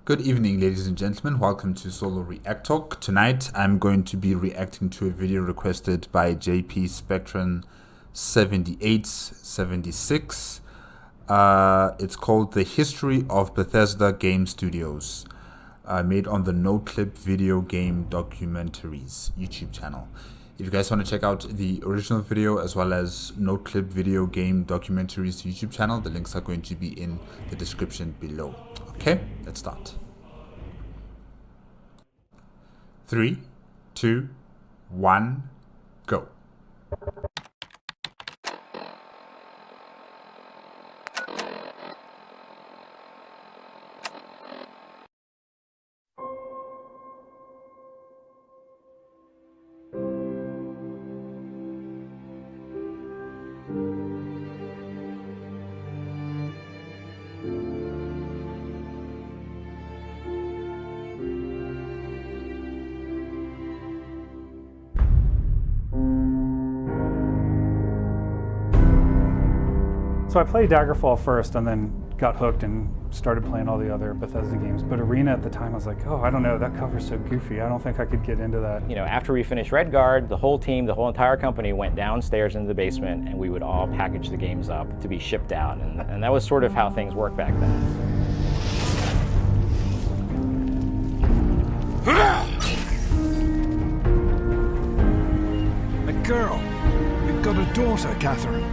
Good evening, ladies and gentlemen. Welcome to Solo ReacTalk. Tonight, I'm going to be reacting to a video requested by JP Spectrum 7876. It's called The History of Bethesda Game Studios, made on the Noclip video game Documentaries YouTube channel. If you guys want to check out the original video as well as Noclip video game Documentaries YouTube channel, the links are going to be in the description below. Okay, let's start. 3, 2, 1, go. So I played Daggerfall first and then got hooked and started playing all the other Bethesda games. But Arena at the time, I was like, oh, I don't know, that cover's so goofy. I don't think I could get into that. You know, after we finished Redguard, the whole team, the whole entire company went downstairs into the basement and we would all package the games up to be shipped out. And that was sort of how things worked back then. A girl. We've got a daughter, Catherine.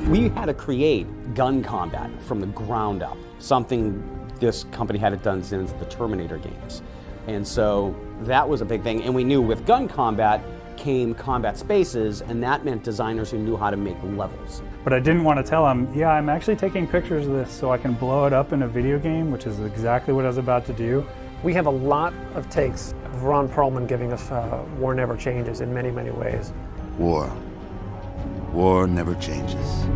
We had to create gun combat from the ground up, something this company hadn't done since the Terminator games. And so that was a big thing. And we knew with gun combat came combat spaces, and that meant designers who knew how to make levels. But I didn't want to tell them, yeah, I'm actually taking pictures of this so I can blow it up in a video game, which is exactly what I was about to do. We have a lot of takes of Ron Perlman giving us War Never Changes in many, many ways. War never changes.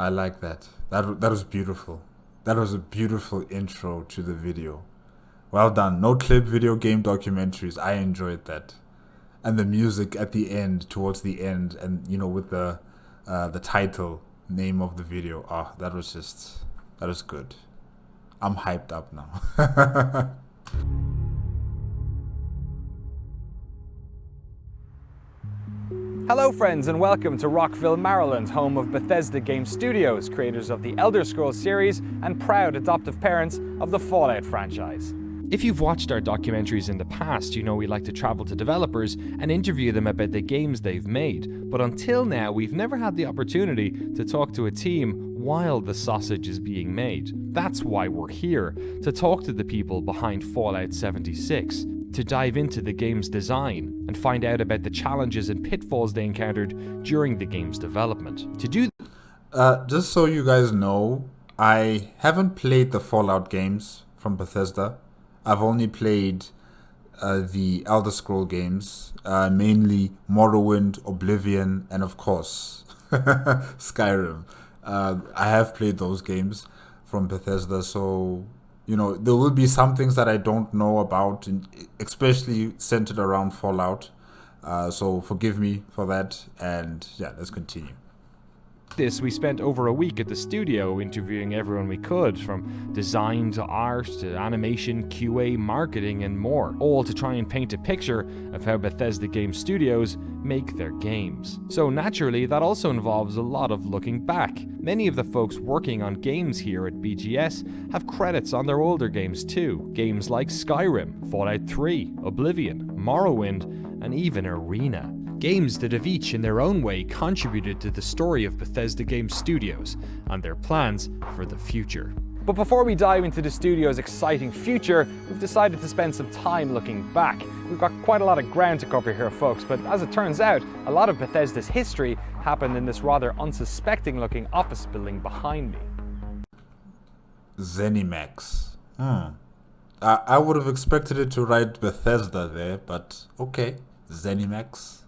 I like that. That was beautiful. That was a beautiful intro to the video. Well done. Noclip video game Documentaries. I enjoyed that. And the music at the end, towards the end, and you know, with the title name of the video. Oh, that was good. I'm hyped up now. Hello friends and welcome to Rockville, Maryland, home of Bethesda Game Studios, creators of the Elder Scrolls series and proud adoptive parents of the Fallout franchise. If you've watched our documentaries in the past, you know we like to travel to developers and interview them about the games they've made. But until now, we've never had the opportunity to talk to a team while the sausage is being made. That's why we're here, to talk to the people behind Fallout 76. To dive into the game's design and find out about the challenges and pitfalls they encountered during the game's development. To do just so you guys know, I haven't played the Fallout games from Bethesda. I've only played the Elder Scroll games, mainly Morrowind, Oblivion, and of course Skyrim. I have played those games from Bethesda, so you know, there will be some things that I don't know about, especially centered around Fallout. So forgive me for that, and yeah, let's continue. practice, we spent over a week at the studio interviewing everyone we could, from design to art to animation, QA, marketing, and more, all to try and paint a picture of how Bethesda Game Studios make their games. So naturally, that also involves a lot of looking back. Many of the folks working on games here at BGS have credits on their older games too. Games like Skyrim, Fallout 3, Oblivion, Morrowind, and even Arena. Games that have each in their own way contributed to the story of Bethesda Game Studios and their plans for the future. But before we dive into the studio's exciting future, we've decided to spend some time looking back. We've got quite a lot of ground to cover here, folks, but as it turns out, a lot of Bethesda's history happened in this rather unsuspecting looking office building behind me. ZeniMax. I would have expected it to write Bethesda there, but okay, ZeniMax.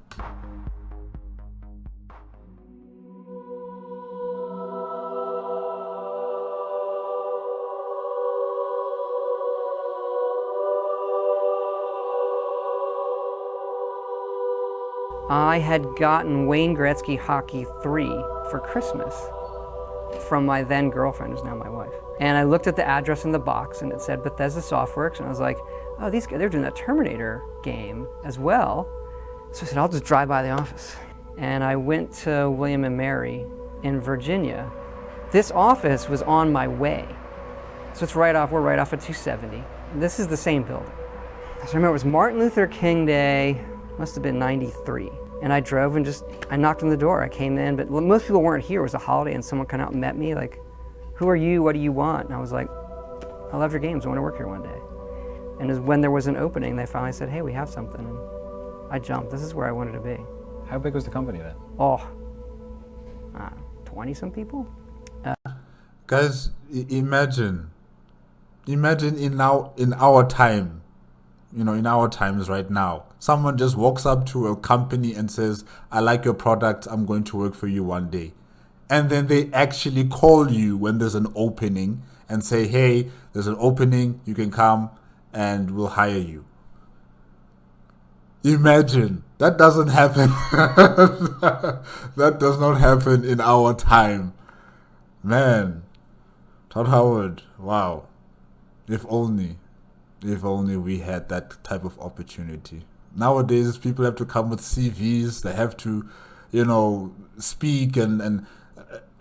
I had gotten Wayne Gretzky Hockey 3 for Christmas from my then girlfriend, who's now my wife. And I looked at the address in the box and it said Bethesda Softworks, and I was like, oh, these guys, they're doing a Terminator game as well. So I said, I'll just drive by the office. And I went to William and Mary in Virginia. This office was on my way. So it's we're right off of 270. This is the same building. So I remember it was Martin Luther King Day, must have been 93. And I drove and I knocked on the door. I came in, but most people weren't here. It was a holiday and someone came out and met me like, who are you? What do you want? And I was like, I love your games. I want to work here one day. And when there was an opening, they finally said, hey, we have something. And I jumped. This is where I wanted to be. How big was the company then? 20 some people. Guys, imagine in our time, in our times right now, someone just walks up to a company and says, I like your product, I'm going to work for you one day. And then they actually call you when there's an opening and say, hey, there's an opening, you can come and we'll hire you. Imagine. That doesn't happen. That does not happen in our time. Man. Todd Howard, wow. If only we had that type of opportunity. Nowadays, people have to come with CVs. They have to, speak and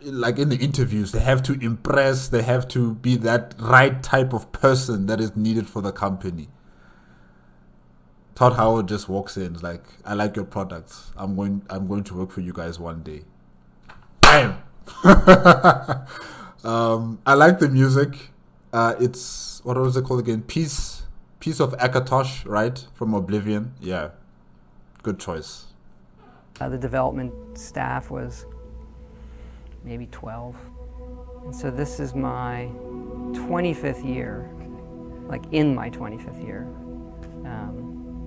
like in the interviews, they have to impress. They have to be that right type of person that is needed for the company. Todd Howard just walks in like, I like your products. I'm going to work for you guys one day. Bam! I like the music. It's, what was it called again? Piece of Akatosh, right? From Oblivion. Yeah. Good choice. The development staff was maybe 12. And so this is my 25th year, like in my 25th year.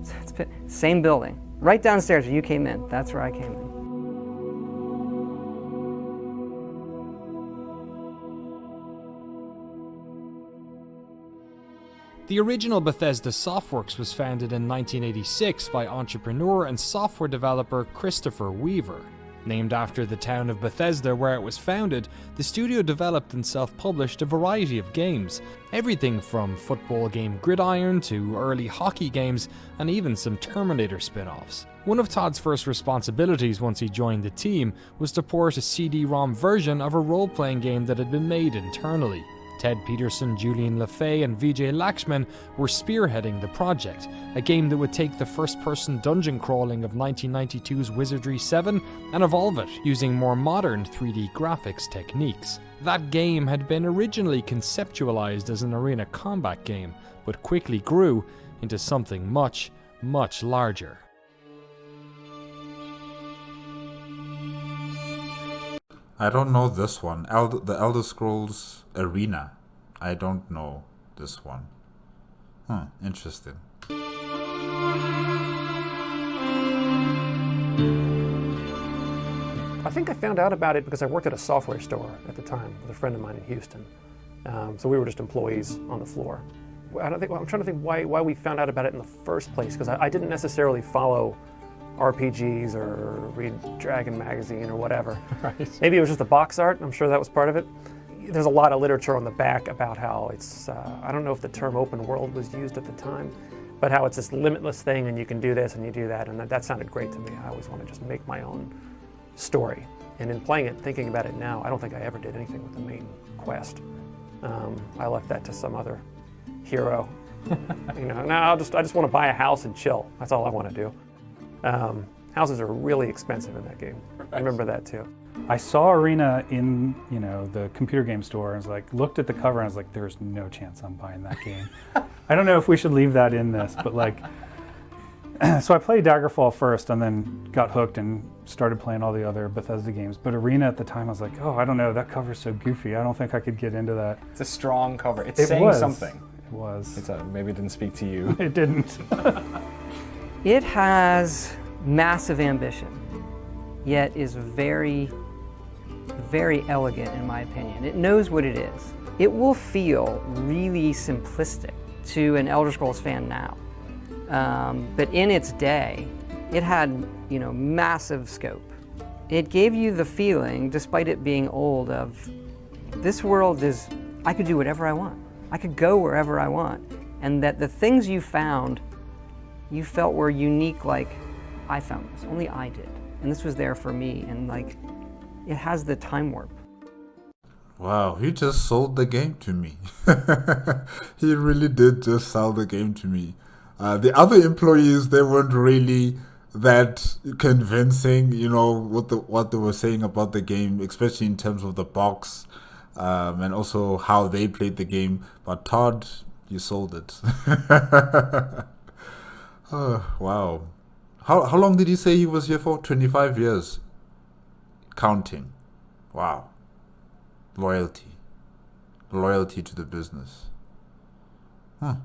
So it's been, same building, right downstairs where you came in. That's where I came in. The original Bethesda Softworks was founded in 1986 by entrepreneur and software developer Christopher Weaver. Named after the town of Bethesda where it was founded, the studio developed and self-published a variety of games, everything from football game Gridiron to early hockey games and even some Terminator spin-offs. One of Todd's first responsibilities once he joined the team was to port a CD-ROM version of a role-playing game that had been made internally. Ted Peterson, Julian LaFay, and Vijay Lakshman were spearheading the project, a game that would take the first-person dungeon crawling of 1992's Wizardry 7 and evolve it using more modern 3D graphics techniques. That game had been originally conceptualized as an arena combat game, but quickly grew into something much, much larger. I don't know this one. The Elder Scrolls Arena. I don't know this one. Interesting. I think I found out about it because I worked at a software store at the time with a friend of mine in Houston. So we were just employees on the floor. I'm trying to think why we found out about it in the first place, because I didn't necessarily follow RPGs or read Dragon magazine or whatever. Right. Maybe it was just the box art. I'm sure that was part of it. There's a lot of literature on the back about how it's, I don't know if the term open world was used at the time, but how it's this limitless thing and you can do this and you do that, and that sounded great to me. I always want to just make my own story. And in playing it, thinking about it now, I don't think I ever did anything with the main quest. I left that to some other hero. You know, now I just want to buy a house and chill. That's all I want to do. Houses are really expensive in that game. I remember that too. I saw Arena in, you know, the computer game store and was like, looked at the cover and I was like, there's no chance I'm buying that game. I don't know if we should leave that in this, but like, so I played Daggerfall first and then got hooked and started playing all the other Bethesda games. But Arena at the time, I was like, oh, I don't know, that cover's so goofy. I don't think I could get into that. It's a strong cover. It's saying something. It was. Maybe it didn't speak to you. It didn't. It has massive ambition, yet is very, very elegant in my opinion. It knows what it is. It will feel really simplistic to an Elder Scrolls fan now. But in its day, it had, you know, massive scope. It gave you the feeling, despite it being old, of this world is, I could do whatever I want. I could go wherever I want. And that the things you found, you felt were unique, like, I found this, only I did. And this was there for me, and like, it has the time warp. Wow, he just sold the game to me. He really did just sell the game to me. The other employees, they weren't really that convincing, you know, what they were saying about the game, especially in terms of the box, and also how they played the game. But Todd, you sold it. Oh, wow. How long did he say he was here for? 25 years. Counting. Wow. Loyalty. Loyalty to the business. Huh.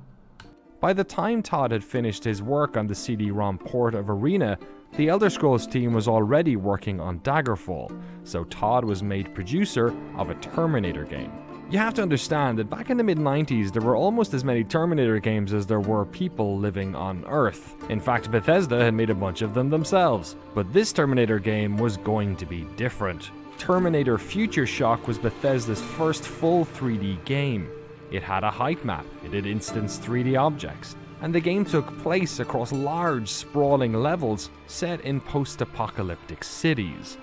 By the time Todd had finished his work on the CD-ROM port of Arena, the Elder Scrolls team was already working on Daggerfall, so Todd was made producer of a Terminator game. You have to understand that back in the mid-90s there were almost as many Terminator games as there were people living on Earth. In fact, Bethesda had made a bunch of them themselves. But this Terminator game was going to be different. Terminator Future Shock was Bethesda's first full 3D game. It had a height map, it had instanced 3D objects, and the game took place across large, sprawling levels set in post-apocalyptic cities.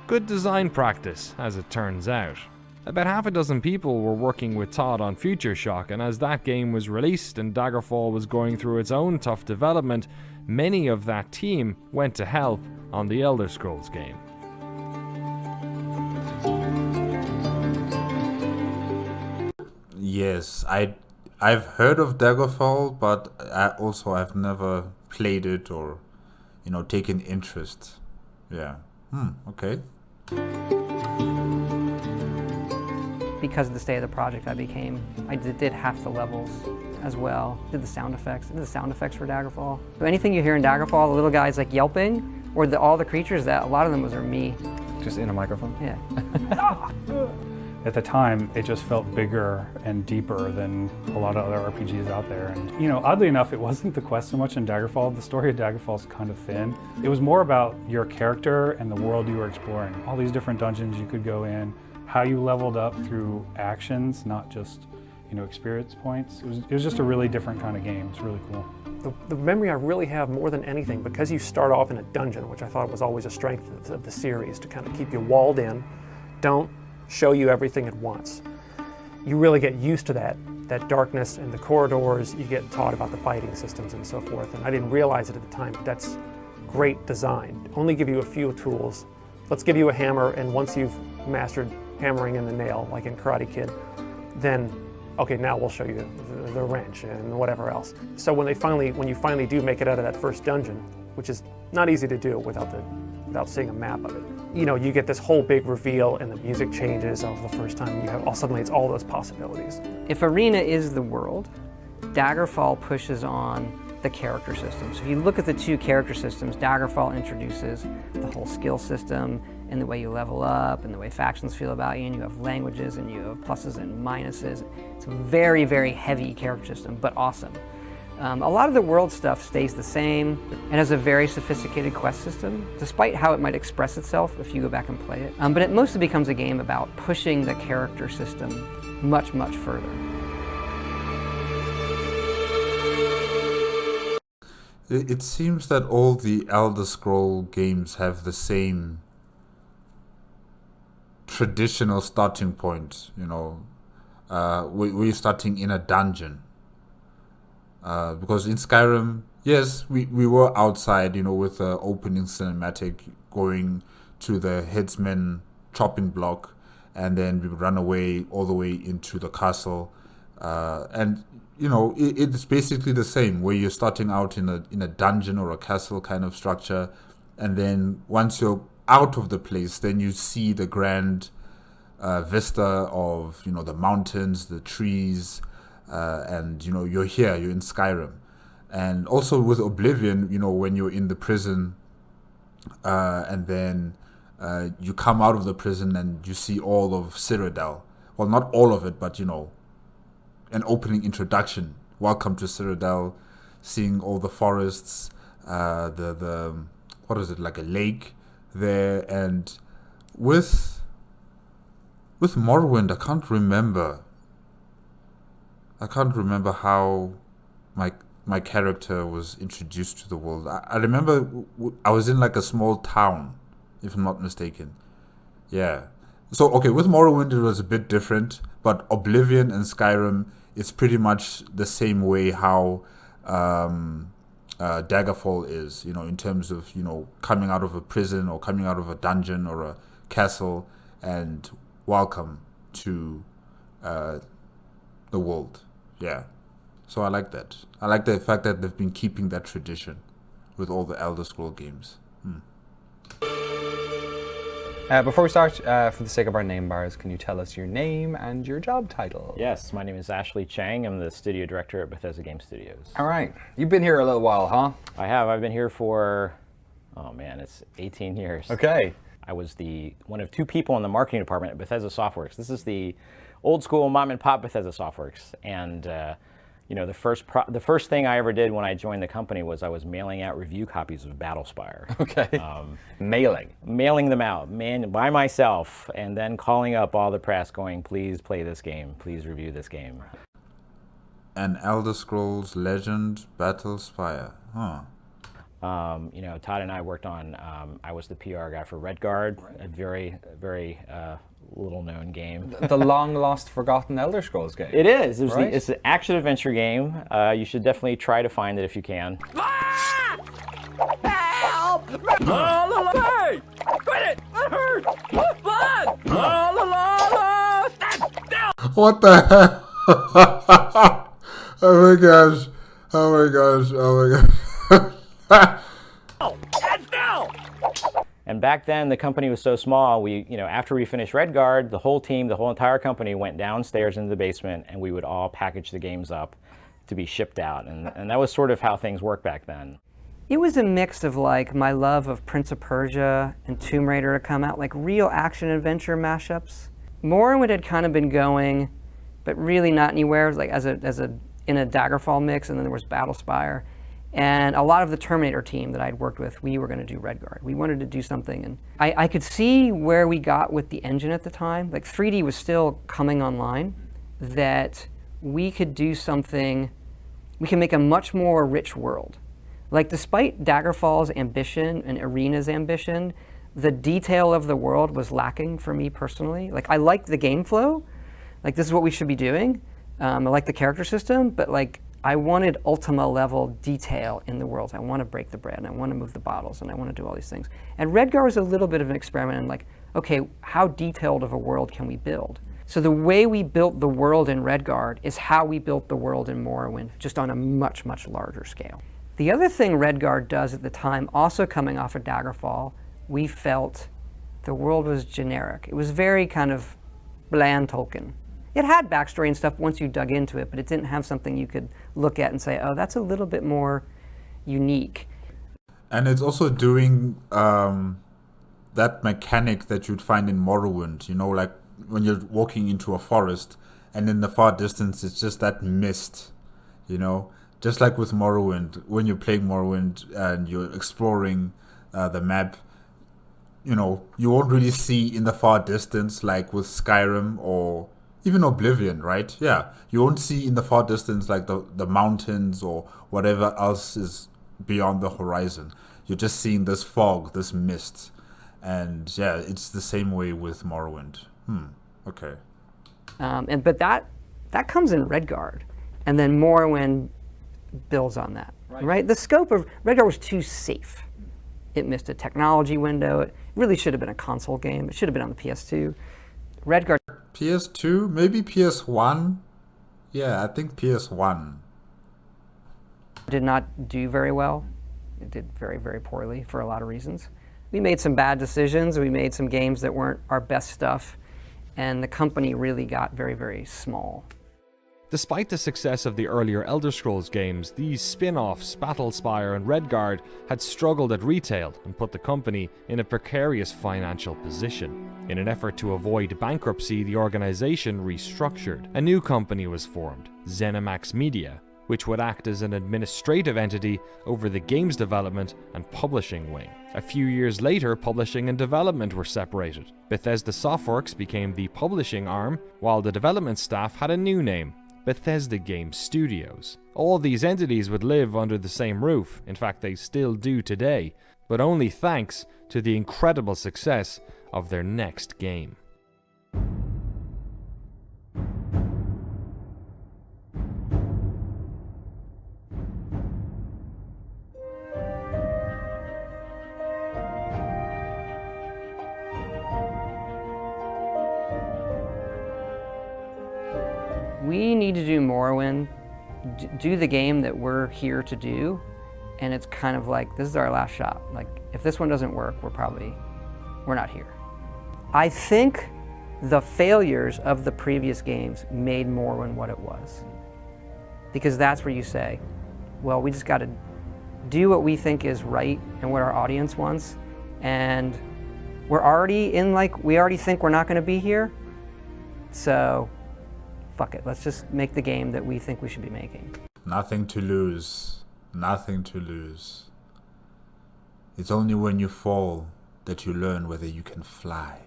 Good design practice, as it turns out. About half a dozen people were working with Todd on Future Shock, and as that game was released and Daggerfall was going through its own tough development, many of that team went to help on the Elder Scrolls game. Yes, I've heard of Daggerfall, but I've never played it or, you know, taken interest. Yeah. Okay. Because of the state of the project, I did half the levels as well. Did the sound effects for Daggerfall. So anything you hear in Daggerfall, the little guys like yelping, or all the creatures, that a lot of them are me. Just in a microphone? Yeah. At the time, it just felt bigger and deeper than a lot of other RPGs out there. And, you know, oddly enough, it wasn't the quest so much in Daggerfall. The story of Daggerfall is kind of thin. It was more about your character and the world you were exploring. All these different dungeons you could go in, how you leveled up through actions, not just, you know, experience points. It was just a really different kind of game. It's really cool. The memory I really have more than anything, because you start off in a dungeon, which I thought was always a strength of the series, to kind of keep you walled in, don't show you everything at once. You really get used to that darkness and the corridors. You get taught about the fighting systems and so forth, and I didn't realize it at the time, but that's great design. Only give you a few tools. Let's give you a hammer, and once you've mastered hammering in the nail, like in Karate Kid, then, okay, now we'll show you the wrench and whatever else. So when you finally do make it out of that first dungeon, which is not easy to do without seeing a map of it, you know, you get this whole big reveal and the music changes of the first time. You have suddenly it's all those possibilities. If Arena is the world, Daggerfall pushes on the character system. So if you look at the two character systems, Daggerfall introduces the whole skill system and the way you level up and the way factions feel about you, and you have languages and you have pluses and minuses. It's a very, very heavy character system, but awesome. A lot of the world stuff stays the same. It has a very sophisticated quest system, despite how it might express itself if you go back and play it. But it mostly becomes a game about pushing the character system much, much further. It seems that all the Elder Scroll games have the same traditional starting point, we're starting in a dungeon. Because in Skyrim, yes, we were outside, with the opening cinematic going to the headsman chopping block, and then we run away all the way into the castle. And it's basically the same, where you're starting out in a dungeon or a castle kind of structure, and then once you're out of the place, then you see the grand vista of the mountains, the trees, and you're here, you're in Skyrim. And also with Oblivion, when you're in the prison, and then you come out of the prison and you see all of Cyrodiil. Well, not all of it, but an opening introduction. Welcome to Cyrodiil, seeing all the forests, the what is it, like a lake there. And with Morrowind, I can't remember how my character was introduced to the world. I remember I was in like a small town, if I'm not mistaken. Yeah. So, okay, with Morrowind it was a bit different, but Oblivion and Skyrim, it's pretty much the same way how Daggerfall is, in terms of, coming out of a prison or coming out of a dungeon or a castle, and welcome to the world. Yeah. So I like that. I like the fact that they've been keeping that tradition with all the Elder Scroll games. Before we start, for the sake of our name bars, can you tell us your name and your job title? Yes, my name is Ashley Chang. I'm the studio director at Bethesda Game Studios. All right. You've been here a little while, huh? I have. I've been here for, it's 18 years. Okay. I was one of two people in the marketing department at Bethesda Softworks. This is the old school mom and pop Bethesda Softworks. And the first thing I ever did when I joined the company was I was mailing out review copies of Battlespire. Okay. Mailing them out, by myself, and then calling up all the press going, please play this game, please review this game. An Elder Scrolls Legend Battlespire. Huh. Todd and I worked on, I was the PR guy for Redguard, a very, very little-known game. The long-lost, forgotten Elder Scrolls game. It is. Right? It's an action-adventure game. You should definitely try to find it if you can. Ah! Help! Hey! Quit it! That hurt! Blood! What the hell? Oh my gosh. Oh my gosh. Oh my gosh. And back then, the company was so small, after we finished Redguard, the whole team, the whole entire company went downstairs into the basement, and we would all package the games up to be shipped out. And that was sort of how things worked back then. It was a mix of like my love of Prince of Persia and Tomb Raider to come out, like real action-adventure mashups. Morrowind had kind of been going, but really not anywhere, like in a Daggerfall mix, and then there was Battlespire. And a lot of the Terminator team that I'd worked with, we were going to do Redguard. We wanted to do something, and I could see where we got with the engine at the time. Like 3D was still coming online, that we could do something, we can make a much more rich world. Like despite Daggerfall's ambition and Arena's ambition, the detail of the world was lacking for me personally. Like I liked the game flow, like this is what we should be doing. I like the character system, but like I wanted Ultima level detail in the world. I want to break the bread, and I want to move the bottles, and I want to do all these things. And Redguard was a little bit of an experiment in like, okay, how detailed of a world can we build? So the way we built the world in Redguard is how we built the world in Morrowind, just on a much, much larger scale. The other thing Redguard does at the time, also coming off of Daggerfall, we felt the world was generic. It was very kind of bland Tolkien. It had backstory and stuff once you dug into it, but it didn't have something you could look at and say, oh, that's a little bit more unique. And it's also doing that mechanic that you'd find in Morrowind, like when you're walking into a forest and in the far distance it's just that mist, just like with Morrowind, when you're playing Morrowind and you're exploring the map, you know, you won't really see in the far distance, like with Skyrim or even Oblivion, right? Yeah, you won't see in the far distance like the mountains or whatever else is beyond the horizon. You're just seeing this fog, this mist. And yeah, it's the same way with Morrowind. Okay. But that comes in Redguard, and then Morrowind builds on that, right? The scope of Redguard was too safe. It missed a technology window. It really should have been a console game. It should have been on the PS2. Redguard. PS2, maybe PS1. Yeah, I think PS1 did not do very well. It did very, very poorly for a lot of reasons. We made some bad decisions. We made some games that weren't our best stuff, and the company really got very, very small. Despite the success of the earlier Elder Scrolls games, these spin-offs, Battlespire and Redguard, had struggled at retail and put the company in a precarious financial position. In an effort to avoid bankruptcy, the organization restructured. A new company was formed, ZeniMax Media, which would act as an administrative entity over the games development and publishing wing. A few years later, publishing and development were separated. Bethesda Softworks became the publishing arm, while the development staff had a new name, Bethesda Game Studios. All these entities would live under the same roof, in fact they still do today, but only thanks to the incredible success of their next game. We need to do Morrowind, do the game that we're here to do, and it's kind of like, this is our last shot. Like, if this one doesn't work, we're not here. I think the failures of the previous games made Morrowind what it was. Because that's where you say, well, we just gotta do what we think is right and what our audience wants, and we're already in, like, we already think we're not gonna be here, so fuck it, let's just make the game that we think we should be making. Nothing to lose. Nothing to lose. It's only when you fall that you learn whether you can fly.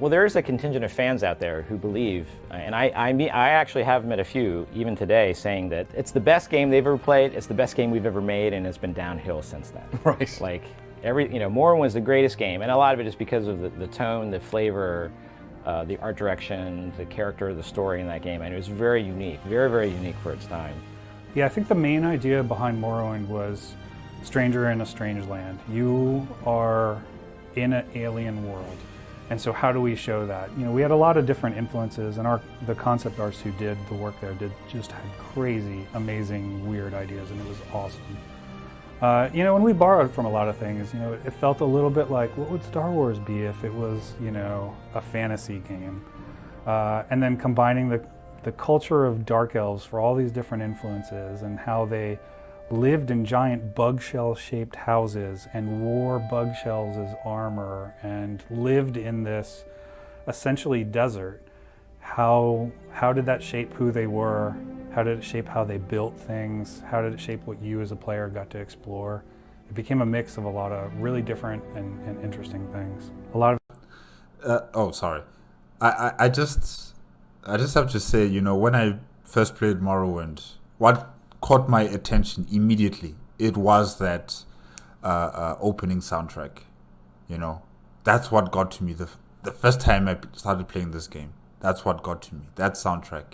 Well, there is a contingent of fans out there who believe, and I actually have met a few, even today, saying that it's the best game they've ever played, it's the best game we've ever made, and it's been downhill since then. Right. Like, Morrowind was the greatest game, and a lot of it is because of the tone, the flavor, the art direction, the character, the story in that game, and it was very unique, very, very unique for its time. Yeah, I think the main idea behind Morrowind was stranger in a strange land. You are in an alien world, and so how do we show that? You know, we had a lot of different influences, and the concept artists who did the work there just had crazy, amazing, weird ideas, and it was awesome. You know, and we borrowed from a lot of things. You know, it felt a little bit like, what would Star Wars be if it was, you know, a fantasy game? And then combining the culture of Dark Elves for all these different influences and how they lived in giant bug shell-shaped houses and wore bug shells as armor and lived in this essentially desert. How did that shape who they were? How did it shape how they built things? How did it shape what you as a player got to explore? It became a mix of a lot of really different and interesting things. A lot of... sorry. I just have to say, you know, when I first played Morrowind, what caught my attention immediately, it was that opening soundtrack. You know, that's what got to me the first time I started playing this game. That's what got to me, that soundtrack.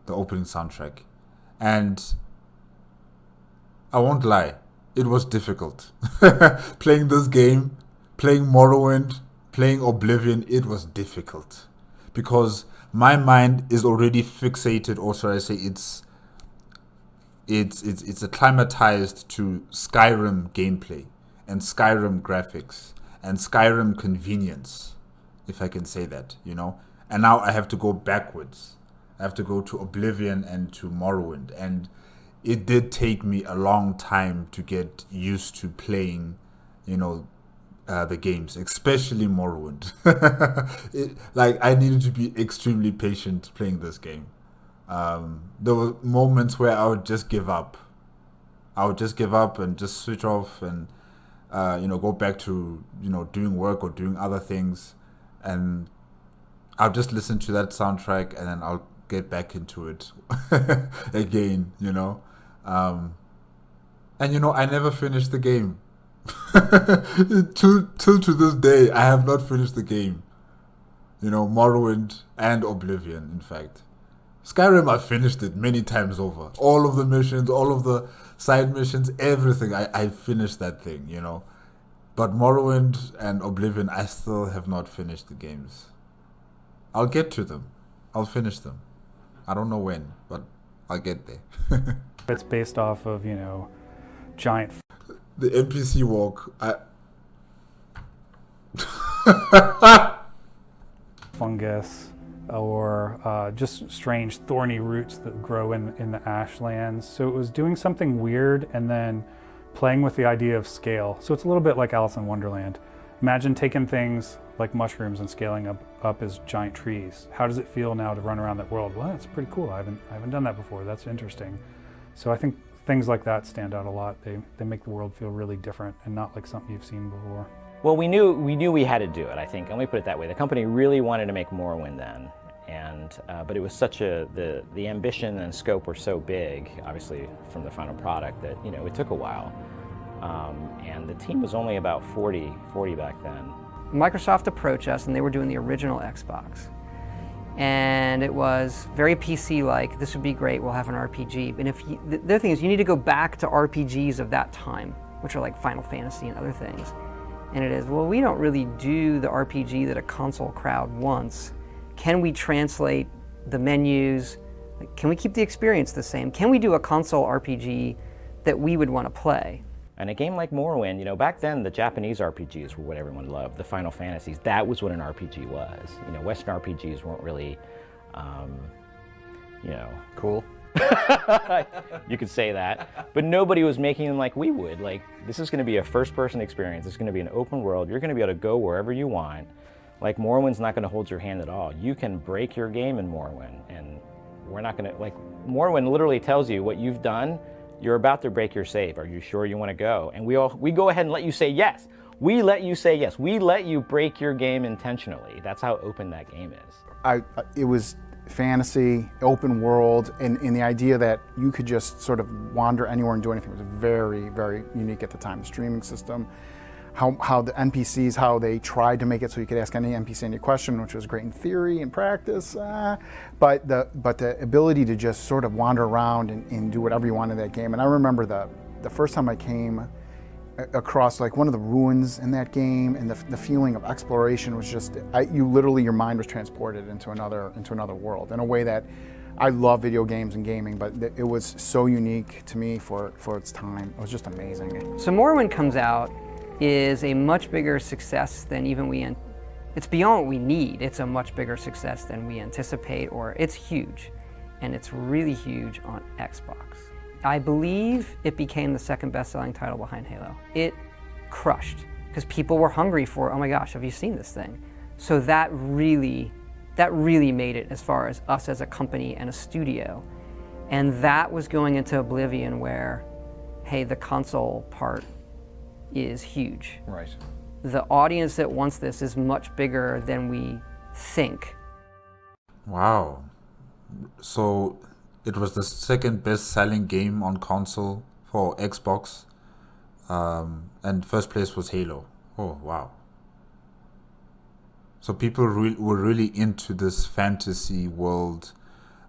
The opening soundtrack. And I won't lie, it was difficult. Playing this game, playing Morrowind, playing Oblivion, it was difficult. Because my mind is already fixated, or should I say it's acclimatized to Skyrim gameplay and Skyrim graphics and Skyrim convenience, if I can say that, you know. And now I have to go backwards. I have to go to Oblivion and to Morrowind, and it did take me a long time to get used to playing, you know, the games, especially Morrowind. Like, I needed to be extremely patient playing this game. There were moments where I would just give up. I would just give up and just switch off and go back to doing work or doing other things, and I'll just listen to that soundtrack and then I'll get back into it again. And I never finished the game. Till to this day, I have not finished the game. Morrowind and Oblivion, in fact. Skyrim, I finished it many times over. All of the missions, all of the side missions, everything. I finished that thing, But Morrowind and Oblivion, I still have not finished the games. I'll get to them. I'll finish them. I don't know when, but I'll get there. It's based off of, giant... The NPC walk, fungus or just strange thorny roots that grow in the ashlands. So it was doing something weird and then playing with the idea of scale. So it's a little bit like Alice in Wonderland. Imagine taking things like mushrooms and scaling up as giant trees. How does it feel now to run around that world? Well, that's pretty cool. I haven't done that before. That's interesting. So I think things like that stand out a lot. They make the world feel really different and not like something you've seen before. Well, we knew we had to do it, I think. Let me put it that way. The company really wanted to make Morrowind then, but it was such the ambition and scope were so big, obviously from the final product, that it took a while. And the team was only about 40 back then. Microsoft approached us and they were doing the original Xbox. And it was very PC-like. This would be great, we'll have an RPG. And the other thing is you need to go back to RPGs of that time, which are like Final Fantasy and other things. And it is, well, we don't really do the RPG that a console crowd wants. Can we translate the menus? Can we keep the experience the same? Can we do a console RPG that we would want to play? And a game like Morrowind, back then the Japanese RPGs were what everyone loved, the Final Fantasies. That was what an RPG was. Western RPGs weren't really, cool. You could say that, but nobody was making them like we would. Like, this is going to be a first-person experience. It's going to be an open world. You're going to be able to go wherever you want. Like, Morrowind's not going to hold your hand at all. You can break your game in Morrowind, and we're not going to, Morrowind literally tells you what you've done. You're about to break your save. Are you sure you want to go? And we go ahead and let you say yes. We let you say yes. We let you break your game intentionally. That's how open that game is. It was fantasy, open world, and the idea that you could just sort of wander anywhere and do anything was very, very unique at the time. The streaming system, how the NPCs, how they tried to make it so you could ask any NPC any question, which was great in theory and practice, but the ability to just sort of wander around and do whatever you want in that game. And I remember the first time I came across one of the ruins in that game, and the feeling of exploration was just, your mind was transported into another world in a way that I love video games and gaming, but it was so unique to me for its time. It was just amazing. So Morrowind comes out, is a much bigger success than even it's beyond what we need. It's a much bigger success than we anticipate, or it's huge, and it's really huge on Xbox. I believe it became the second best-selling title behind Halo. It crushed, because people were hungry for, oh my gosh, have you seen this thing? So that really made it as far as us as a company and a studio. And that was going into Oblivion where, hey, the console part is huge. Right. The audience that wants this is much bigger than we think. Wow. So it was the second best-selling game on console for Xbox, and first place was Halo. Oh, wow. So people were really into this fantasy world,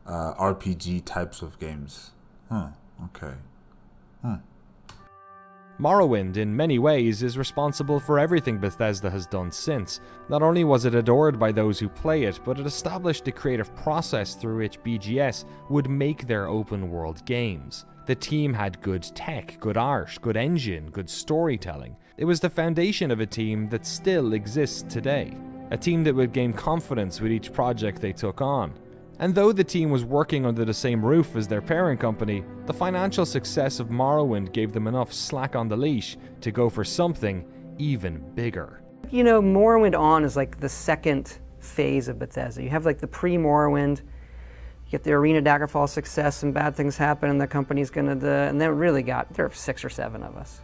RPG types of games. Okay. Morrowind, in many ways, is responsible for everything Bethesda has done since. Not only was it adored by those who play it, but it established the creative process through which BGS would make their open-world games. The team had good tech, good art, good engine, good storytelling. It was the foundation of a team that still exists today. A team that would gain confidence with each project they took on. And though the team was working under the same roof as their parent company, the financial success of Morrowind gave them enough slack on the leash to go for something even bigger. Morrowind On is like the second phase of Bethesda. You have the pre-Morrowind, get the Arena Daggerfall success and bad things happen and the company's gonna, and then there are 6 or 7 of us.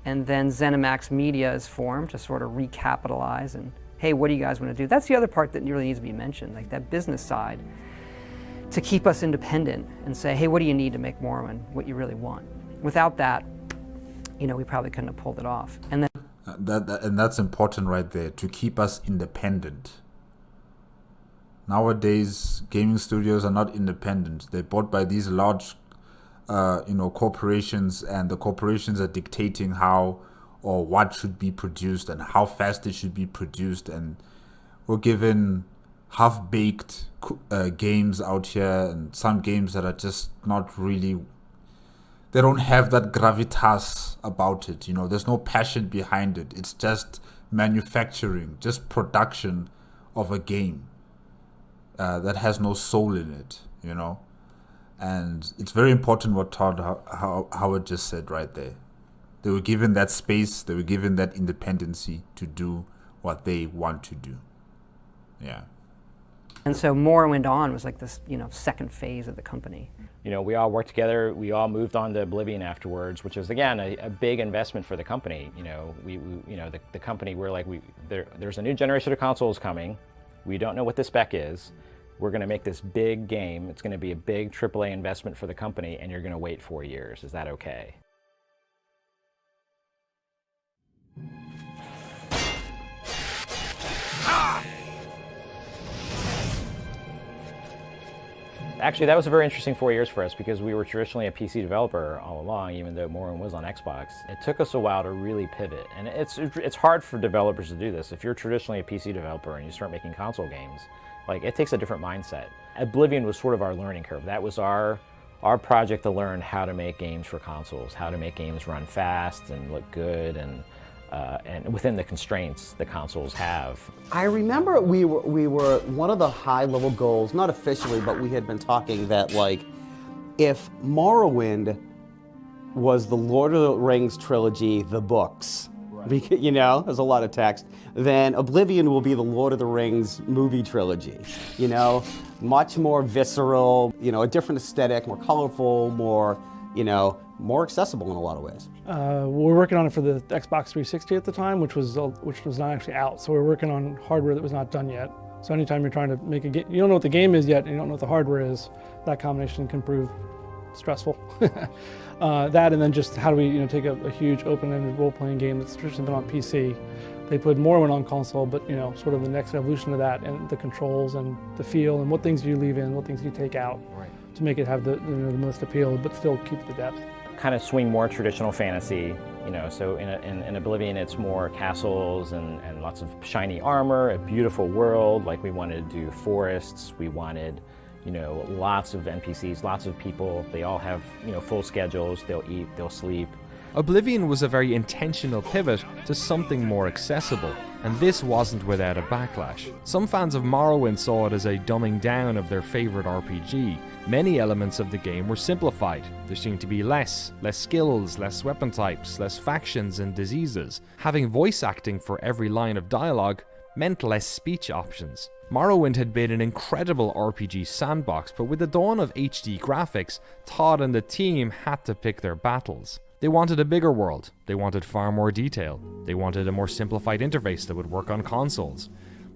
And then ZeniMax Media is formed to sort of recapitalize and, hey, what do you guys want to do? That's the other part that really needs to be mentioned, like that business side, to keep us independent and say, hey, what do you need to make Morrowind what you really want? Without that, you know, we probably couldn't have pulled it off. And then and that's important right there, to keep us independent. Nowadays, gaming studios are not independent. They're bought by these large corporations, and the corporations are dictating how or what should be produced and how fast it should be produced, and we're given half-baked games out here, and some games that are just not really, they don't have that gravitas about it, you know, there's no passion behind it. It's just manufacturing, just production of a game that has no soul in it, you know. And it's very important what Todd Howard just said right there. They were given that space, they were given that independency to do what they want to do. Yeah. And so Morrowind on was like this, you know, second phase of the company. You know, we all worked together, we all moved on to Oblivion afterwards, which is, again, a big investment for the company. You know, the company, we're like, there's a new generation of consoles coming. We don't know what the spec is. We're going to make this big game. It's going to be a big AAA investment for the company, and you're going to wait 4 years. Is that okay? Actually, that was a very interesting 4 years for us, because we were traditionally a PC developer all along, even though Morrowind was on Xbox. It took us a while to really pivot, and it's hard for developers to do this. If you're traditionally a PC developer and you start making console games, like, it takes a different mindset. Oblivion was sort of our learning curve. That was our project to learn how to make games for consoles, how to make games run fast and look good, and within the constraints the consoles have. I remember we were one of the high-level goals, not officially, but we had been talking that, like, if Morrowind was the Lord of the Rings trilogy, the books, you know, there's a lot of text, then Oblivion will be the Lord of the Rings movie trilogy, you know, much more visceral, you know, a different aesthetic, more colorful, more, you know, more accessible in a lot of ways. We were working on it for the Xbox 360 at the time, which was not actually out. So we were working on hardware that was not done yet. So anytime you're trying to make a game, you don't know what the game is yet, and you don't know what the hardware is, that combination can prove stressful. That, and then just how do we, you know, take a huge open-ended role-playing game that's traditionally been on PC. They put Morrowind on console, but, you know, sort of the next evolution of that, and the controls and the feel, and what things do you leave in, what things do you take out, to make it have the, you know, the most appeal, but still keep the depth. Kind of swing more traditional fantasy, you know, so in Oblivion it's more castles and lots of shiny armor, a beautiful world. Like, we wanted to do forests, we wanted, you know, lots of NPCs, lots of people. They all have, you know, full schedules, they'll eat, they'll sleep. Oblivion was a very intentional pivot to something more accessible, and this wasn't without a backlash. Some fans of Morrowind saw it as a dumbing down of their favourite RPG. Many elements of the game were simplified. There seemed to be less skills, less weapon types, less factions and diseases. Having voice acting for every line of dialogue meant less speech options. Morrowind had been an incredible RPG sandbox, but with the dawn of HD graphics, Todd and the team had to pick their battles. They wanted a bigger world, they wanted far more detail, they wanted a more simplified interface that would work on consoles.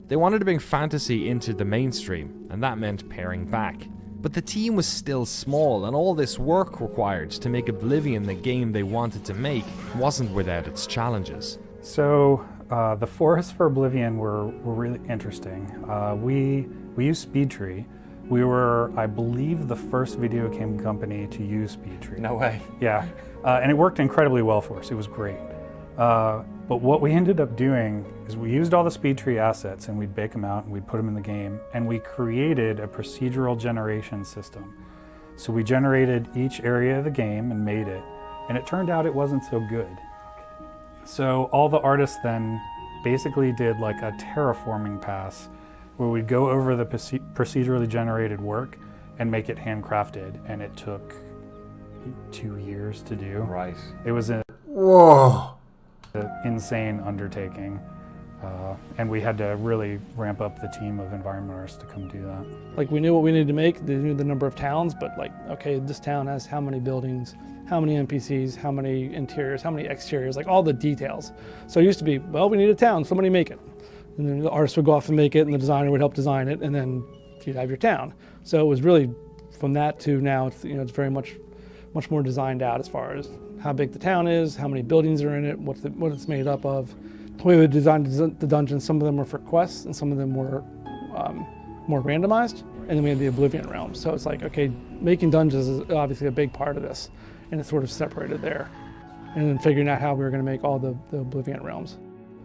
They wanted to bring fantasy into the mainstream, and that meant paring back. But the team was still small, and all this work required to make Oblivion the game they wanted to make wasn't without its challenges. So the forests for Oblivion were really interesting. We used SpeedTree. We were, I believe, the first video game company to use SpeedTree. No way. Yeah, and it worked incredibly well for us. It was great. But what we ended up doing is we used all the SpeedTree assets and we'd bake them out and we'd put them in the game, and we created a procedural generation system. So we generated each area of the game and made it, and it turned out it wasn't so good. So all the artists then basically did like a terraforming pass where we'd go over the procedurally generated work and make it handcrafted, and it took 2 years to do. Right. It was an Whoa. insane undertaking. And we had to really ramp up the team of environment artists to come do that. Like, we knew what we needed to make, they knew the number of towns, but like, okay, this town has how many buildings, how many NPCs, how many interiors, how many exteriors, like all the details. So it used to be, well, we need a town, somebody make it. And then the artist would go off and make it, and the designer would help design it, and then you'd have your town. So it was really, from that to now, it's, you know, it's very much more designed out as far as how big the town is, how many buildings are in it, what it's made up of. The way we designed the dungeons, some of them were for quests and some of them were more randomized. And then we had the Oblivion realm. So it's like, okay, making dungeons is obviously a big part of this, and it's sort of separated there. And then figuring out how we were going to make all the Oblivion realms.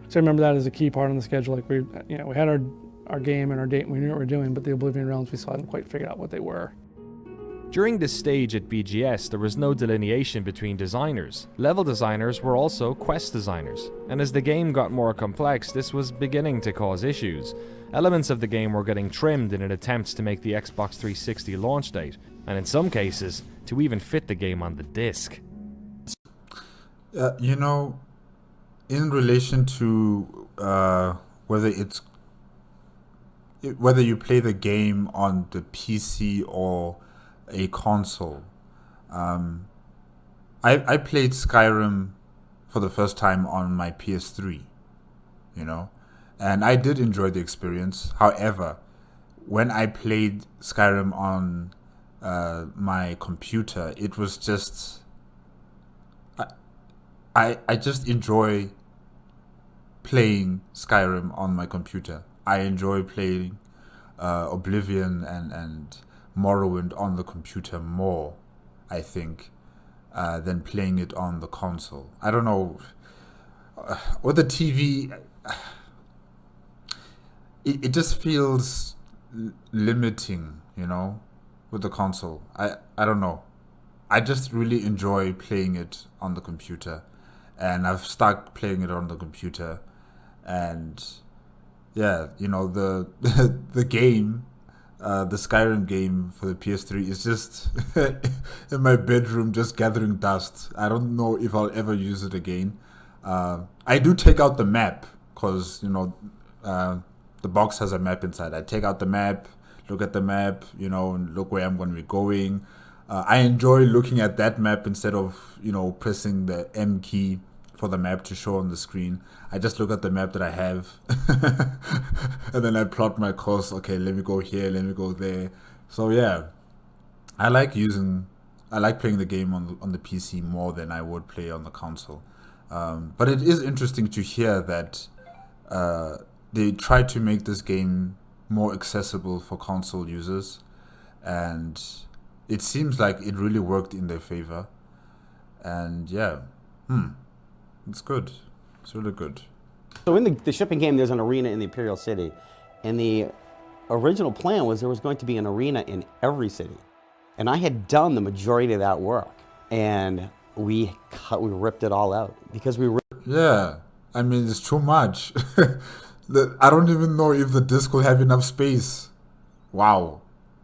So I remember that as a key part on the schedule. Like, we had our game and our date, and we knew what we were doing, but the Oblivion realms, we still hadn't quite figured out what they were. During this stage at BGS, there was no delineation between designers. Level designers were also quest designers, and as the game got more complex, this was beginning to cause issues. Elements of the game were getting trimmed in an attempt to make the Xbox 360 launch date, and in some cases, to even fit the game on the disc. You know, in relation to whether you play the game on the PC or a console, I played Skyrim for the first time on my PS3, you know, and I did enjoy the experience. However, when I played Skyrim on my computer, it was just I just enjoy playing Skyrim on my computer. I enjoy playing Oblivion and Morrowind on the computer more, I think, than playing it on the console. I don't know. With the TV, it just feels limiting, you know, with the console. I don't know. I just really enjoy playing it on the computer, and I've stuck playing it on the computer, and yeah, you know, the game, the Skyrim game for the PS3 is just in my bedroom, just gathering dust. I don't know if I'll ever use it again. I do take out the map, because, you know, the box has a map inside. I take out the map, look at the map, you know, and look where I'm going to be going. I enjoy looking at that map instead of, you know, pressing the M key for the map to show on the screen. I just look at the map that I have and then I plot my course. Okay, let me go here, let me go there. So yeah, I like playing the game on the PC more than I would play on the console. But it is interesting to hear that they try to make this game more accessible for console users, and it seems like it really worked in their favor. And yeah, it's good. It's really good. So in the shipping game, there's an arena in the Imperial City, and the original plan was there was going to be an arena in every city. And I had done the majority of that work, and we ripped it all out because we Yeah, I mean, it's too much. I don't even know if the disc will have enough space. Wow.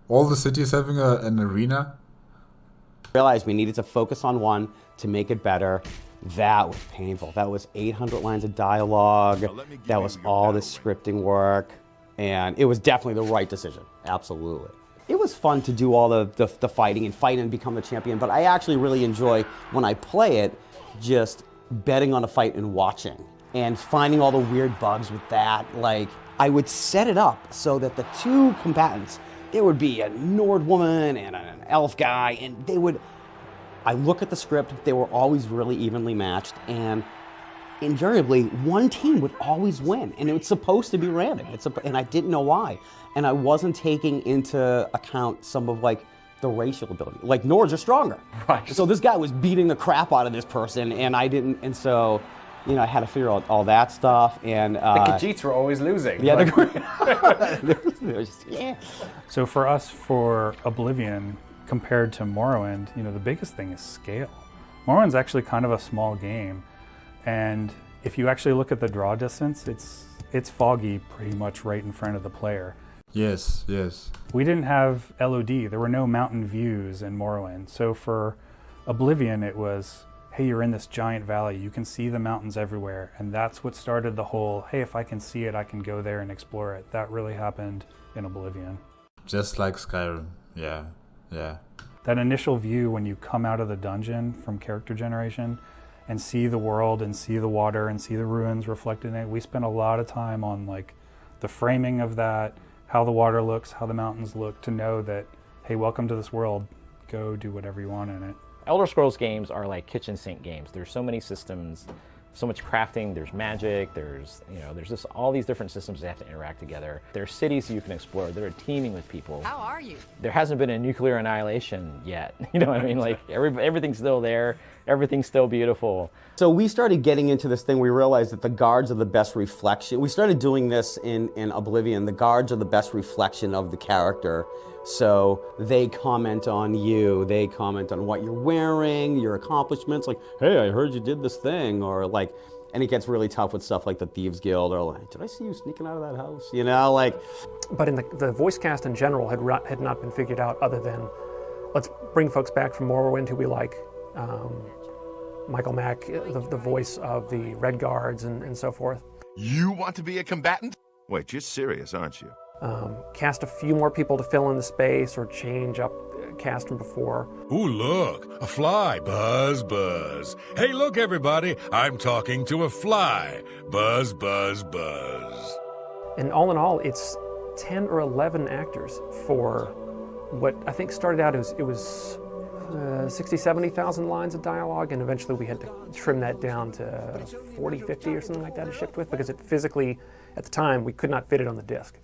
All the cities having an arena? realized we needed to focus on one to make it better. That was painful. That was 800 lines of dialogue. That was all this scripting work. And it was definitely the right decision. Absolutely. It was fun to do all the fighting and fight and become the champion, but I actually really enjoy, when I play it, just betting on a fight and watching and finding all the weird bugs with that. Like, I would set it up so that the two combatants, there would be a Nord woman and an elf guy, and they would, I look at the script, they were always really evenly matched, and invariably, one team would always win, and it was supposed to be random, and I didn't know why. And I wasn't taking into account some of, like, the racial ability. Like, Nords are stronger. Right. So this guy was beating the crap out of this person, and I didn't, and so, you know, I had to figure out all that stuff, and... the Khajiits were always losing. Yeah, yeah. So for us, for Oblivion, compared to Morrowind, you know, the biggest thing is scale. Morrowind's actually kind of a small game, and if you actually look at the draw distance, it's foggy pretty much right in front of the player. Yes, yes. We didn't have LOD. There were no mountain views in Morrowind. So for Oblivion, it was hey, you're in this giant valley, you can see the mountains everywhere. And that's what started the whole, hey, if I can see it, I can go there and explore it. That really happened in Oblivion. Just like Skyrim, yeah. That initial view when you come out of the dungeon from character generation and see the world and see the water and see the ruins reflected in it, we spent a lot of time on like the framing of that, how the water looks, how the mountains look, to know that, hey, welcome to this world, go do whatever you want in it. Elder Scrolls games are like kitchen sink games. There's so many systems, so much crafting, there's magic, there's just all these different systems that have to interact together. There's cities you can explore that are teeming with people. How are you? There hasn't been a nuclear annihilation yet. You know what I mean? Like everything's still there, everything's still beautiful. So we started getting into this thing, we realized that the guards are the best reflection. We started doing this in Oblivion. The guards are the best reflection of the character. So they comment on you, they comment on what you're wearing, your accomplishments, like, hey, I heard you did this thing, or like, and it gets really tough with stuff like the Thieves Guild, or like, did I see you sneaking out of that house? You know, like. But in the voice cast in general had not been figured out, other than, let's bring folks back from Morrowind who we like. Michael Mack, the voice of the Red Guards and so forth. You want to be a combatant? Wait, you're serious, aren't you? Cast a few more people to fill in the space or change up cast from before. Ooh, look, a fly. Buzz, buzz. Hey, look, everybody, I'm talking to a fly. Buzz, buzz, buzz. And all in all, it's 10 or 11 actors for what I think started out as it was 60, 70,000 lines of dialogue, and eventually we had to trim that down to 40, 50 or something like that to ship with, because it physically, at the time, we could not fit it on the disc.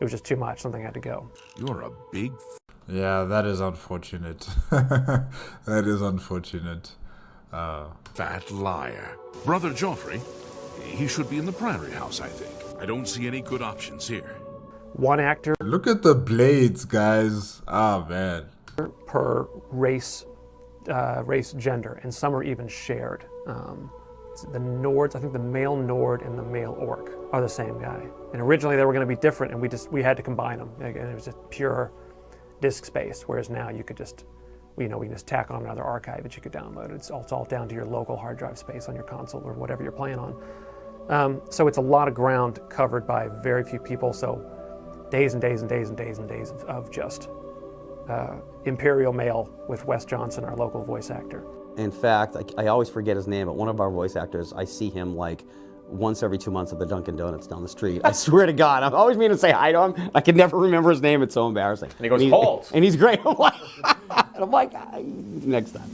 It was just too much, something had to go. You're a big... Yeah, that is unfortunate. That is unfortunate. Fat liar. Brother Joffrey, he should be in the Priory House, I think. I don't see any good options here. One actor... Look at the blades, guys. Ah, man. Per race, gender, and some are even shared. The Nords, I think the male Nord and the male Orc are the same guy. And originally they were going to be different, and we had to combine them. And it was just pure disk space, whereas now you could just, we can just tack on another archive that you could download. It's all down to your local hard drive space on your console or whatever you're playing on. So it's a lot of ground covered by very few people. So days and days and days and days and days of just Imperial male with Wes Johnson, our local voice actor. In fact, I always forget his name, but one of our voice actors, I see him like once every 2 months at the Dunkin' Donuts down the street. I swear to God, I'm always meaning to say hi to him. I can never remember his name. It's so embarrassing. And he goes, halt. And he's great. I'm like, next time.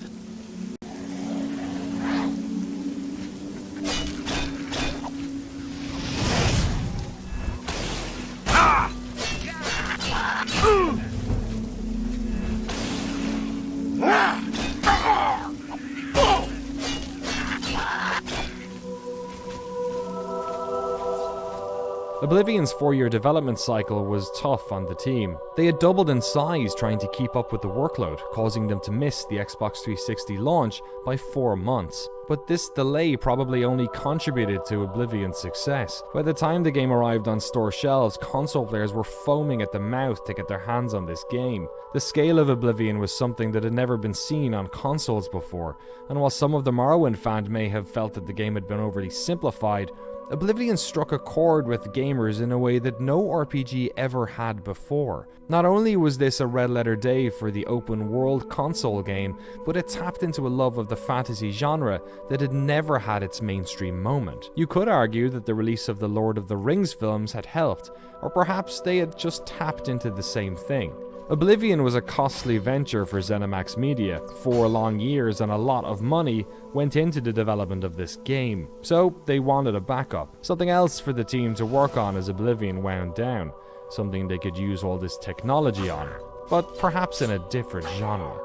Oblivion's 4-year development cycle was tough on the team. They had doubled in size trying to keep up with the workload, causing them to miss the Xbox 360 launch by 4 months. But this delay probably only contributed to Oblivion's success. By the time the game arrived on store shelves, console players were foaming at the mouth to get their hands on this game. The scale of Oblivion was something that had never been seen on consoles before, and while some of the Morrowind fans may have felt that the game had been overly simplified, Oblivion struck a chord with gamers in a way that no RPG ever had before. Not only was this a red letter day for the open world console game, but it tapped into a love of the fantasy genre that had never had its mainstream moment. You could argue that the release of the Lord of the Rings films had helped, or perhaps they had just tapped into the same thing. Oblivion was a costly venture for ZeniMax Media. 4 long years and a lot of money went into the development of this game, so they wanted a backup. Something else for the team to work on as Oblivion wound down. Something they could use all this technology on, but perhaps in a different genre.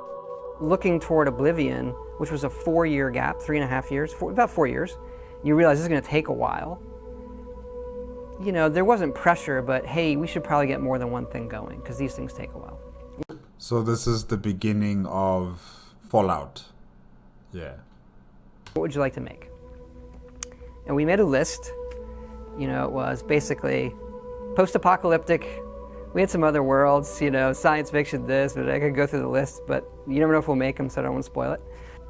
Looking toward Oblivion, which was a 4-year gap, 3.5 years, about 4 years, you realize this is going to take a while. You know, there wasn't pressure, but hey, we should probably get more than one thing going, because these things take a while. So this is the beginning of Fallout. Yeah. What would you like to make? And we made a list. You know, it was basically post-apocalyptic. We had some other worlds, you know, science fiction this, but I could go through the list, but you never know if we'll make them, so I don't want to spoil it.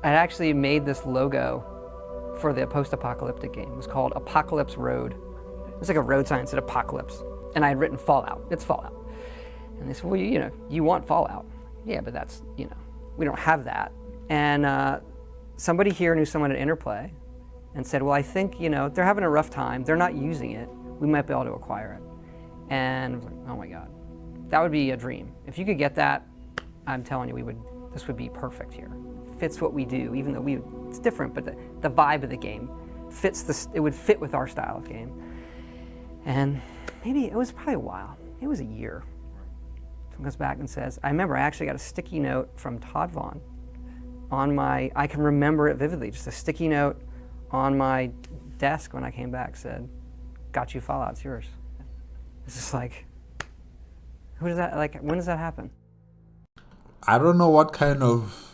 I actually made this logo for the post-apocalyptic game. It was called Apocalypse Road. It's like a road sign that said Apocalypse. And I had written Fallout. It's Fallout. And they said, well, you know, you want Fallout. Yeah, but that's, you know, we don't have that. And somebody here knew someone at Interplay and said, well, I think, you know, they're having a rough time. They're not using it. We might be able to acquire it. And I was like, oh my God, that would be a dream. If you could get that, I'm telling you, this would be perfect here. Fits what we do, even though it's different, but the vibe of the game fits it would fit with our style of game. And maybe it was probably a while. It was a year. Someone comes back and says, I remember I actually got a sticky note from Todd Vaughn on I can remember it vividly, just a sticky note on my desk when I came back said, got you Fallout, it's yours. It's just like, who does that, like, when does that happen? I don't know what kind of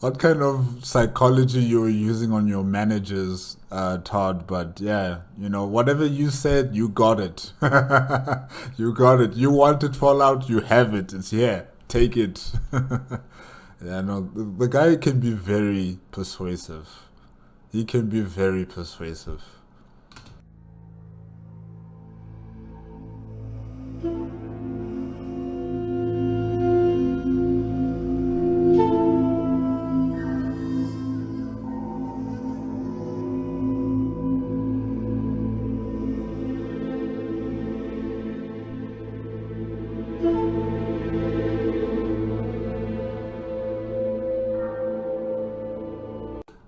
what kind of psychology you were using on your managers, Todd, but yeah, you know, whatever you said, you got it. You got it. You wanted Fallout, you have it. It's here. Take it. Yeah, no, the guy can be very persuasive. He can be very persuasive.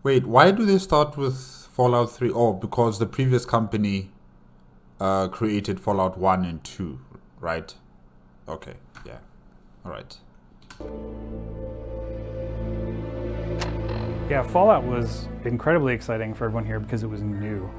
Wait, why do they start with Fallout 3? Oh, because the previous company created Fallout 1 and 2, right? Okay, yeah. All right. Yeah, Fallout was incredibly exciting for everyone here because it was new.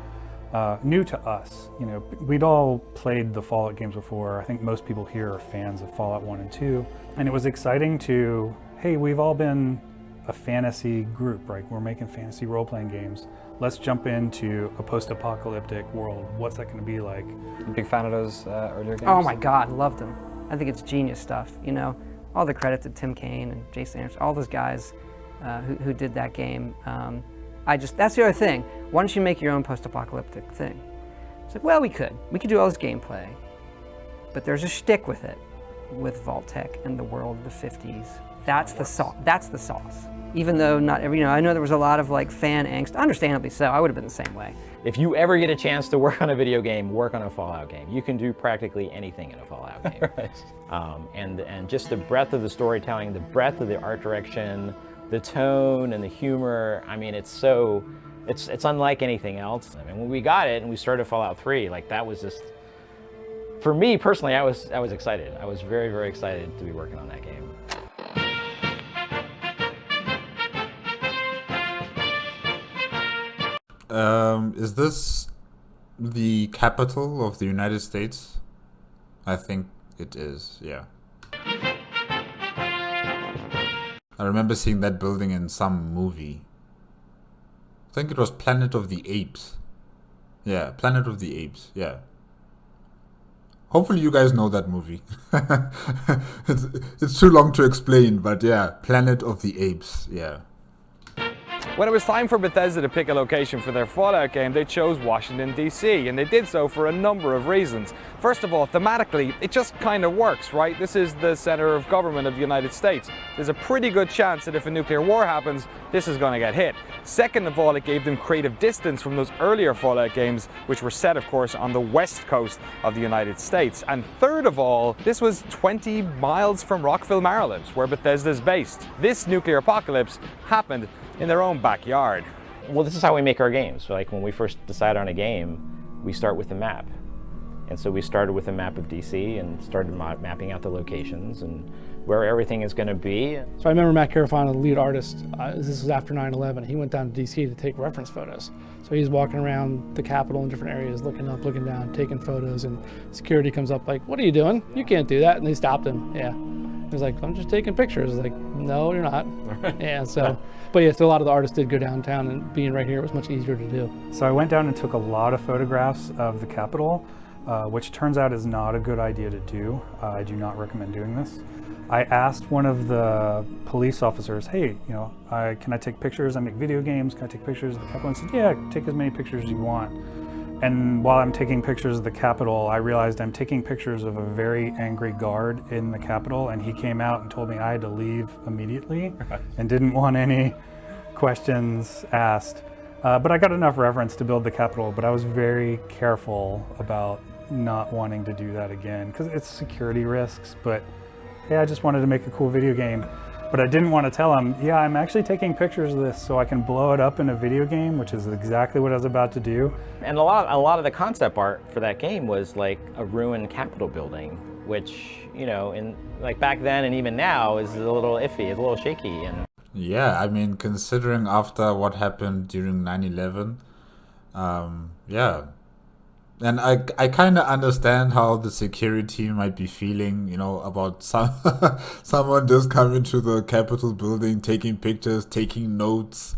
New to us. You know, we'd all played the Fallout games before. I think most people here are fans of Fallout 1 and 2. And it was exciting to, hey, we've all been a fantasy group, right? We're making fantasy role-playing games. Let's jump into a post-apocalyptic world. What's that going to be like? Big fan of those earlier games? Oh my God, loved them. I think it's genius stuff. You know, all the credit to Tim Kaine and Jason Anderson, all those guys who did that game. That's the other thing. Why don't you make your own post-apocalyptic thing? It's like, well, we could do all this gameplay, but there's a shtick with it, with Vault-Tec and the world of the 50s. That's the sauce. That's the sauce. Even though not every, you know, I know there was a lot of like fan angst, understandably so. I would have been the same way. If you ever get a chance to work on a video game, work on a Fallout game. You can do practically anything in a Fallout game. Right. And just the breadth of the storytelling, the breadth of the art direction, the tone and the humor. I mean, it's unlike anything else. I mean, when we got it and we started Fallout 3, like that was just, for me personally, I was excited. I was very, very excited to be working on that game. Is this the capital of the United States? I think it is, yeah. I remember seeing that building in some movie. I think it was Planet of the Apes. Yeah, Planet of the Apes, yeah. Hopefully you guys know that movie. It's too long to explain, but yeah, Planet of the Apes, yeah. When it was time for Bethesda to pick a location for their Fallout game, they chose Washington, D.C., and they did so for a number of reasons. First of all, thematically, it just kind of works, right? This is the center of government of the United States. There's a pretty good chance that if a nuclear war happens, this is going to get hit. Second of all, it gave them creative distance from those earlier Fallout games, which were set, of course, on the west coast of the United States. And third of all, this was 20 miles from Rockville, Maryland, where Bethesda is based. This nuclear apocalypse happened in their own backyard. Well, this is how we make our games. So, like when we first decide on a game, we start with a map. And so we started with a map of DC and started mapping out the locations and where everything is going to be. So I remember Matt Carafano, the lead artist, this was after 9/11, he went down to DC to take reference photos. So he's walking around the Capitol in different areas, looking up, looking down, taking photos, and security comes up like, "What are you doing? You can't do that." And they stopped him. Yeah. He was like, "I'm just taking pictures." I was like, "No, you're not." Yeah, so, but yeah, so a lot of the artists did go downtown, and being right here was much easier to do. So I went down and took a lot of photographs of the Capitol, which turns out is not a good idea to do. I do not recommend doing this. I asked one of the police officers, hey, can I take pictures? I make video games. Can I take pictures of the Capitol? And he said, yeah, take as many pictures as you want. And while I'm taking pictures of the Capitol, I realized I'm taking pictures of a very angry guard in the Capitol, and he came out and told me I had to leave immediately and didn't want any questions asked. But I got enough reverence to build the Capitol, but I was very careful about not wanting to do that again, because it's security risks, but hey, I just wanted to make a cool video game. But I didn't want to tell him, yeah, I'm actually taking pictures of this so I can blow it up in a video game, which is exactly what I was about to do. And a lot of the concept art for that game was like a ruined Capitol building, which, in like back then and even now is a little iffy, it's a little shaky. And yeah, I mean, considering after what happened during 9/11, yeah. And I kind of understand how the security might be feeling, about someone just coming to the Capitol building, taking pictures, taking notes.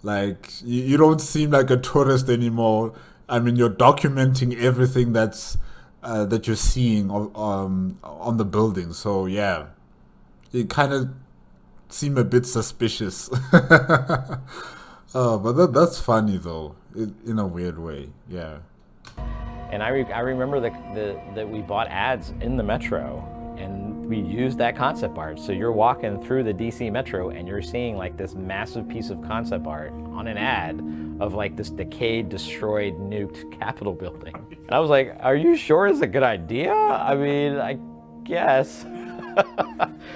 Like, you don't seem like a tourist anymore. I mean, you're documenting everything that you're seeing on the building. So yeah, it kind of seem a bit suspicious. But that's funny though, in a weird way. Yeah. And I remember that we bought ads in the Metro, and we used that concept art. So you're walking through the DC Metro, and you're seeing like this massive piece of concept art on an ad of like this decayed, destroyed, nuked Capitol building. And I was like, are you sure it's a good idea? I mean, I guess.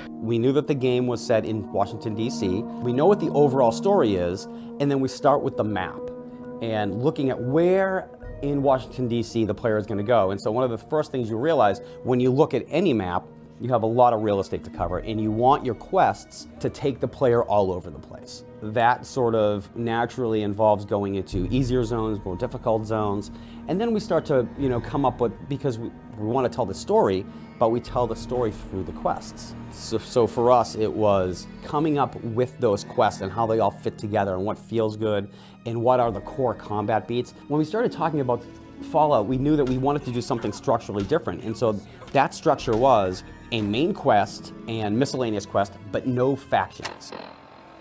We knew that the game was set in Washington, D.C. We know what the overall story is, and then we start with the map and looking at where in Washington, D.C. the player is going to go. And so one of the first things you realize when you look at any map, you have a lot of real estate to cover, and you want your quests to take the player all over the place. That sort of naturally involves going into easier zones, more difficult zones, and then we start to come up with, because we want to tell the story, but we tell the story through the quests. So for us, it was coming up with those quests and how they all fit together and what feels good and what are the core combat beats. When we started talking about Fallout, we knew that we wanted to do something structurally different, and so that structure was a main quest and miscellaneous quest, but no factions.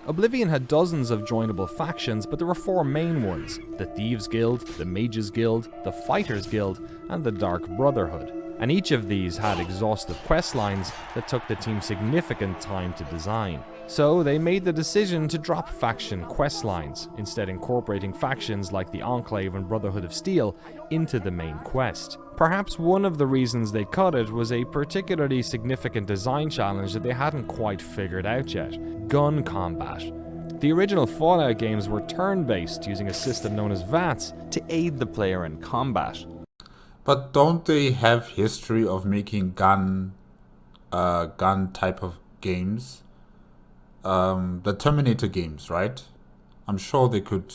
Oblivion had dozens of joinable factions, but there were 4 main ones: the Thieves Guild, the Mages Guild, the Fighters Guild, and the Dark Brotherhood. And each of these had exhaustive quest lines that took the team significant time to design. So they made the decision to drop faction quest lines, instead incorporating factions like the Enclave and Brotherhood of Steel into the main quest. Perhaps one of the reasons they cut it was a particularly significant design challenge that they hadn't quite figured out yet: gun combat. The original Fallout games were turn-based, using a system known as VATS to aid the player in combat. But don't they have history of making gun type of games? The Terminator games, right? I'm sure they could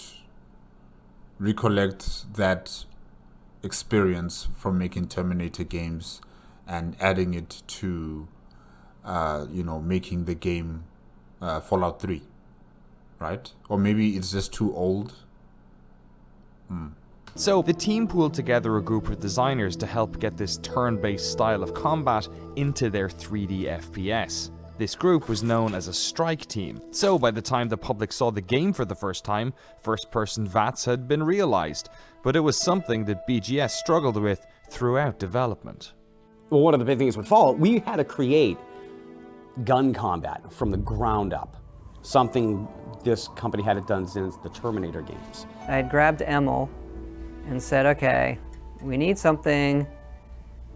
recollect that experience from making Terminator games and adding it to, making the game Fallout 3, right? Or maybe it's just too old. So the team pulled together a group of designers to help get this turn-based style of combat into their 3D FPS. This group was known as a strike team, so by the time the public saw the game for the first time, first-person VATS had been realized, but it was something that BGS struggled with throughout development. Well, one of the big things with Fallout, we had to create gun combat from the ground up, something this company hadn't done since the Terminator games. I had grabbed Emil and said, okay, we need something.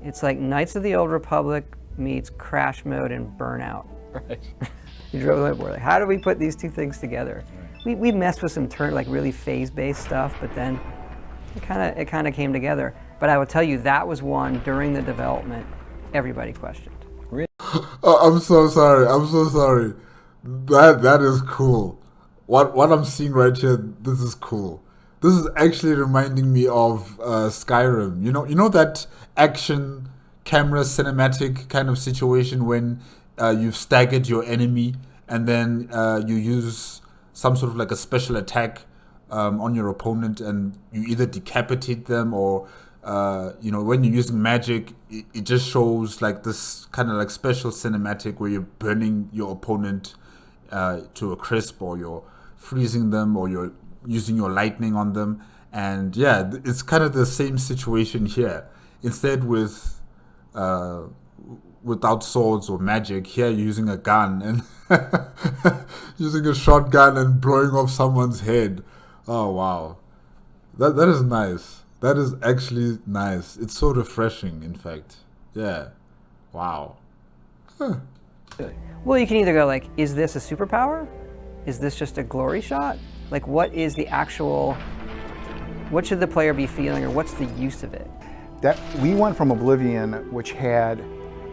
It's like Knights of the Old Republic meets Crash Mode and Burnout. Right. You drove the board. Like, how do we put these two things together? Right. We messed with some really phase-based stuff, but then it kind of came together. But I will tell you, that was one during the development everybody questioned. Really? Oh, I'm so sorry. That is cool. What I'm seeing right here, this is cool. This is actually reminding me of Skyrim. You know that action camera cinematic kind of situation when you've staggered your enemy and then you use some sort of like a special attack on your opponent, and you either decapitate them or when you're using magic, it just shows like this kind of like special cinematic where you're burning your opponent to a crisp, or you're freezing them, or you're using your lightning on them. And yeah, it's kind of the same situation here. Instead without swords or magic, here you're using a gun and using a shotgun and blowing off someone's head. Oh wow. That is nice. That is actually nice. It's so refreshing, in fact. Yeah. Wow. Huh. Well, you can either go like, is this a superpower? Is this just a glory shot? Like, what is the actual, what should the player be feeling, or what's the use of it? That we went from Oblivion, which had,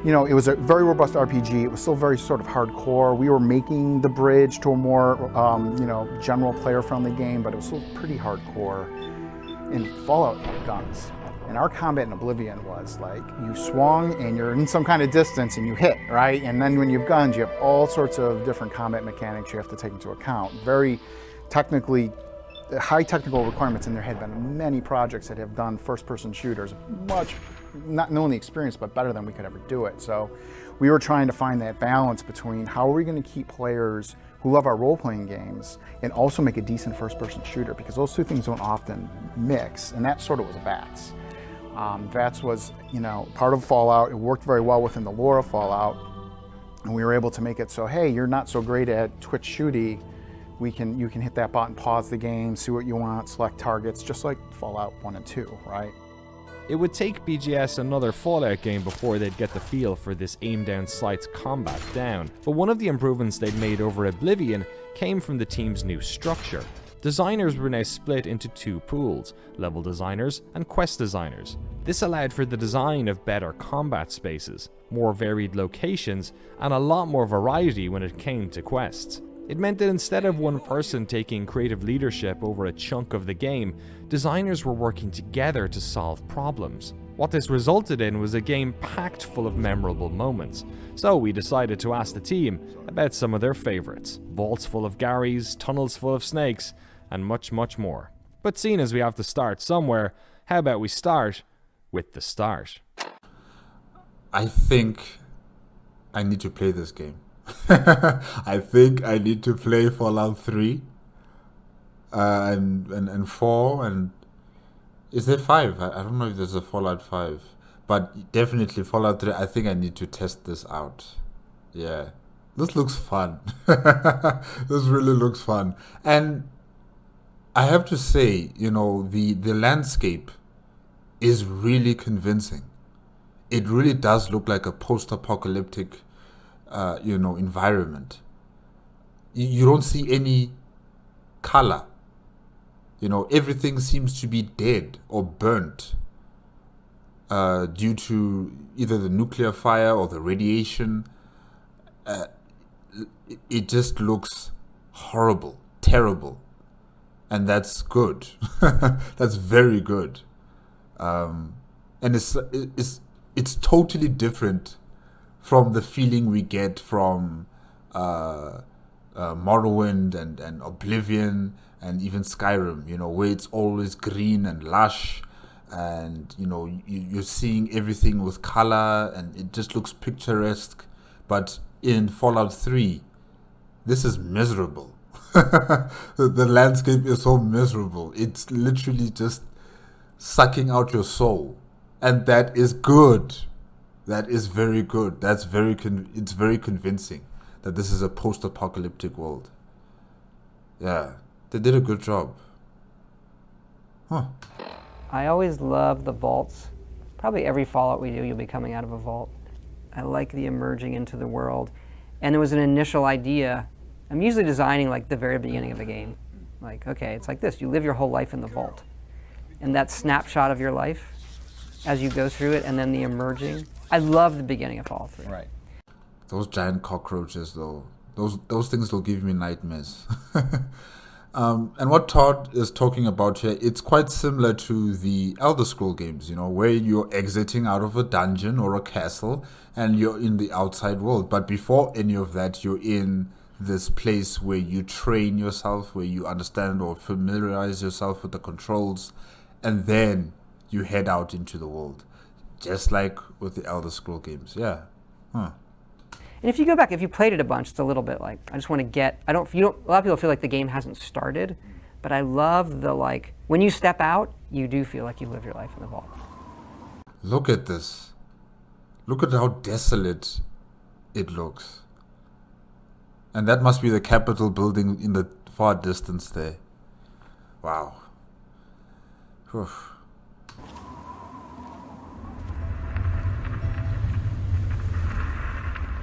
it was a very robust RPG. It was still very sort of hardcore. We were making the bridge to a more, general player-friendly game, but it was still pretty hardcore. In Fallout, had guns. And our combat in Oblivion was like, you swung and you're in some kind of distance and you hit, right? And then when you have guns, you have all sorts of different combat mechanics you have to take into account. Very technically, high technical requirements, and there had been many projects that have done first-person shooters, much, not only experienced, but better than we could ever do it. So we were trying to find that balance between how are we going to keep players who love our role-playing games and also make a decent first-person shooter, because those two things don't often mix, and that sort of was VATS. VATS was, part of Fallout. It worked very well within the lore of Fallout, and we were able to make it so, hey, you're not so great at Twitch shooty. You can hit that button, pause the game, see what you want, select targets, just like Fallout 1 and 2, right? It would take BGS another Fallout game before they'd get the feel for this aim-down sights combat down, but one of the improvements they'd made over Oblivion came from the team's new structure. Designers were now split into two pools, level designers and quest designers. This allowed for the design of better combat spaces, more varied locations, and a lot more variety when it came to quests. It meant that instead of one person taking creative leadership over a chunk of the game, designers were working together to solve problems. What this resulted in was a game packed full of memorable moments. So we decided to ask the team about some of their favorites. Vaults full of Garys, tunnels full of snakes, and much, much more. But seeing as we have to start somewhere, how about we start with the start? I think I need to play this game. I think I need to play Fallout 3 and 4, and is there 5? I don't know if there's a Fallout 5, but definitely Fallout 3. I think I need to test this out. Yeah, this looks fun. This really looks fun, and I have to say, the landscape is really convincing. It really does look like a post-apocalyptic environment. You don't see any color. Everything seems to be dead or burnt due to either the nuclear fire or the radiation. It just looks horrible, terrible, and that's good. That's very good, and it's totally different from the feeling we get from Morrowind and Oblivion and even Skyrim, where it's always green and lush, and you're seeing everything with color and it just looks picturesque. But in Fallout 3, this is miserable. The landscape is so miserable. It's literally just sucking out your soul, and that is good. That is very good. It's very convincing that this is a post-apocalyptic world. Yeah, they did a good job. Huh. I always love the vaults. Probably every Fallout we do, you'll be coming out of a vault. I like the emerging into the world. And it was an initial idea. I'm usually designing like the very beginning of a game. Like, okay, it's like this. You live your whole life in the vault. And that snapshot of your life as you go through it, and then the emerging. I love the beginning of Fallout 3. Right. Those giant cockroaches, though, those things will give me nightmares. And what Todd is talking about here, it's quite similar to the Elder Scroll games, where you're exiting out of a dungeon or a castle and you're in the outside world. But before any of that, you're in this place where you train yourself, where you understand or familiarize yourself with the controls, and then you head out into the world, just like with the Elder Scroll games. Yeah. Huh. And if you go back, if you played it a bunch, it's a little bit like, I just want to get, a lot of people feel like the game hasn't started, but I love the, like, when you step out, you do feel like you live your life in the vault. Look at this. Look at how desolate it looks. And that must be the Capitol building in the far distance there. Wow. Whew.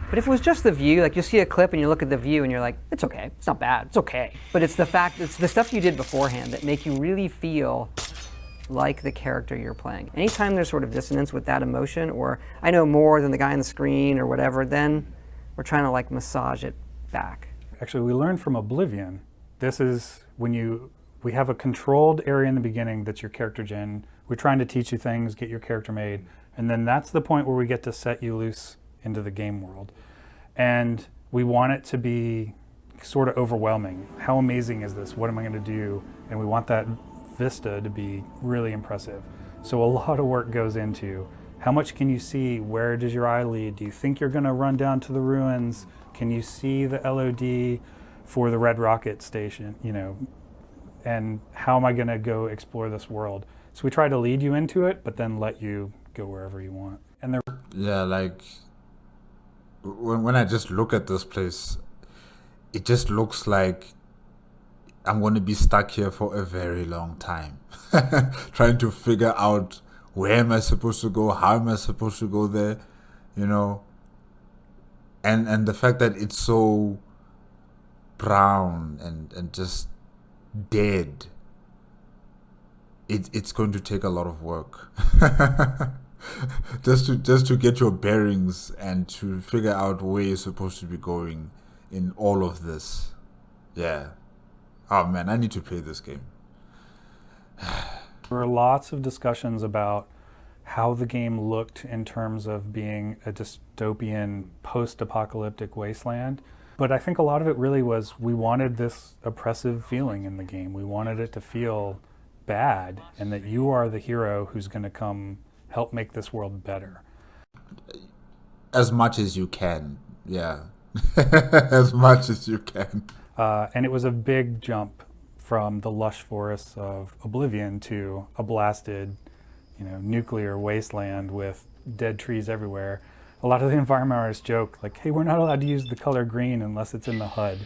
But if it was just the view, like you see a clip and you look at the view and you're like, it's okay, it's not bad, it's okay. But it's it's the stuff you did beforehand that make you really feel like the character you're playing. Anytime there's sort of dissonance with that emotion, or I know more than the guy on the screen or whatever, then we're trying to like massage it back. Actually, we learned from Oblivion. This is when we have a controlled area in the beginning that's your character gen. We're trying to teach you things, get your character made, and then that's the point where we get to set you loose into the game world. And we want it to be sort of overwhelming. How amazing is this? What am I going to do? And we want that vista to be really impressive. So a lot of work goes into how much can you see? Where does your eye lead? Do you think you're going to run down to the ruins? Can you see the LOD for the Red Rocket station? You know, and how am I going to go explore this world? So we try to lead you into it, but then let you go wherever you want. And there, yeah, like when I just look at this place, it just looks like I'm going to be stuck here for a very long time, trying to figure out where am I supposed to go, how am I supposed to go there, you know, and the fact that it's so brown and just dead, it's going to take a lot of work. just to get your bearings and to figure out where you're supposed to be going in all of this. Yeah. Oh man, I need to play this game. There were lots of discussions about how the game looked in terms of being a dystopian, post-apocalyptic wasteland. But I think a lot of it really was we wanted this oppressive feeling in the game. We wanted it to feel bad and that you are the hero who's going to come help make this world better. As much as you can, yeah. As much as you can. And it was a big jump from the lush forests of Oblivion to a blasted, you know, nuclear wasteland with dead trees everywhere. A lot of the environment artists joke, like, hey, we're not allowed to use the color green unless it's in the HUD.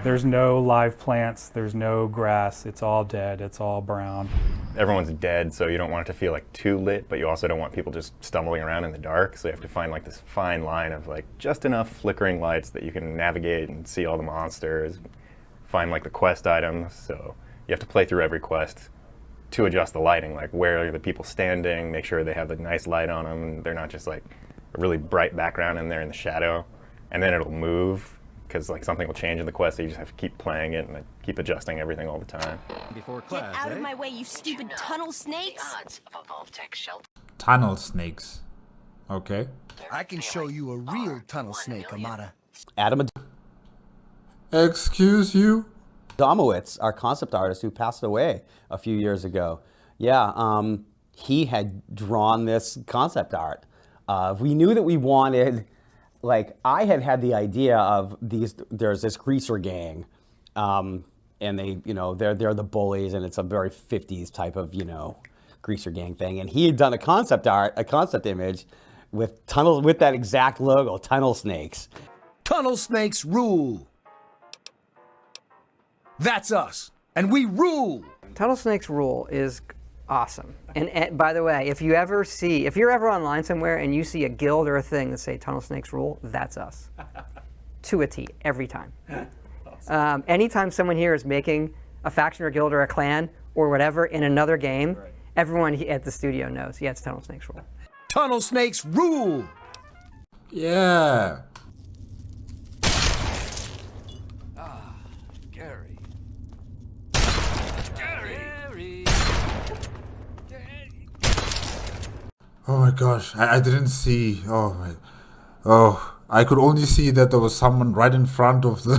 There's no live plants, there's no grass, it's all dead, it's all brown. Everyone's dead, so you don't want it to feel like too lit, but you also don't want people just stumbling around in the dark, so you have to find like this fine line of like just enough flickering lights that you can navigate and see all the monsters, find like the quest items, so you have to play through every quest to adjust the lighting, like where are the people standing, make sure they have the nice light on them, and they're not just like a really bright background in there in the shadow, and then it'll move because like something will change in the quest, so you just have to keep playing it and keep adjusting everything all the time. Before class, Get out of my way, you stupid tunnel snakes! Tunnel snakes. Okay. I can show you a real tunnel snake, Amata. Adam Excuse you? Domowitz, our concept artist who passed away a few years ago. Yeah, he had drawn this concept art. We knew that we wanted, like, I had the idea of there's this greaser gang, and they, you know, they're the bullies, and it's a very 50s type of, you know, greaser gang thing. And he had done a concept image with that exact logo, Tunnel Snakes. Tunnel snakes rule. That's us, and we rule. Tunnel Snakes rule is awesome. And by the way, if you're ever online somewhere and you see a guild or a thing that say Tunnel Snakes rule, that's us. To a T, every time. Awesome. Anytime someone here is making a faction or guild or a clan or whatever in another game, everyone at the studio knows, yeah, it's Tunnel Snakes rule. Tunnel Snakes rule! Yeah. Gary. Oh my gosh, I didn't see. Oh, I could only see that there was someone right in front of the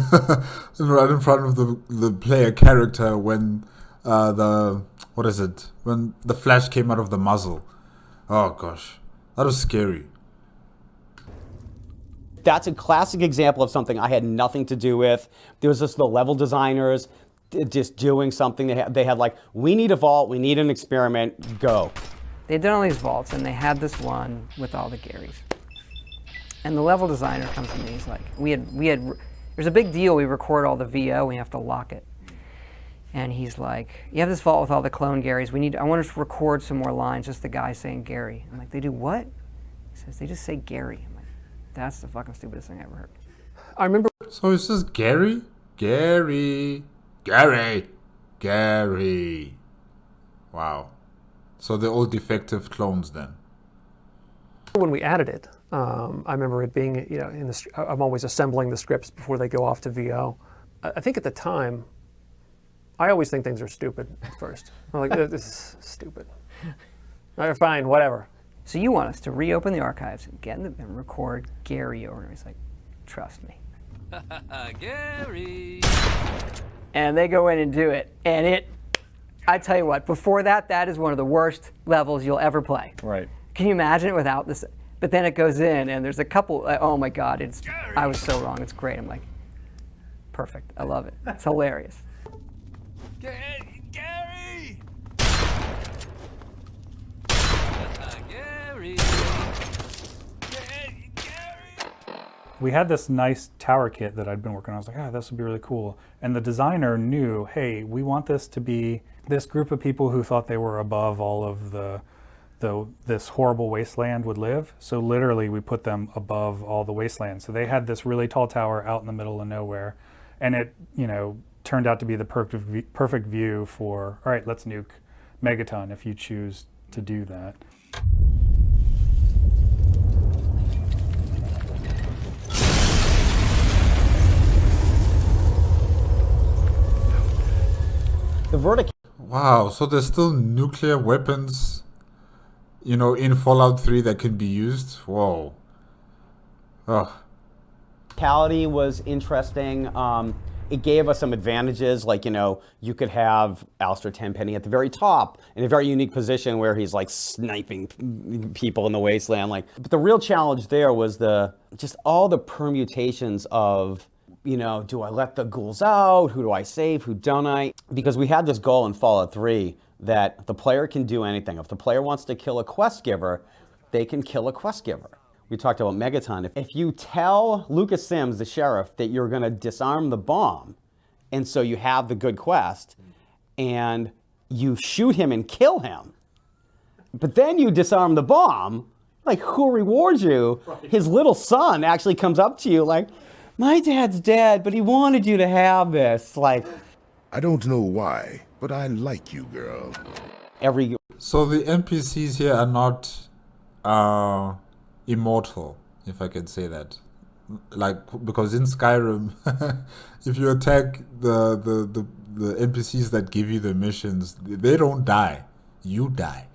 right in front of the player character when what is it? When the flash came out of the muzzle. Oh gosh, that was scary. That's a classic example of something I had nothing to do with. There was just the level designers just doing something. They had like, we need a vault, we need an experiment, go. They did all these vaults, and they had this one with all the Garys. And the level designer comes to me, he's like, there's a big deal, we record all the VO, we have to lock it. And he's like, you have this vault with all the clone Garys, I want us to record some more lines, just the guy saying Gary. I'm like, they do what? He says, they just say Gary. I'm like, that's the fucking stupidest thing I ever heard. I remember. So it's just Gary? Gary. Wow. So they're all defective clones then. When we added it, I remember it being, I'm always assembling the scripts before they go off to VO. I think at the time, I always think things are stupid at first. I'm like, this is stupid. All right, fine, whatever. So you want us to reopen the archives and get in and record Gary over. He's like, trust me. Gary. And they go in and do it, and I tell you what, before that is one of the worst levels you'll ever play. Right. Can you imagine it without this? But then it goes in, and there's a couple, oh my God, I was so wrong, it's great. I'm like, perfect, I love it. It's hilarious. Gary! Gary! We had this nice tower kit that I'd been working on. I was like, this would be really cool. And the designer knew, hey, we want this to be this group of people who thought they were above all of this horrible wasteland would live. So literally we put them above all the wasteland. So they had this really tall tower out in the middle of nowhere. And it, turned out to be the perfect view for, all right, let's nuke Megaton if you choose to do that. The verdict. Wow, so there's still nuclear weapons, in Fallout 3 that can be used? Whoa. Oh. Verticality was interesting. It gave us some advantages, like, you could have Alistair Tenpenny at the very top in a very unique position where he's like sniping people in the wasteland. But the real challenge there was just all the permutations of, do I let the ghouls out? Who do I save? Who don't I? Because we had this goal in Fallout 3 that the player can do anything. If the player wants to kill a quest giver, they can kill a quest giver. We talked about Megaton. If you tell Lucas Sims, the sheriff, that you're going to disarm the bomb, and so you have the good quest, and you shoot him and kill him, but then you disarm the bomb, who rewards you? Right. His little son actually comes up to you like, my dad's dead, but he wanted you to have this. I don't know why, but I like you, girl. So the NPCs here are not immortal, if I can say that. Because in Skyrim, if you attack the NPCs that give you the missions, they don't die. You die.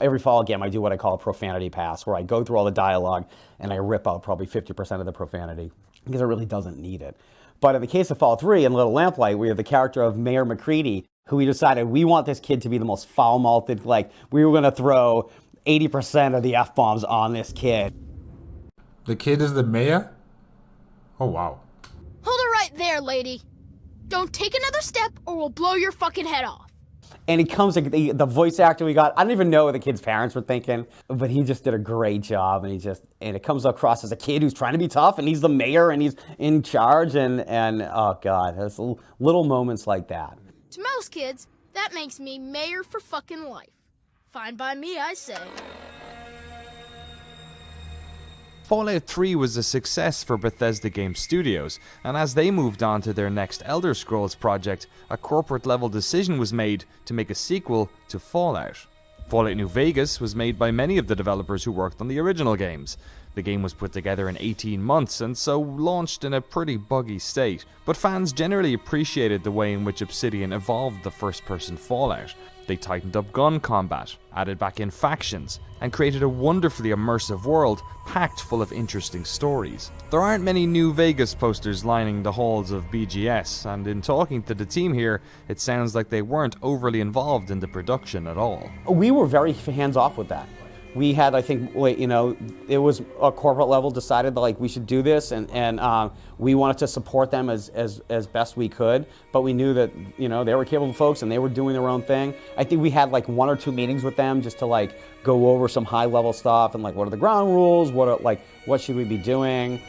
Every Fallout game, I do what I call a profanity pass, where I go through all the dialogue and I rip out probably 50% of the profanity, because it really doesn't need it. But in the case of Fallout 3 and Little Lamplight, we have the character of Mayor McCready, who we decided we want this kid to be the most foul-mouthed, we were going to throw 80% of the F-bombs on this kid. The kid is the mayor? Oh, wow. Hold it right there, lady. Don't take another step or we'll blow your fucking head off. And he comes, the voice actor we got, I don't even know what the kid's parents were thinking, but he just did a great job, and it comes across as a kid who's trying to be tough, and he's the mayor, and he's in charge, and oh God, there's little moments like that. To most kids, that makes me mayor for fucking life. Fine by me, I say. Fallout 3 was a success for Bethesda Game Studios, and as they moved on to their next Elder Scrolls project, a corporate-level decision was made to make a sequel to Fallout. Fallout New Vegas was made by many of the developers who worked on the original games. The game was put together in 18 months and so launched in a pretty buggy state, but fans generally appreciated the way in which Obsidian evolved the first-person Fallout. They tightened up gun combat, added back in factions, and created a wonderfully immersive world packed full of interesting stories. There aren't many New Vegas posters lining the halls of BGS, and in talking to the team here, it sounds like they weren't overly involved in the production at all. We were very hands-off with that. We had, I think, you know, it was a corporate level decided that, like, we should do this, and we wanted to support them as best we could, but we knew that, you know, they were capable folks and they were doing their own thing. I think we had like 1 or 2 meetings with them just to like go over some high-level stuff and like what are the ground rules, what should we be doing.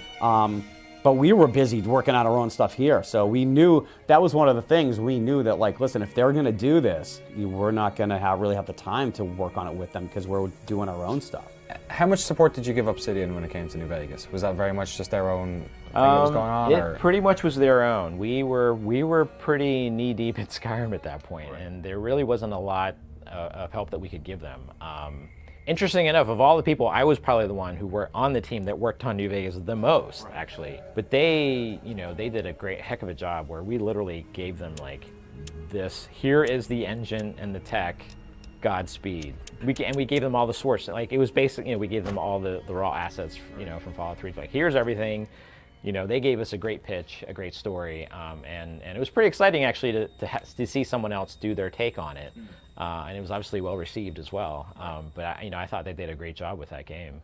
But we were busy working on our own stuff here, so we knew that was one of the things. We knew that, like, listen, if they're going to do this, we're not going to really have the time to work on it with them because we're doing our own stuff. How much support did you give Obsidian when it came to New Vegas? Was that very much just their own thing that was going on? It pretty much was their own. We were pretty knee-deep in Skyrim at that point, and there really wasn't a lot of help that we could give them. Interesting enough, of all the people, I was probably the one who were on the team that worked on New Vegas the most, actually. But they, you know, they did a heck of a job where we literally gave them like this, here is the engine and the tech, Godspeed. And we gave them all the source. Like, it was basically, you know, we gave them all the raw assets, you know, from Fallout 3. Like, here's everything. You know, they gave us a great pitch, a great story, and it was pretty exciting actually to see someone else do their take on it. And it was obviously well received as well. But I thought they did a great job with that game.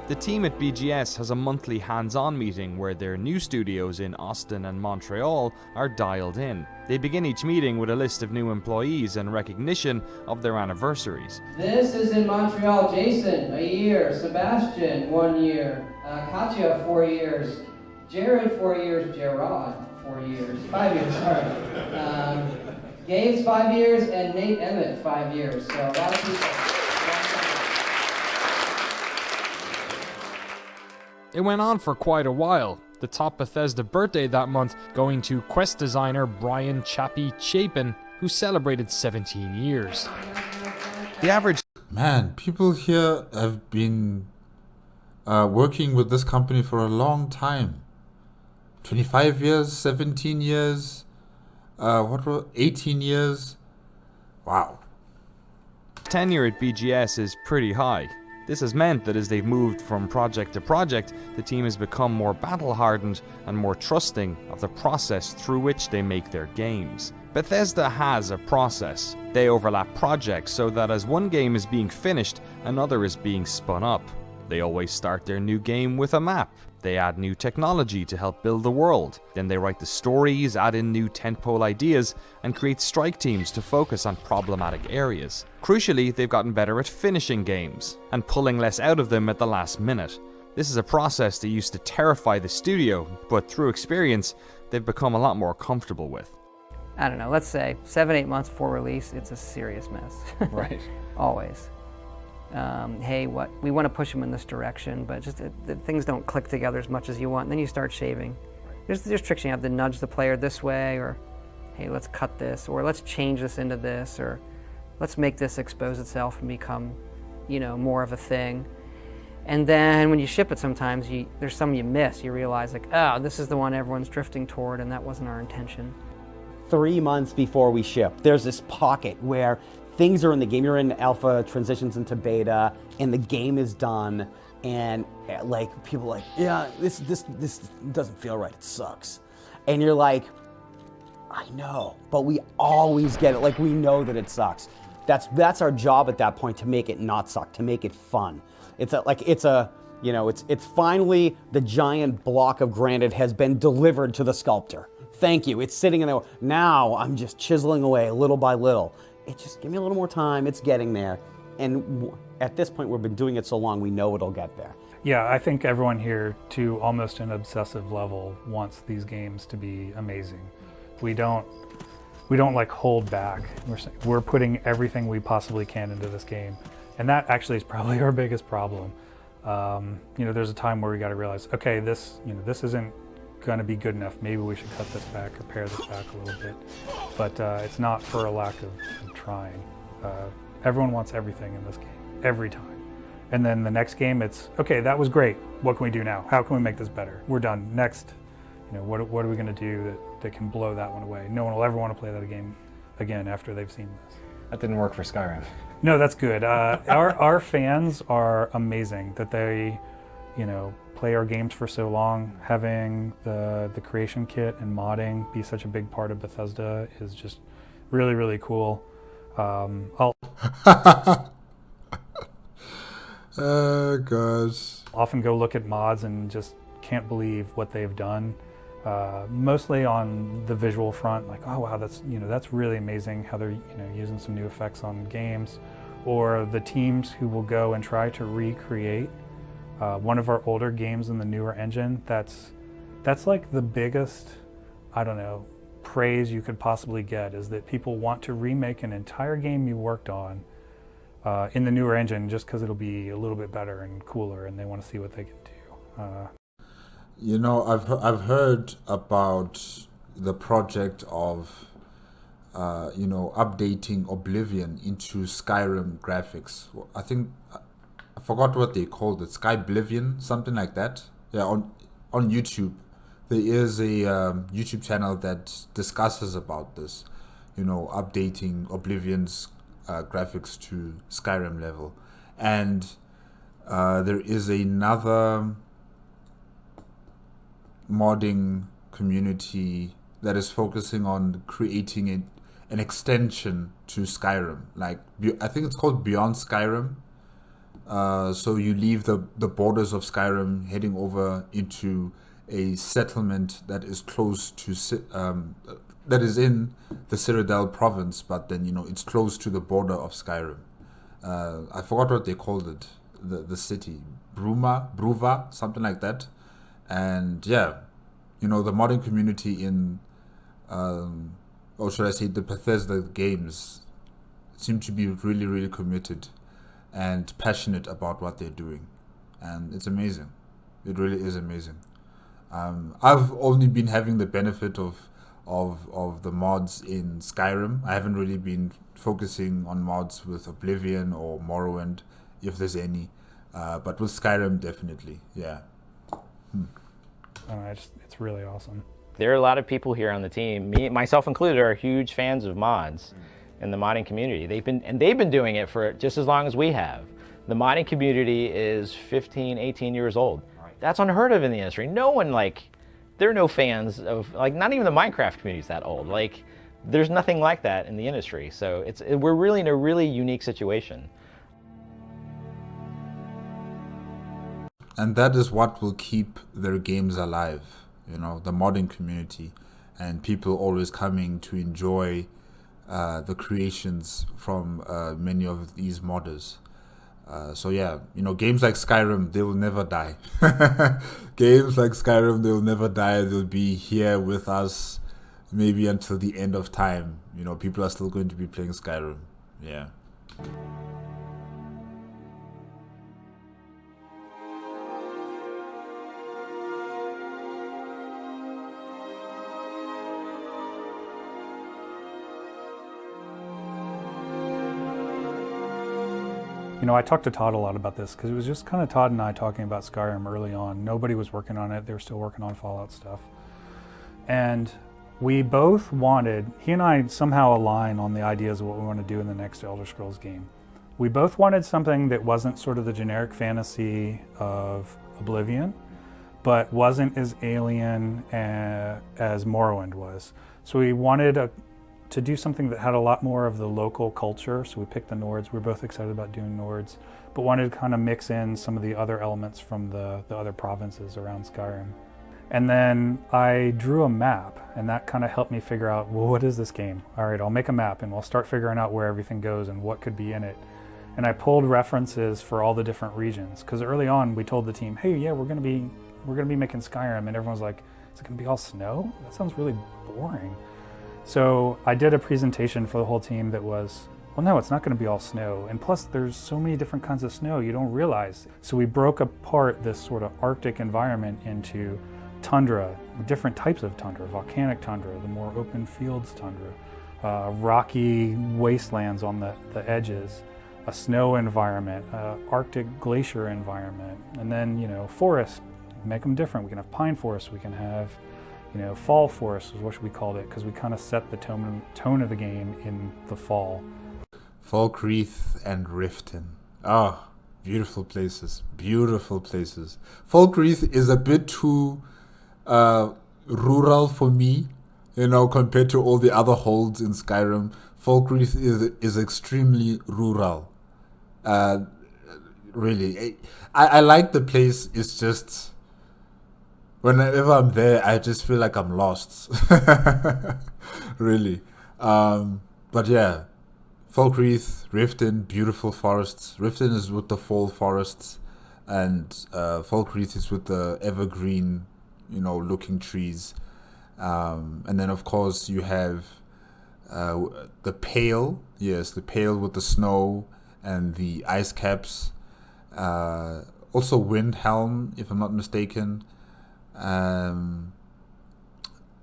The team at BGS has a monthly hands-on meeting where their new studios in Austin and Montreal are dialed in. They begin each meeting with a list of new employees and recognition of their anniversaries. This is in Montreal. Jason, a year. Sebastian, 1 year. Katya, 4 years. Jared, 4 years. Gerard, 4 years. 5 years, sorry. Gabe's 5 years, and Nate Emmett, 5 years. So a lot of people. It went on for quite a while, the top Bethesda birthday that month going to quest designer Brian Chappie Chapin, who celebrated 17 years. The average... Man, people here have been working with this company for a long time. 25 years, 17 years, 18 years? Wow. Tenure at BGS is pretty high. This has meant that as they've moved from project to project, the team has become more battle-hardened and more trusting of the process through which they make their games. Bethesda has a process. They overlap projects so that as one game is being finished, another is being spun up. They always start their new game with a map. They add new technology to help build the world. Then they write the stories, add in new tentpole ideas, and create strike teams to focus on problematic areas. Crucially, they've gotten better at finishing games, and pulling less out of them at the last minute. This is a process that used to terrify the studio, but through experience, they've become a lot more comfortable with. I don't know, let's say 7-8 months before release, it's a serious mess. Right. Always. Hey, we want to push them in this direction, but just things don't click together as much as you want. And then you start shaving. There's tricks you have to nudge the player this way, or hey, let's cut this, or let's change this into this, or let's make this expose itself and become, you know, more of a thing. And then when you ship it, sometimes there's some you miss. You realize like, oh, this is the one everyone's drifting toward, and that wasn't our intention. 3 months before we ship, there's this pocket where things are in the game. You're in alpha, transitions into beta, and the game is done. And like people are like, yeah, this doesn't feel right. It sucks. And you're like, I know, but we always get it. Like, we know that it sucks. That's our job at that point, to make it not suck, to make it fun. It's finally the giant block of granite has been delivered to the sculptor. Thank you. It's sitting in there. Now I'm just chiseling away little by little. Just give me a little more time. It's getting there. And at this point, we've been doing it so long, we know it'll get there. Yeah, I think everyone here, to almost an obsessive level, wants these games to be amazing. We don't like hold back. We're putting everything we possibly can into this game. And that actually is probably our biggest problem. There's a time where we got to realize, okay, this isn't going to be good enough. Maybe we should cut this back or pare this back a little bit. But it's not for a lack of trying. Everyone wants everything in this game, every time. And then the next game, it's, okay, that was great. What can we do now? How can we make this better? We're done. Next, what are we going to do that can blow that one away? No one will ever want to play that game again after they've seen this. That didn't work for Skyrim. No, that's good. Our fans are amazing that they, play our games for so long. Having the creation kit and modding be such a big part of Bethesda is just really, really cool. I'll oh gosh. Often go look at mods and just can't believe what they've done. Mostly on the visual front, like, oh wow, that's really amazing how they're using some new effects on games, or the teams who will go and try to recreate one of our older games in the newer engine. That's like the biggest, praise you could possibly get, is that people want to remake an entire game you worked on in the newer engine just because it'll be a little bit better and cooler, and they want to see what they can do. I've heard about the project of updating Oblivion into Skyrim graphics. I think I forgot what they called it, Skyblivion, something like that. Yeah, on YouTube. There is a YouTube channel that discusses about this, updating Oblivion's graphics to Skyrim level. And there is another modding community that is focusing on creating an extension to Skyrim. Like, I think it's called Beyond Skyrim. So you leave the borders of Skyrim, heading over into a settlement that is close to that is in the Cyrodiil province, but then it's close to the border of Skyrim. I forgot what they called it, the city, Bruva, something like that. And yeah, the modding community in, or should I say, the Bethesda games seem to be really, really committed and passionate about what they're doing, and it's amazing. It really is amazing. I've only been having the benefit of the mods in Skyrim. I haven't really been focusing on mods with Oblivion or Morrowind, if there's any, but with Skyrim, definitely, yeah. It's really awesome. There are a lot of people here on the team, me, myself included, are huge fans of mods in the modding community. They've been doing it for just as long as we have. The modding community is 15, 18 years old. That's unheard of in the industry. No one, there are no fans of, not even the Minecraft community is that old. There's nothing like that in the industry. So we're really in a really unique situation. And that is what will keep their games alive, the modding community, and people always coming to enjoy the creations from many of these modders. So yeah, games like Skyrim, they will never die. Games like Skyrim, they will never die. They'll be here with us maybe until the end of time. People are still going to be playing Skyrim. Yeah. I talked to Todd a lot about this because it was just kind of Todd and I talking about Skyrim early on. Nobody was working on it. They were still working on Fallout stuff. And we both wanted, he and I somehow align on the ideas of what we want to do in the next Elder Scrolls game. We both wanted something that wasn't sort of the generic fantasy of Oblivion, but wasn't as alien as Morrowind was. So we wanted to do something that had a lot more of the local culture, so we picked the Nords. We were both excited about doing Nords, but wanted to kind of mix in some of the other elements from the other provinces around Skyrim. And then I drew a map, and that kind of helped me figure out, well, what is this game? All right, I'll make a map, and we'll start figuring out where everything goes and what could be in it. And I pulled references for all the different regions, because early on we told the team, hey, yeah, we're gonna be making Skyrim, and everyone was like, is it gonna be all snow? That sounds really boring. So I did a presentation for the whole team that was, well, no, it's not going to be all snow. And plus, there's so many different kinds of snow you don't realize. So we broke apart this sort of Arctic environment into tundra, different types of tundra, volcanic tundra, the more open fields tundra, rocky wastelands on the edges, a snow environment, Arctic glacier environment, and then, you know, forests, make them different. We can have pine forests, we can have, you know, fall forests is what we called it, because we kind of set the tone of the game in the fall. Falkreath and Riften. Oh, beautiful places, beautiful places. Falkreath is a bit too rural for me, you know, compared to all the other holds in Skyrim. Falkreath is extremely rural. Really, I like the place. It's just, whenever I'm there, I just feel like I'm lost. Really. But yeah, Falkreath, Riften, beautiful forests. Riften is with the fall forests, and Falkreath is with the evergreen, you know, looking trees. And then, of course, you have the Pale. Yes, the Pale with the snow and the ice caps. Also Windhelm, if I'm not mistaken.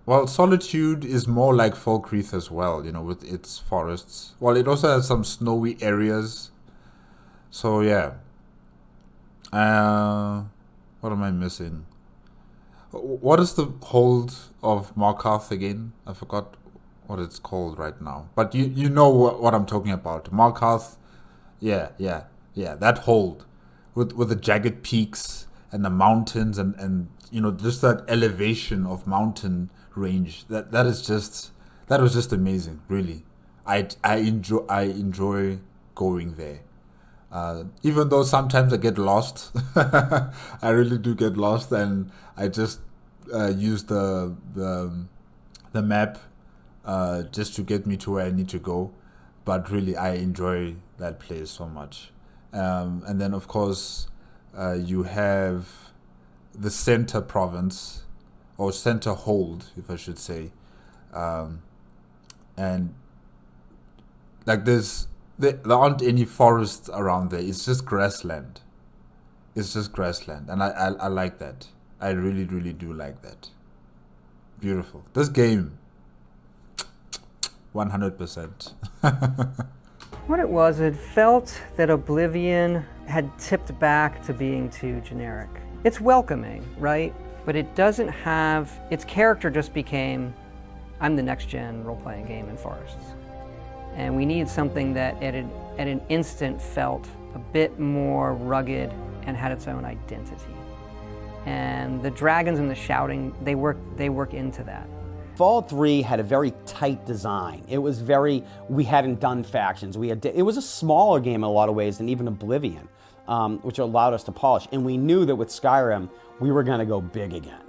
Well, Solitude is more like Falkreath as well, you know, with its forests. Well, it also has some snowy areas. So, yeah. What am I missing? What is the hold of Markarth again? I forgot what it's called right now. But you know what I'm talking about. Markarth, yeah, that hold with the jagged peaks and the mountains and you know, just that elevation of mountain range. That was just amazing, really. I enjoy going there. Even though sometimes I get lost, I really do get lost, and I just use the map just to get me to where I need to go. But really, I enjoy that place so much. And then, of course, you have the center province, or center hold, if I should say. And like there aren't any forests around there. It's just grassland. And I like that. I really, really do like that. Beautiful. This game, 100%. What it was, it felt that Oblivion had tipped back to being too generic. It's welcoming, right? But it doesn't have, its character just became, I'm the next gen role-playing game in forests. And we needed something that at an instant felt a bit more rugged and had its own identity. And the dragons and the shouting, they work into that. Fallout 3 had a very tight design. It was we hadn't done factions. It was a smaller game in a lot of ways than even Oblivion, which allowed us to polish. And we knew that with Skyrim, we were going to go big again.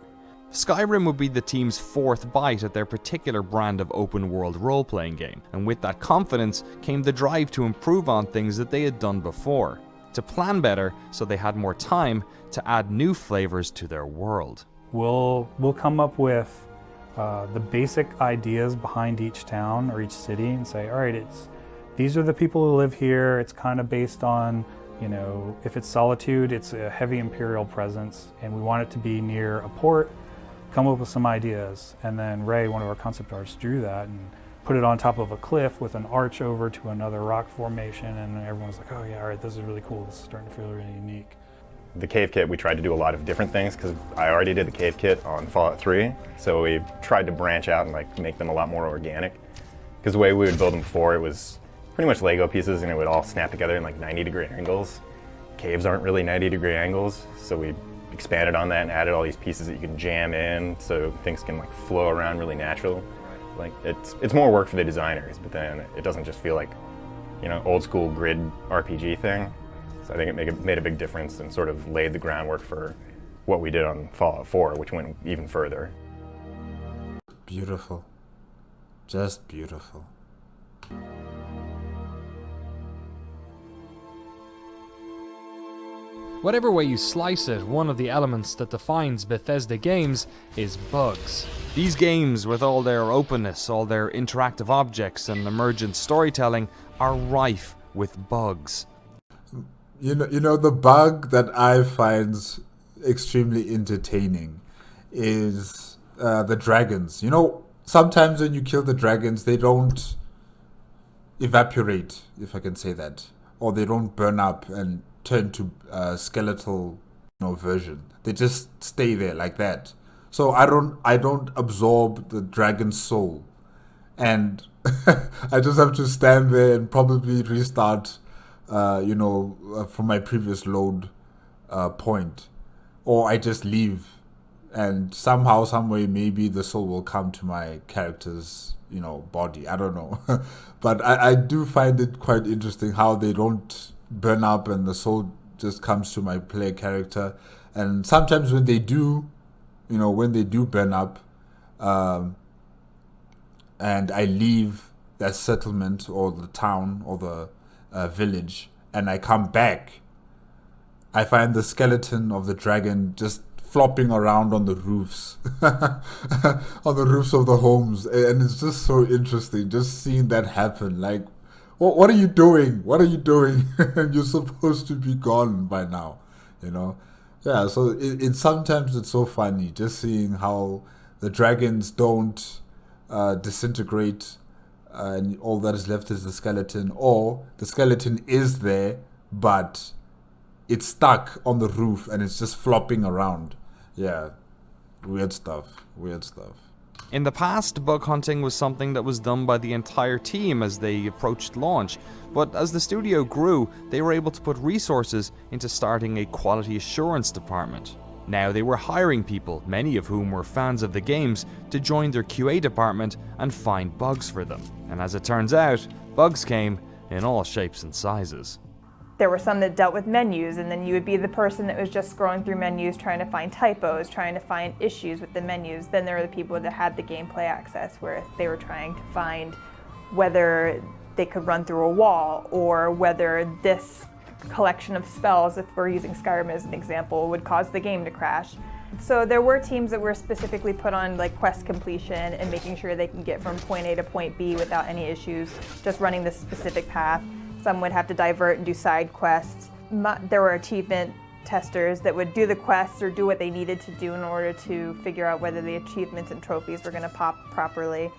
Skyrim would be the team's fourth bite at their particular brand of open-world role-playing game, and with that confidence came the drive to improve on things that they had done before, to plan better so they had more time to add new flavors to their world. We'll come up with the basic ideas behind each town or each city and say, all right, these are the people who live here. It's kind of based on, you know, if it's Solitude, it's a heavy Imperial presence, and we want it to be near a port. Come up with some ideas. And then Ray, one of our concept artists, drew that and put it on top of a cliff with an arch over to another rock formation, and everyone was like, oh yeah, all right, this is really cool. This is starting to feel really unique. The cave kit, we tried to do a lot of different things because I already did the cave kit on Fallout 3, so we tried to branch out and like make them a lot more organic. Because the way we would build them before, it was pretty much Lego pieces and it would all snap together in like 90-degree angles. Caves aren't really 90-degree angles, so we expanded on that and added all these pieces that you can jam in so things can like flow around really natural. Like it's more work for the designers, but then it doesn't just feel like, you know, old school grid RPG thing. So I think it made a big difference and sort of laid the groundwork for what we did on Fallout 4, which went even further. Beautiful. Just beautiful. Whatever way you slice it, one of the elements that defines Bethesda games is bugs. These games, with all their openness, all their interactive objects and emergent storytelling, are rife with bugs. You know the bug that I find extremely entertaining is the dragons. You know, sometimes when you kill the dragons, they don't evaporate, if I can say that, or they don't burn up and turn to skeletal, version. They just stay there like that. So I don't absorb the dragon's soul, and I just have to stand there and probably restart, from my previous load point, or I just leave, and somehow, some way, maybe the soul will come to my character's, body. I don't know, but I do find it quite interesting how they don't burn up and the soul just comes to my player character. And sometimes when they do, burn up, and I leave that settlement or the town or the village, and I come back, I find the skeleton of the dragon just flopping around on the roofs, on the roofs of the homes, and it's just so interesting just seeing that happen. Like, what are you doing? What are you doing? You're supposed to be gone by now, Yeah, so it sometimes it's so funny just seeing how the dragons don't disintegrate, and all that is left is the skeleton, or the skeleton is there, but it's stuck on the roof and it's just flopping around. Yeah, weird stuff. In the past, bug hunting was something that was done by the entire team as they approached launch, but as the studio grew, they were able to put resources into starting a quality assurance department. Now they were hiring people, many of whom were fans of the games, to join their QA department and find bugs for them. And as it turns out, bugs came in all shapes and sizes. There were some that dealt with menus, and then you would be the person that was just scrolling through menus trying to find typos, trying to find issues with the menus. Then there were the people that had the gameplay access, where they were trying to find whether they could run through a wall, or whether this collection of spells, if we're using Skyrim as an example, would cause the game to crash. So there were teams that were specifically put on like quest completion and making sure they can get from point A to point B without any issues, just running this specific path. Some would have to divert and do side quests. There were achievement testers that would do the quests or do what they needed to do in order to figure out whether the achievements and trophies were going to pop properly.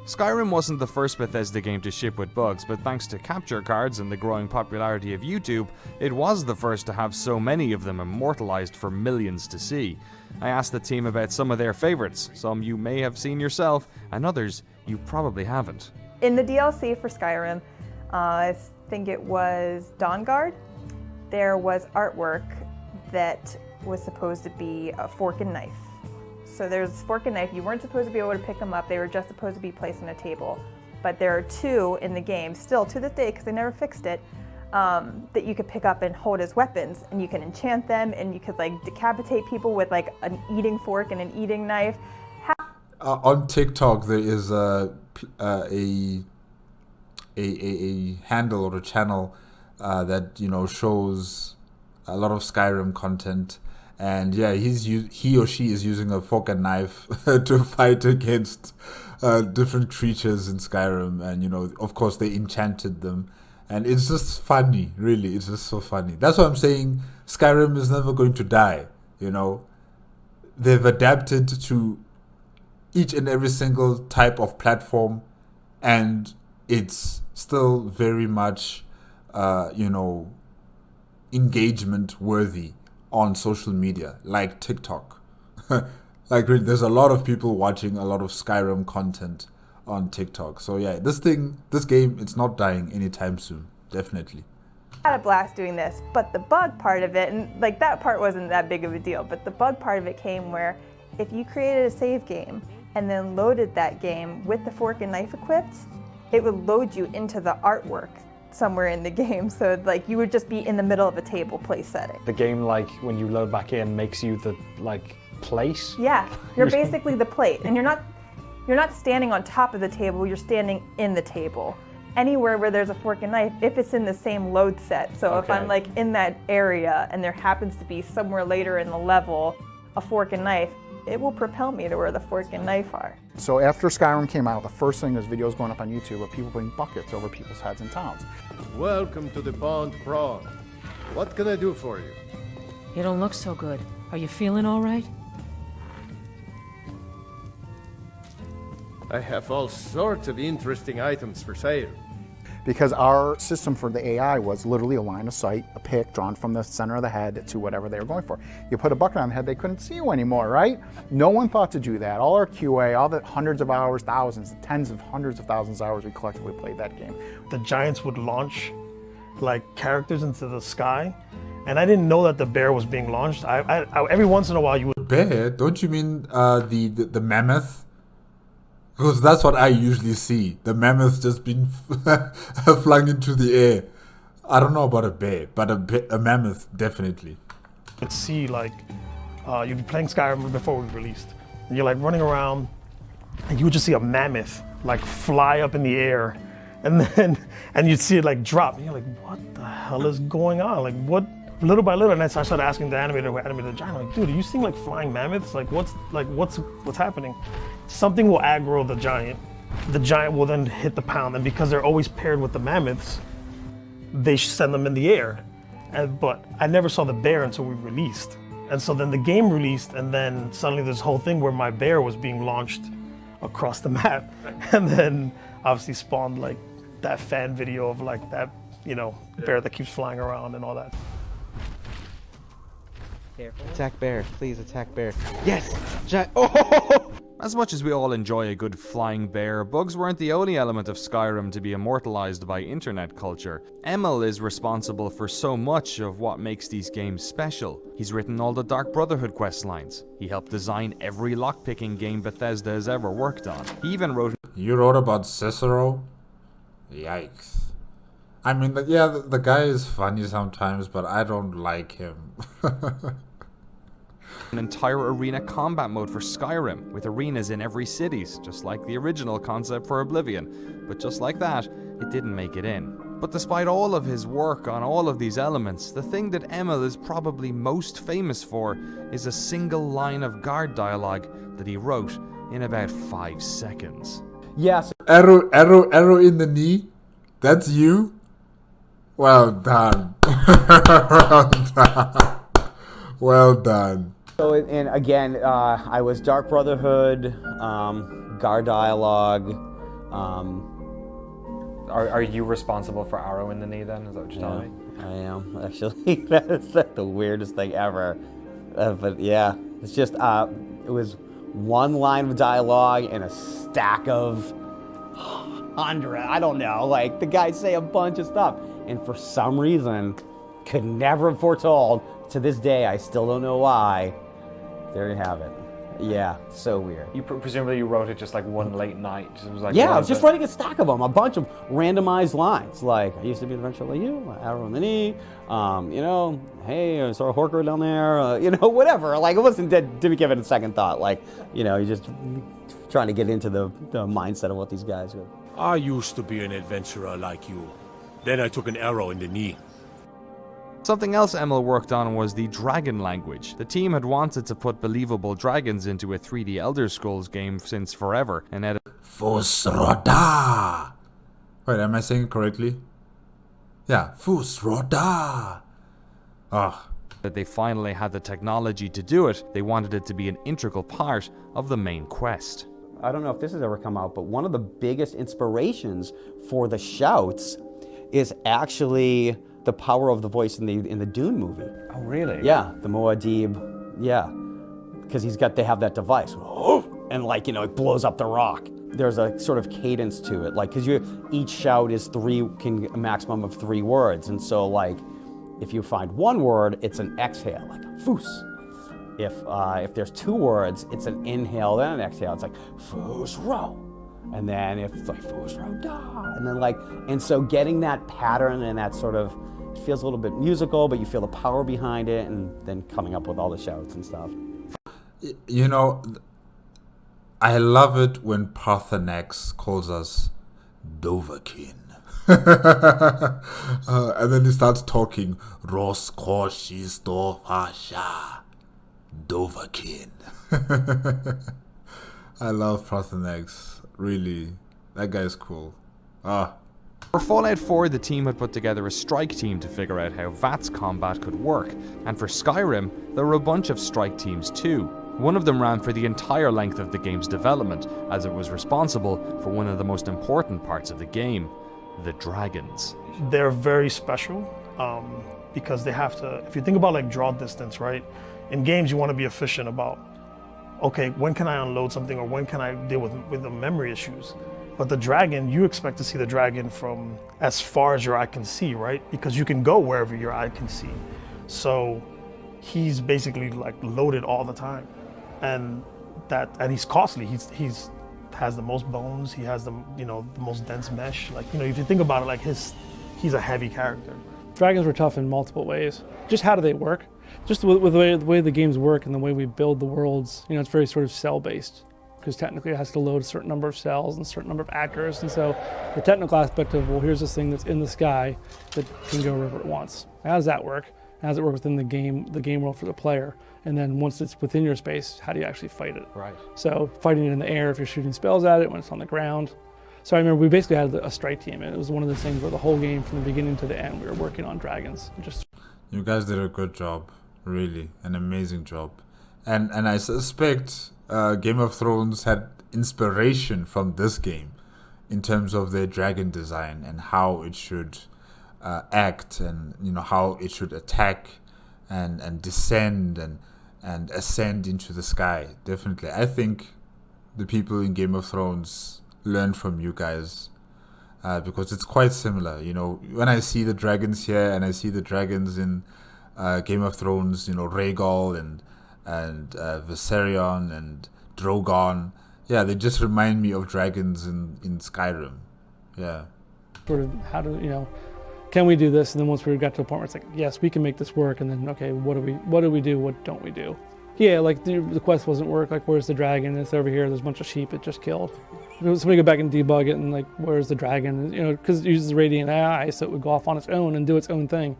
Skyrim wasn't the first Bethesda game to ship with bugs, but thanks to capture cards and the growing popularity of YouTube, it was the first to have so many of them immortalized for millions to see. I asked the team about some of their favorites, some you may have seen yourself, and others you probably haven't. In the DLC for Skyrim, I think it was Dawnguard, there was artwork that was supposed to be a fork and knife. So there's fork and knife, you weren't supposed to be able to pick them up, they were just supposed to be placed on a table. But there are two in the game, still to this day, because they never fixed it, that you could pick up and hold as weapons, and you can enchant them, and you could like decapitate people with like an eating fork and an eating knife. On TikTok, there is a handle or a channel that shows a lot of Skyrim content, and yeah, he or she is using a fork and knife to fight against different creatures in Skyrim, and of course they enchanted them, and it's just funny. Really, it's just so funny. That's what I'm saying. Skyrim is never going to die. They've adapted to each and every single type of platform, and it's still very much, engagement worthy on social media, like TikTok. Like, really, there's a lot of people watching a lot of Skyrim content on TikTok. So yeah, this game, it's not dying anytime soon, definitely. I had a blast doing this, but the bug part of it, and like that part wasn't that big of a deal, but the bug part of it came where if you created a save game and then loaded that game with the fork and knife equipped, it would load you into the artwork somewhere in the game. So like you would just be in the middle of a table place setting. The game, like when you load back in, makes you the plate? Yeah, you're basically the plate, and you're not standing on top of the table, you're standing in the table. Anywhere where there's a fork and knife, if it's in the same load set. So if I'm like in that area and there happens to be somewhere later in the level a fork and knife, it will propel me to where the fork and knife are. So after Skyrim came out, the first thing there's videos going up on YouTube of people putting buckets over people's heads in towns. Welcome to the Pond Prawn. What can I do for you? You don't look so good. Are you feeling all right? I have all sorts of interesting items for sale. Because our system for the AI was literally a line of sight, a pick drawn from the center of the head to whatever they were going for. You put a bucket on the head, they couldn't see you anymore, right? No one thought to do that. All our QA, all the hundreds of hours, thousands, tens of hundreds of thousands of hours we collectively played that game. The giants would launch like characters into the sky, and I didn't know that the bear was being launched. I every once in a while you would... Bear? Don't you mean the mammoth? Because that's what I usually see. The mammoth just being flung into the air. I don't know about a bear, but a mammoth, definitely. You'd see, like, you'd be playing Skyrim before we released. And you're, like, running around, and you would just see a mammoth, like, fly up in the air. And you'd see it, like, drop. And you're like, what the hell is going on? Like, what? Little by little, and then I started asking the animator who animated the giant, I'm like, dude, are you seeing, like, flying mammoths? Like, what's happening? Something will aggro the giant. The giant will then hit the pound, and because they're always paired with the mammoths, they send them in the air. But I never saw the bear until we released. And so then the game released, and then suddenly this whole thing where my bear was being launched across the map. And then obviously spawned like that fan video of like that, you know, bear that keeps flying around and all that. Attack bear, please attack bear. Yes! Oh! As much as we all enjoy a good flying bear, bugs weren't the only element of Skyrim to be immortalized by internet culture. Emil is responsible for so much of what makes these games special. He's written all the Dark Brotherhood questlines. He helped design every lockpicking game Bethesda has ever worked on. He even wrote... You wrote about Cicero? Yikes. I mean, yeah, the guy is funny sometimes, but I don't like him. An entire arena combat mode for Skyrim, with arenas in every cities, just like the original concept for Oblivion. But just like that, it didn't make it in. But despite all of his work on all of these elements, the thing that Emil is probably most famous for is a single line of guard dialogue that he wrote in about 5 seconds. Yes. Arrow in the knee? That's you? Well done. Well done. Well done. So, and again, I was Dark Brotherhood, guard dialogue. Are you responsible for arrow in the knee then? Is that what you're telling me? I am, actually. That's the weirdest thing ever. But yeah, it's just, it was one line of dialogue and a stack of 100, I don't know, like the guys say a bunch of stuff. And for some reason, could never have foretold, to this day, I still don't know why. There you have it. Yeah, so weird. You presumably you wrote it just like one late night. It was like yeah, I was just writing a stack of them, a bunch of randomized lines. Like, I used to be an adventurer like you, arrow in the knee, you know, hey, I saw a Horker down there, you know, whatever. Like, it wasn't dead, didn't give it a second thought. Like, you know, you're just trying to get into the mindset of what these guys do. I used to be an adventurer like you. Then I took an arrow in the knee. Something else Emil worked on was the dragon language. The team had wanted to put believable dragons into a 3D Elder Scrolls game since forever, and had Fusroda! Wait, am I saying it correctly? Yeah, Fusroda! Ah. That they finally had the technology to do it. They wanted it to be an integral part of the main quest. I don't know if this has ever come out, but one of the biggest inspirations for the shouts is actually the power of the voice in the Dune movie. Oh, really? Yeah, the Muad'Dib. Yeah, because they have that device, and like, you know, it blows up the rock. There's a sort of cadence to it, like, because each shout is a maximum of 3 words, and so like, if you find 1 word, it's an exhale, like foos. If there's 2 words, it's an inhale then an exhale. It's like Fusro. And then if it's like Fusro da, and then like, and so getting that pattern and that sort of, it feels a little bit musical, but you feel the power behind it, and then coming up with all the shouts and stuff. You know, I love it when Parthenax calls us Dovahkiin. And then he starts talking Roskoshistofasha Dovahkiin. I love Parthenax. Really, that guy's cool. For Fallout 4, the team had put together a strike team to figure out how VATS combat could work, and for Skyrim, there were a bunch of strike teams too. One of them ran for the entire length of the game's development, as it was responsible for one of the most important parts of the game, the dragons. They're very special because they have to, if you think about like draw distance, right? In games, you want to be efficient about, okay, when can I unload something or when can I deal with the memory issues? But the dragon, you expect to see the dragon from as far as your eye can see, right? Because you can go wherever your eye can see. So he's basically like loaded all the time. And he's costly. He's has the most bones. He has the most dense mesh. Like, if you think about it, like he's a heavy character. Dragons were tough in multiple ways. Just how do they work? Just with the way the games work and the way we build the worlds, it's very sort of cell-based, because technically it has to load a certain number of cells and a certain number of actors. And so the technical aspect of, well, here's this thing that's in the sky that can go wherever it wants. How does that work? How does it work within the game world for the player? And then once it's within your space, how do you actually fight it? Right. So fighting it in the air, if you're shooting spells at it, when it's on the ground. So I remember we basically had a strike team, and it was one of those things where the whole game from the beginning to the end, we were working on dragons. You guys did a good job, really, an amazing job. And I suspect Game of Thrones had inspiration from this game in terms of their dragon design and how it should act, and how it should attack and descend and ascend into the sky. Definitely, I think the people in Game of Thrones learned from you guys because it's quite similar. When I see the dragons here and I see the dragons in Game of Thrones, Rhaegal and Viserion and Drogon, yeah, they just remind me of dragons in Skyrim. Yeah. Sort of how do can we do this? And then once we got to a point where it's like, yes, we can make this work. And then, okay, what do we do? What don't we do? Yeah, like the quest wasn't work. Like, where's the dragon? It's over here. There's a bunch of sheep it just killed. Somebody go back and debug it and like, where's the dragon? Because it uses radiant AI, so it would go off on its own and do its own thing.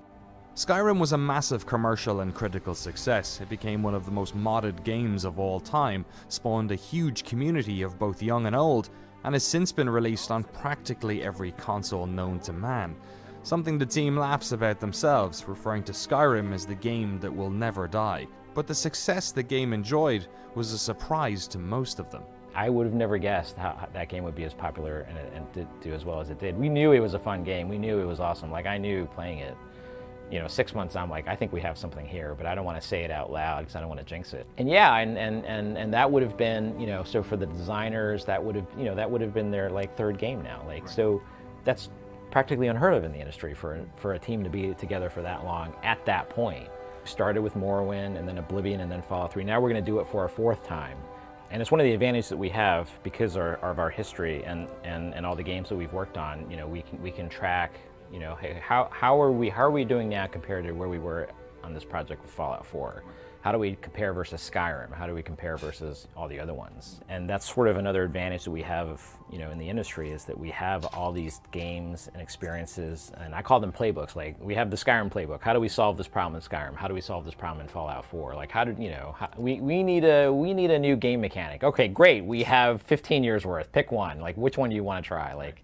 Skyrim was a massive commercial and critical success. It became one of the most modded games of all time, spawned a huge community of both young and old, and has since been released on practically every console known to man. Something the team laughs about themselves, referring to Skyrim as the game that will never die. But the success the game enjoyed was a surprise to most of them. I would have never guessed how that game would be as popular and did do as well as it did. We knew it was a fun game. We knew it was awesome. Like, I knew playing it, 6 months I'm like, I think we have something here, but I don't want to say it out loud because I don't want to jinx it. And yeah, and that would have been, so for the designers, that would have been their like third game now. Like, so that's practically unheard of in the industry for a team to be together for that long at that point. Started with Morrowind and then Oblivion and then Fallout 3. Now we're going to do it for a fourth time. And it's one of the advantages that we have because of our history and all the games that we've worked on. We can track, hey, how are we doing now compared to where we were on this project with Fallout 4? How do we compare versus Skyrim? How do we compare versus all the other ones? And that's sort of another advantage that we have, in the industry, is that we have all these games and experiences, and I call them playbooks. Like, we have the Skyrim playbook. How do we solve this problem in Skyrim? How do we solve this problem in Fallout 4? Like, we need a new game mechanic. Okay, great. We have 15 years worth. Pick one. Like, which one do you want to try? Like,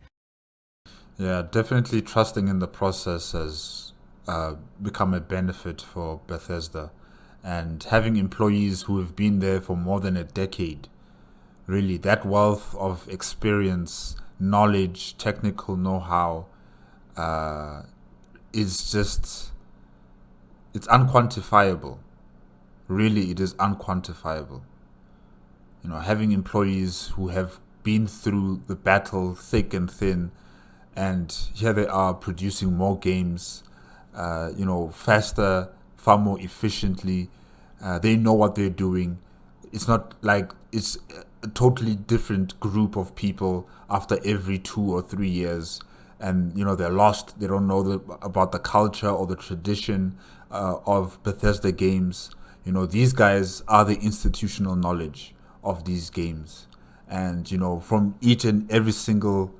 yeah, definitely trusting in the process has become a benefit for Bethesda. And having employees who have been there for more than a decade, really, that wealth of experience, knowledge, technical know-how is just, it's unquantifiable. Really, it is unquantifiable. Having employees who have been through the battle thick and thin, and here they are producing more games, faster, far more efficiently. They know what they're doing. It's not like it's a totally different group of people after every 2 or 3 years, and they're lost. They don't know about the culture or the tradition of Bethesda games. These guys are the institutional knowledge of these games, and from each and every single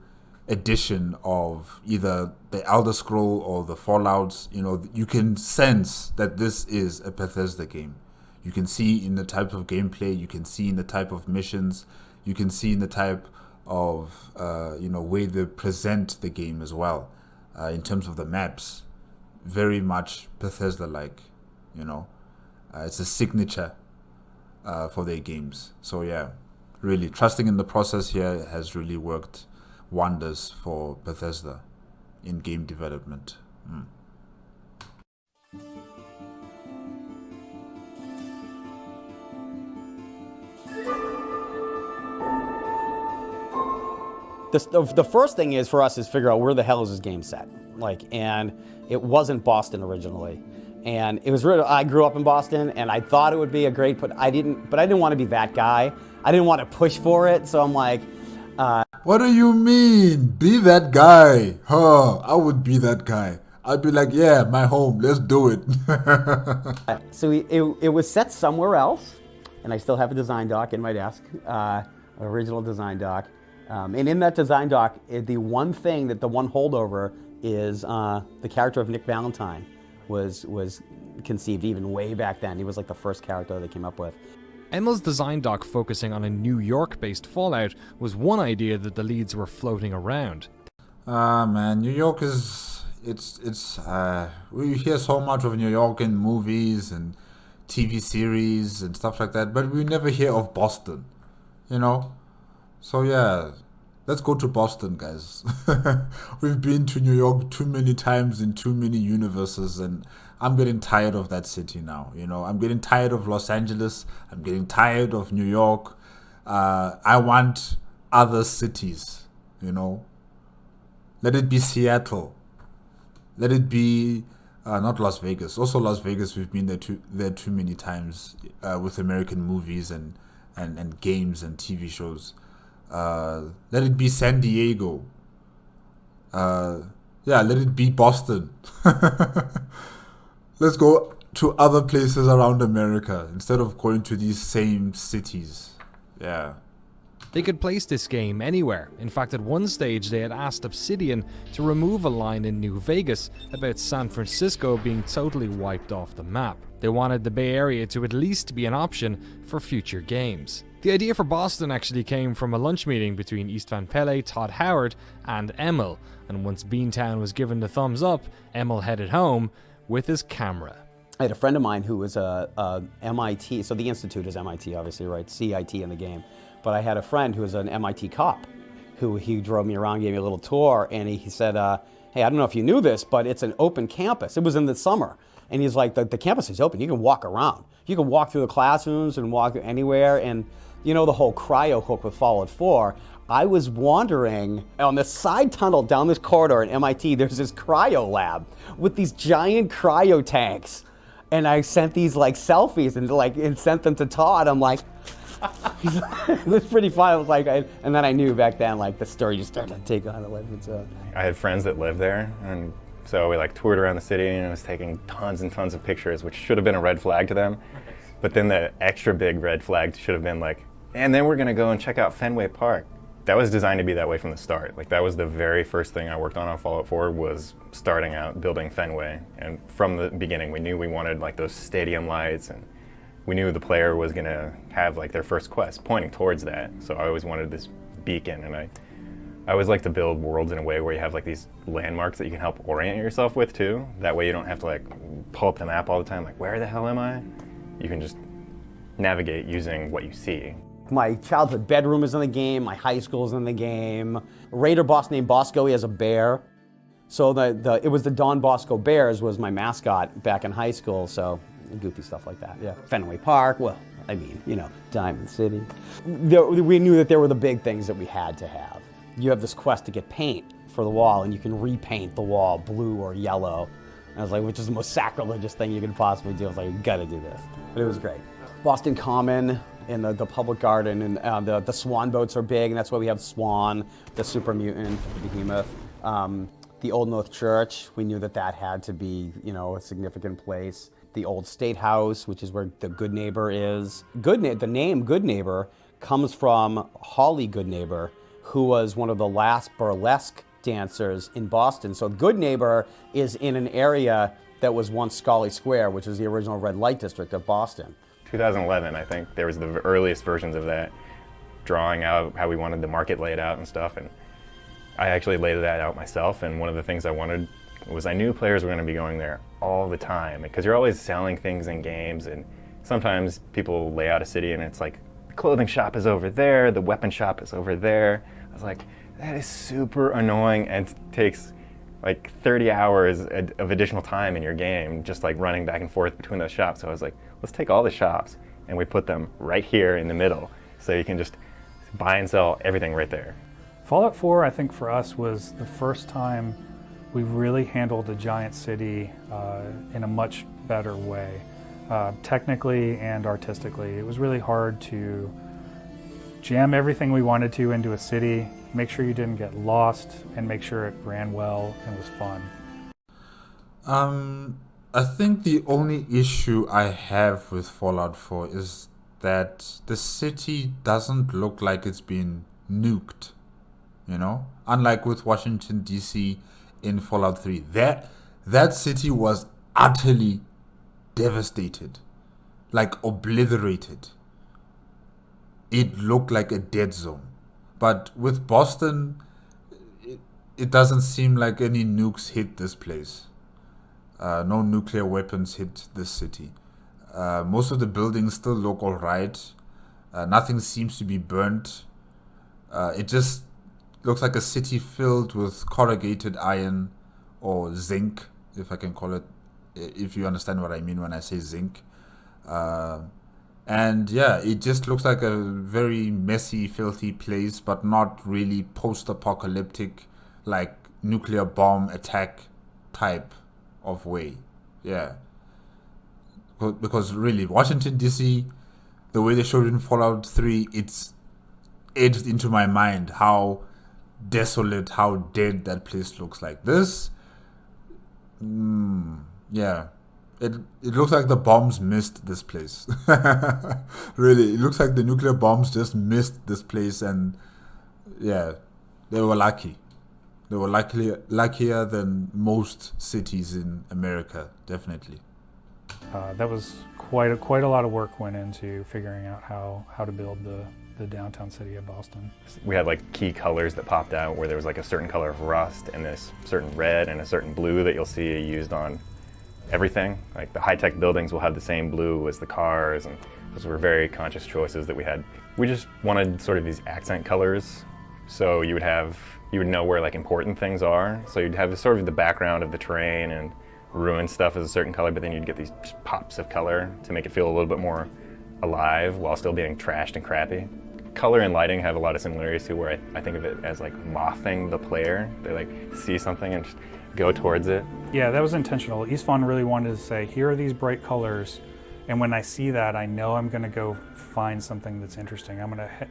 edition of either the Elder Scroll or the Fallouts, you can sense that this is a Bethesda game. You can see in the type of gameplay, you can see in the type of missions, you can see in the type of way they present the game as well, in terms of the maps. Very much Bethesda-like, it's a signature for their games. So yeah, really trusting in the process here has really worked wonders for Bethesda in game development. The first thing is for us is figure out where the hell is this game set. And it wasn't Boston originally. And it was really, I grew up in Boston and I thought it would be a great, but I didn't want to be that guy. I didn't want to push for it. So I'm like, what do you mean? Be that guy? Huh, I would be that guy. I'd be like, yeah, my home, let's do it. So it was set somewhere else. And I still have a design doc in my desk, original design doc. And in that design doc, the one holdover is the character of Nick Valentine was conceived even way back then. He was like the first character they came up with. Emil's design doc focusing on a New York-based Fallout was one idea that the leads were floating around. Man, New York is, we hear so much of New York in movies and TV series and stuff like that, but we never hear of Boston, you know? So yeah, let's go to Boston, guys. We've been to New York too many times in too many universes, and I'm getting tired of that city now, you know? I'm getting tired of Los Angeles. I'm getting tired of New York. I want other cities, you know? Let it be Seattle. Let it be, not Las Vegas. Also Las Vegas, we've been there too many times with American movies and games and TV shows. Let it be San Diego. Yeah, let it be Boston. Let's go to other places around America instead of going to these same cities. Yeah. They could place this game anywhere. In fact, at one stage they had asked Obsidian to remove a line in New Vegas about San Francisco being totally wiped off the map. They wanted the Bay Area to at least be an option for future games. The idea for Boston actually came from a lunch meeting between Istvan Pele, Todd Howard, and Emil, and once Beantown was given the thumbs up, Emil headed home with his camera. I had a friend of mine who was a MIT, so the institute is MIT obviously, right? CIT in the game. But I had a friend who was an MIT cop who he drove me around, gave me a little tour, and he said, hey, I don't know if you knew this, but it's an open campus. It was in the summer. And he's like, the campus is open. You can walk around. You can walk through the classrooms and walk anywhere. And you know the whole cryo hook with Fallout 4, I was wandering on the side tunnel down this corridor at MIT. There's this cryo lab with these giant cryo tanks. And I sent these like selfies and sent them to Todd. I'm like, it was pretty fun. I was like, and then I knew back then, like the story just started to take on a life of its own. I had friends that lived there, and so we like toured around the city, and I was taking tons and tons of pictures, which should have been a red flag to them. But then the extra big red flag should have been like, and then we're gonna go and check out Fenway Park. That was designed to be that way from the start. Like that was the very first thing I worked on Fallout 4 was starting out building Fenway. And from the beginning, we knew we wanted like those stadium lights, and we knew the player was gonna have like their first quest pointing towards that. So I always wanted this beacon, and I always like to build worlds in a way where you have like these landmarks that you can help orient yourself with too. That way you don't have to like pull up the map all the time, like where the hell am I? You can just navigate using what you see. My childhood bedroom is in the game, my high school is in the game. A Raider boss named Bosco, he has a bear. So it was the Don Bosco Bears was my mascot back in high school, so goofy stuff like that, yeah. Fenway Park, well, I mean, you know, Diamond City. We knew that there were the big things that we had to have. You have this quest to get paint for the wall, and you can repaint the wall blue or yellow. And I was like, which is the most sacrilegious thing you could possibly do. I was like, you gotta do this. But it was great. Boston Common in the public garden, and the swan boats are big, and that's why we have Swan, the super mutant, the behemoth. The Old North Church, we knew that that had to be, you know, a significant place. The Old State House, which is where the Good Neighbor is. The name Good Neighbor comes from Holly Goodneighbor, who was one of the last burlesque dancers in Boston. So Good Neighbor is in an area that was once Scully Square, which is the original red light district of Boston. 2011, I think, there was the earliest versions of that, drawing out how we wanted the market laid out and stuff, and I actually laid that out myself, and one of the things I wanted was I knew players were going to be going there all the time, because you're always selling things in games, and sometimes people lay out a city and it's like, the clothing shop is over there, the weapon shop is over there. I was like, that is super annoying and takes like 30 hours of additional time in your game, just like running back and forth between those shops. So I was like, let's take all the shops and we put them right here in the middle, so you can just buy and sell everything right there. Fallout 4, I think for us, was the first time we really handled a giant city in a much better way, technically and artistically. It was really hard to jam everything we wanted to into a city, make sure you didn't get lost, and make sure it ran well and was fun. I think the only issue I have with Fallout 4 is that the city doesn't look like it's been nuked, you know? Unlike with Washington, D.C. in Fallout 3. That city was utterly devastated, like obliterated. It looked like a dead zone. But with Boston, it doesn't seem like any nukes hit this place. No nuclear weapons hit this city. Most of the buildings still look all right. Nothing seems to be burnt. It just looks like a city filled with corrugated iron or zinc, if I can call it, if you understand what I mean when I say zinc. And yeah, it just looks like a very messy, filthy place, but not really post-apocalyptic, like nuclear bomb attack type of way. Yeah. Because really, Washington, D.C., the way they showed it in Fallout 3, it's edged into my mind how desolate, how dead that place looks like. This, yeah. It looks like the bombs missed this place. Really, it looks like the nuclear bombs just missed this place, and yeah, they were lucky. They were luckier than most cities in America, definitely. That was quite a lot of work went into figuring out how to build the downtown city of Boston. We had like key colors that popped out where there was like a certain color of rust and this certain red and a certain blue that you'll see used on everything. Like the high-tech buildings will have the same blue as the cars, and those were very conscious choices that we had. We just wanted sort of these accent colors, so you would know where like important things are. So you'd have sort of the background of the terrain and ruined stuff as a certain color, but then you'd get these pops of color to make it feel a little bit more alive while still being trashed and crappy. Color and lighting have a lot of similarities to where I think of it as like mothing the player. They like see something and just go towards it. Yeah, that was intentional. Istvan really wanted to say, here are these bright colors, and when I see that, I know I'm going to go find something that's interesting.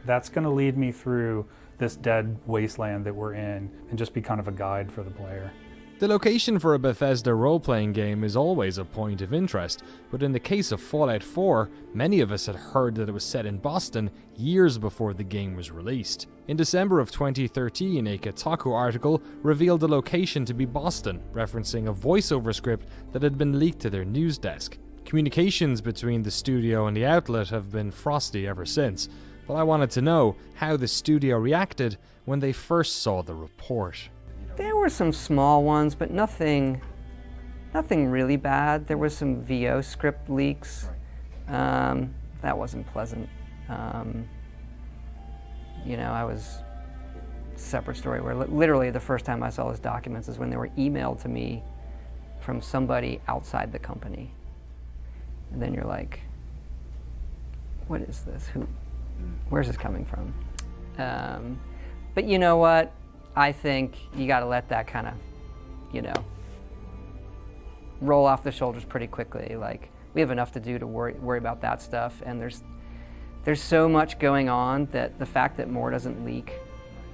That's going to lead me through this dead wasteland that we're in, and just be kind of a guide for the player. The location for a Bethesda role-playing game is always a point of interest, but in the case of Fallout 4, many of us had heard that it was set in Boston years before the game was released. In December of 2013, a Kotaku article revealed the location to be Boston, referencing a voiceover script that had been leaked to their news desk. Communications between the studio and the outlet have been frosty ever since, but I wanted to know how the studio reacted when they first saw the report. There were some small ones, but nothing really bad. There was some VO script leaks. That wasn't pleasant. I was separate story where literally the first time I saw those documents is when they were emailed to me from somebody outside the company. And then you're like, what is this? Where's this coming from? But you know what? I think you got to let that kind of, roll off the shoulders pretty quickly. Like, we have enough to do to worry about that stuff, and there's so much going on that the fact that more doesn't leak,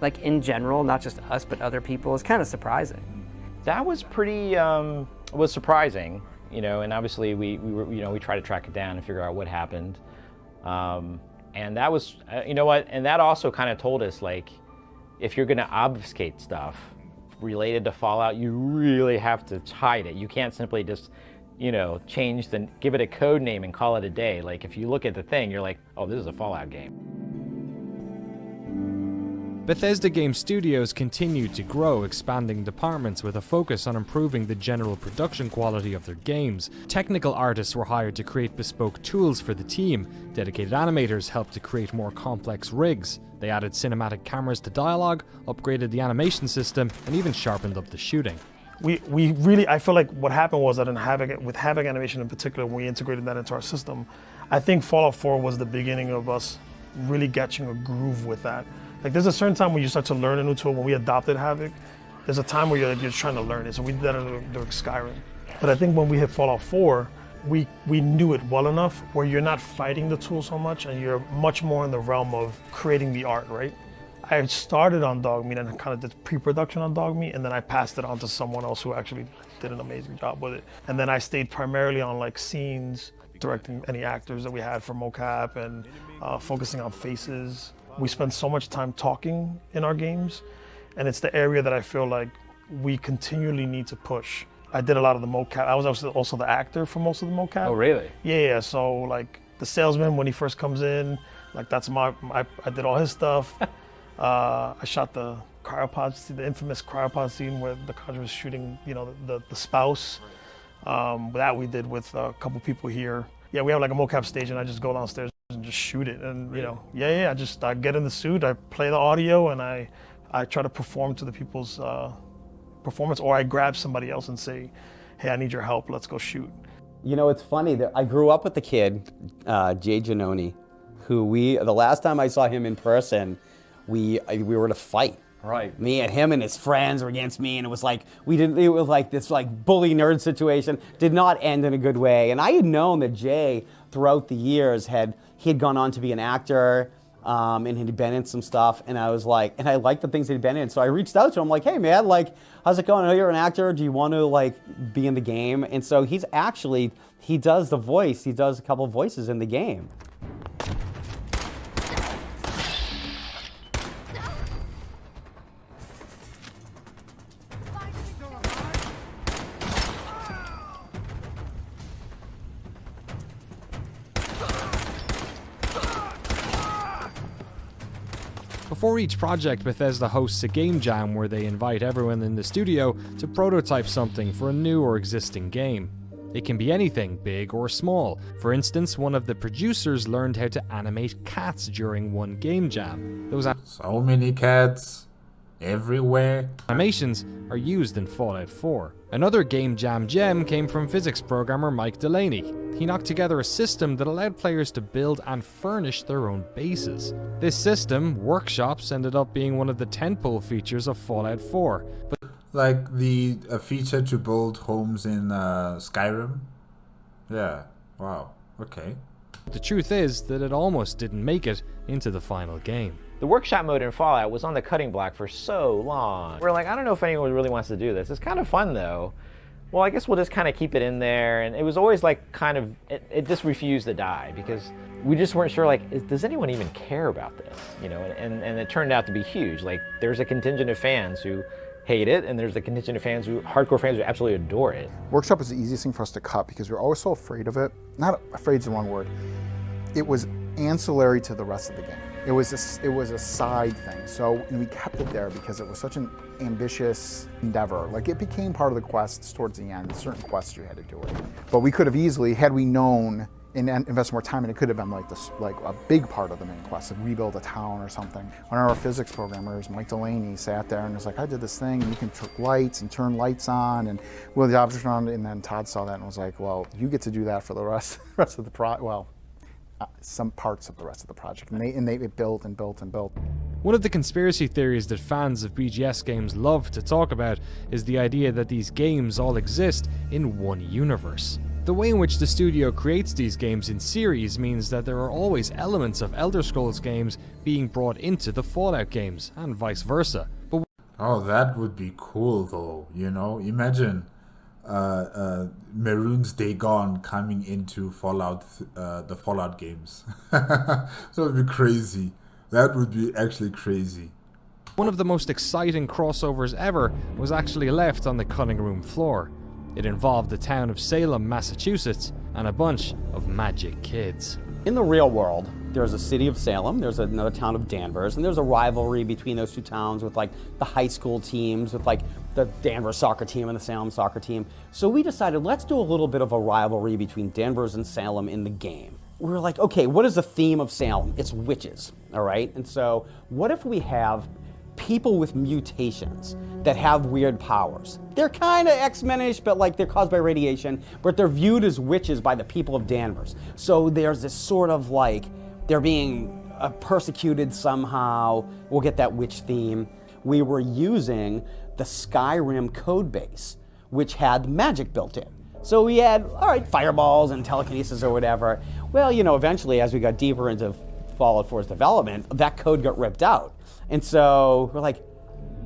like in general, not just us but other people, is kind of surprising. That was pretty was surprising, and obviously we tried to track it down and figure out what happened, and that was and that also kind of told us, like, if you're going to obfuscate stuff related to Fallout, you really have to hide it. You can't simply just, give it a code name and call it a day. Like, if you look at the thing, you're like, oh, this is a Fallout game. Bethesda Game Studios continued to grow, expanding departments with a focus on improving the general production quality of their games. Technical artists were hired to create bespoke tools for the team. Dedicated animators helped to create more complex rigs. They added cinematic cameras to dialogue, upgraded the animation system, and even sharpened up the shooting. We really, I feel like what happened was that with Havoc animation in particular, when we integrated that into our system, I think Fallout 4 was the beginning of us really catching a groove with that. Like there's a certain time when you start to learn a new tool. When we adopted Havoc, there's a time where you're trying to learn it. So we did that during Skyrim. But I think when we hit Fallout 4, we knew it well enough where you're not fighting the tool so much and you're much more in the realm of creating the art, right? I started on Dogmeat and kind of did pre-production on Dogmeat, and then I passed it on to someone else who actually did an amazing job with it. And then I stayed primarily on like scenes, directing any actors that we had for mocap and focusing on faces. We spend so much time talking in our games, and it's the area that I feel like we continually need to push. I did a lot of the mocap. I was also the actor for most of the mocap. Oh, really? Yeah, so like the salesman, when he first comes in, like that's I did all his stuff. I shot the cryopod, the infamous cryopod scene where the Conjurer was shooting, you know, the spouse. That we did with a couple people here. Yeah, we have like a mocap stage, and I just go downstairs and just shoot it. And you know, I get in the suit, I play the audio, and I try to perform to the people's performance, or I grab somebody else and say, hey, I need your help, let's go shoot. You know, it's funny that I grew up with the kid, Jay Giannone, who the last time I saw him in person, we were in a fight. Right. Me and him and his friends were against me, and it was like it was like this like bully nerd situation. Did not end in a good way. And I had known that Jay throughout the years he had gone on to be an actor, and he'd been in some stuff, and I was like, and I liked the things he'd been in. So I reached out to him like, hey man, like, how's it going? I know you're an actor. Do you want to like be in the game? And so he does the voice. He does a couple of voices in the game. Before each project, Bethesda hosts a game jam where they invite everyone in the studio to prototype something for a new or existing game. It can be anything, big or small. For instance, one of the producers learned how to animate cats during one game jam. So many cats everywhere. Animations are used in Fallout 4. Another game jam gem came from physics programmer Mike Delaney. He knocked together a system that allowed players to build and furnish their own bases. This system, Workshops, ended up being one of the tentpole features of Fallout 4. Like a feature to build homes in Skyrim? Yeah, wow, okay. The truth is that it almost didn't make it into the final game. The workshop mode in Fallout was on the cutting block for so long. We're like, I don't know if anyone really wants to do this. It's kind of fun though. Well, I guess we'll just kind of keep it in there. And it was always like kind of, it just refused to die because we just weren't sure like, does anyone even care about this? You know, and it turned out to be huge. Like there's a contingent of fans who hate it, and there's a contingent of hardcore fans who absolutely adore it. Workshop was the easiest thing for us to cut because we were always so afraid of it. Not afraid is the wrong word. It was ancillary to the rest of the game. It was a side thing. So we kept it there because it was such an ambitious endeavor. Like it became part of the quests towards the end. Certain quests you had to do it. But we could have easily, had we known and invest more time, and it could have been like this, like a big part of the main quest, like rebuild a town or something. One of our physics programmers, Mike Delaney, sat there and was like, I did this thing, and you can trick lights and turn lights on, and wheel the objects around, and then Todd saw that and was like, well, you get to do that for the rest of the some parts of the rest of the project, and they built and built and built. One of the conspiracy theories that fans of BGS games love to talk about is the idea that these games all exist in one universe. The way in which the studio creates these games in series means that there are always elements of Elder Scrolls games being brought into the Fallout games, and vice versa. But oh, that would be cool though, you know? Imagine Maroon's Day Gone coming into Fallout, the Fallout games. That would be crazy. That would be actually crazy. one of the most exciting crossovers ever was actually left on the cutting room floor. It involved the town of Salem, Massachusetts, and a bunch of magic kids. In the real world, there's a city of Salem, there's another town of Danvers, and there's a rivalry between those two towns with like the high school teams, with like the Danvers soccer team and the Salem soccer team. So we decided, let's do a little bit of a rivalry between Danvers and Salem in the game. We were like, okay, what is the theme of Salem? It's witches, all right? And so what if we have people with mutations that have weird powers? They're kind of X-Men-ish, but like they're caused by radiation, but they're viewed as witches by the people of Danvers. So there's this sort of like, they're being persecuted somehow. We'll get that witch theme. We were using the Skyrim code base, which had magic built in. So we had, all right, fireballs and telekinesis or whatever. Well, you know, eventually as we got deeper into Fallout 4's development, that code got ripped out. And so we're like,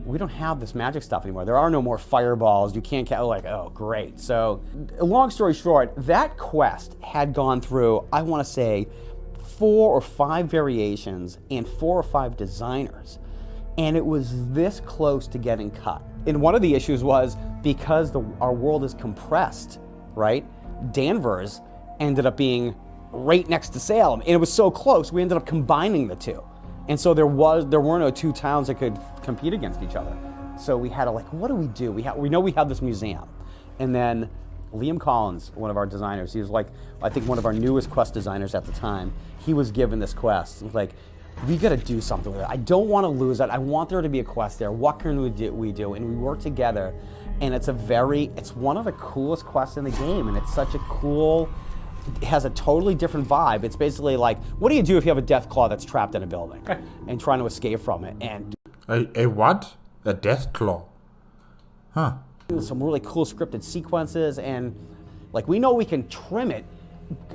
we don't have this magic stuff anymore. There are no more fireballs. You can't, like, oh, great. So long story short, that quest had gone through, I want to say, 4 or 5 variations and 4 or 5 designers. And it was this close to getting cut. And one of the issues was because our world is compressed, right? Danvers ended up being right next to Salem. And it was so close, we ended up combining the two. And so there were no two towns that could compete against each other. So we had to like, what do? We know we have this museum. And then Liam Collins, one of our designers, he was like, I think one of our newest quest designers at the time, he was given this quest. He was like, we gotta do something with it. I don't wanna lose it. I want there to be a quest there. What can we do? And we work together. And it's one of the coolest quests in the game. And it's such a cool, it has a totally different vibe. It's basically like, what do you do if you have a death claw that's trapped in a building and trying to escape from it? And a what? A death claw? Huh. Some really cool scripted sequences, and like we know we can trim it.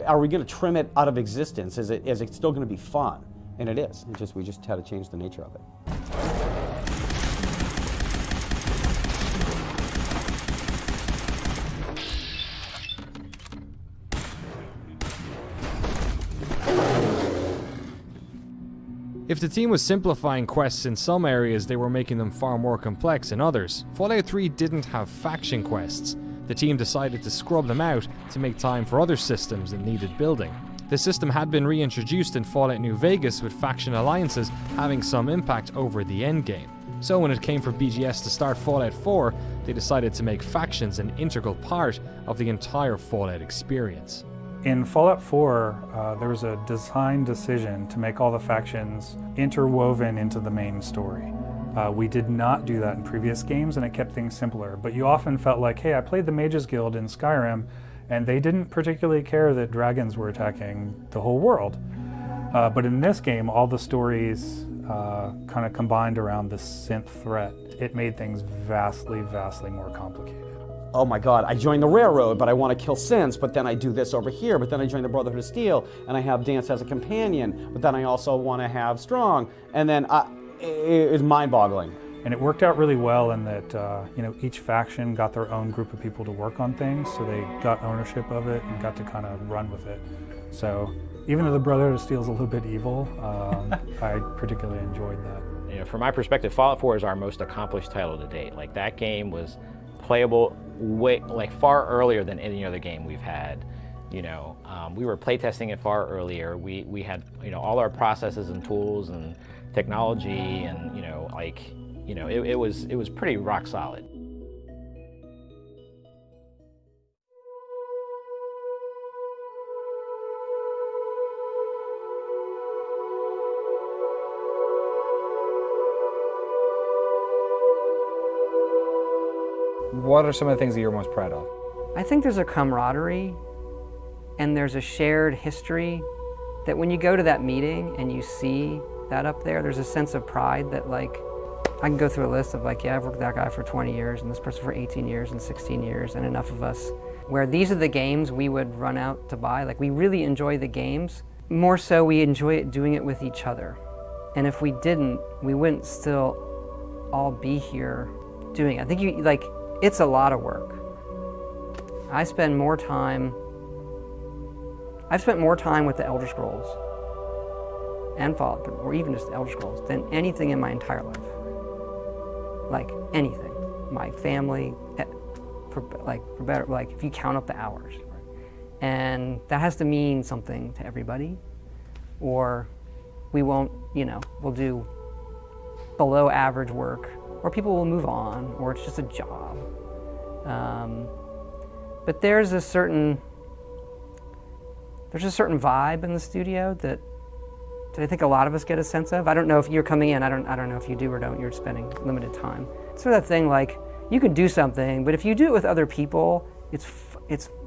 Are we going to trim it out of existence? Is it still going to be fun? And it is. We just had to change the nature of it. If the team was simplifying quests in some areas, they were making them far more complex in others. Fallout 3 didn't have faction quests. The team decided to scrub them out to make time for other systems that needed building. The system had been reintroduced in Fallout New Vegas, with faction alliances having some impact over the endgame. So when it came for BGS to start Fallout 4, they decided to make factions an integral part of the entire Fallout experience. In Fallout 4, there was a design decision to make all the factions interwoven into the main story. We did not do that in previous games, and it kept things simpler. But you often felt like, hey, I played the Mages Guild in Skyrim, and they didn't particularly care that dragons were attacking the whole world. But in this game, all the stories kind of combined around the synth threat. It made things vastly, vastly more complicated. Oh my God, I joined the Railroad, but I want to kill synths, but then I do this over here, but then I join the Brotherhood of Steel, and I have Dance as a companion, but then I also want to have Strong, and then it's mind-boggling. And it worked out really well in that each faction got their own group of people to work on things, so they got ownership of it and got to kind of run with it. So even though the Brotherhood of Steel is a little bit evil, I particularly enjoyed that. You know, from my perspective, Fallout 4 is our most accomplished title to date. Like, that game was playable far earlier than any other game we've had. You know, we were playtesting it far earlier. We had, all our processes and tools and technology, and it was pretty rock solid. What are some of the things that you're most proud of? I think there's a camaraderie and there's a shared history that when you go to that meeting and you see that up there, there's a sense of pride that, like, I can go through a list of like, yeah, I've worked with that guy for 20 years and this person for 18 years and 16 years, and enough of us where these are the games we would run out to buy. Like, we really enjoy the games. More so, we enjoy doing it with each other. And if we didn't, we wouldn't still all be here doing it. I think it's a lot of work. I've spent more time with the Elder Scrolls and Fallout, or even just the Elder Scrolls, than anything in my entire life. Like, anything. My family, for better, like, if you count up the hours. And that has to mean something to everybody. or we won't, we'll do below average work, or people will move on, or it's just a job. But there's a certain vibe in the studio that I think a lot of us get a sense of. I don't know if you're coming in, I don't know if you do or don't, you're spending limited time. It's sort of that thing like, you can do something, but if you do it with other people, it's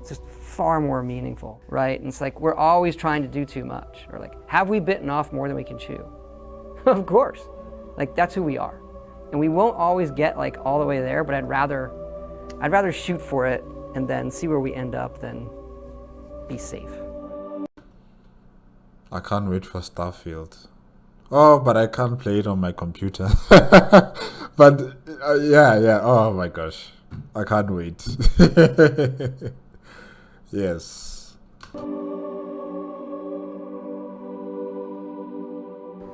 just far more meaningful, right? And it's like, we're always trying to do too much. Or like, have we bitten off more than we can chew? Of course. Like, that's who we are. And we won't always get like all the way there, but I'd rather shoot for it and then see where we end up than be safe. I can't wait for Starfield. Oh, but I can't play it on my computer. But yeah. Oh my gosh, I can't wait. Yes.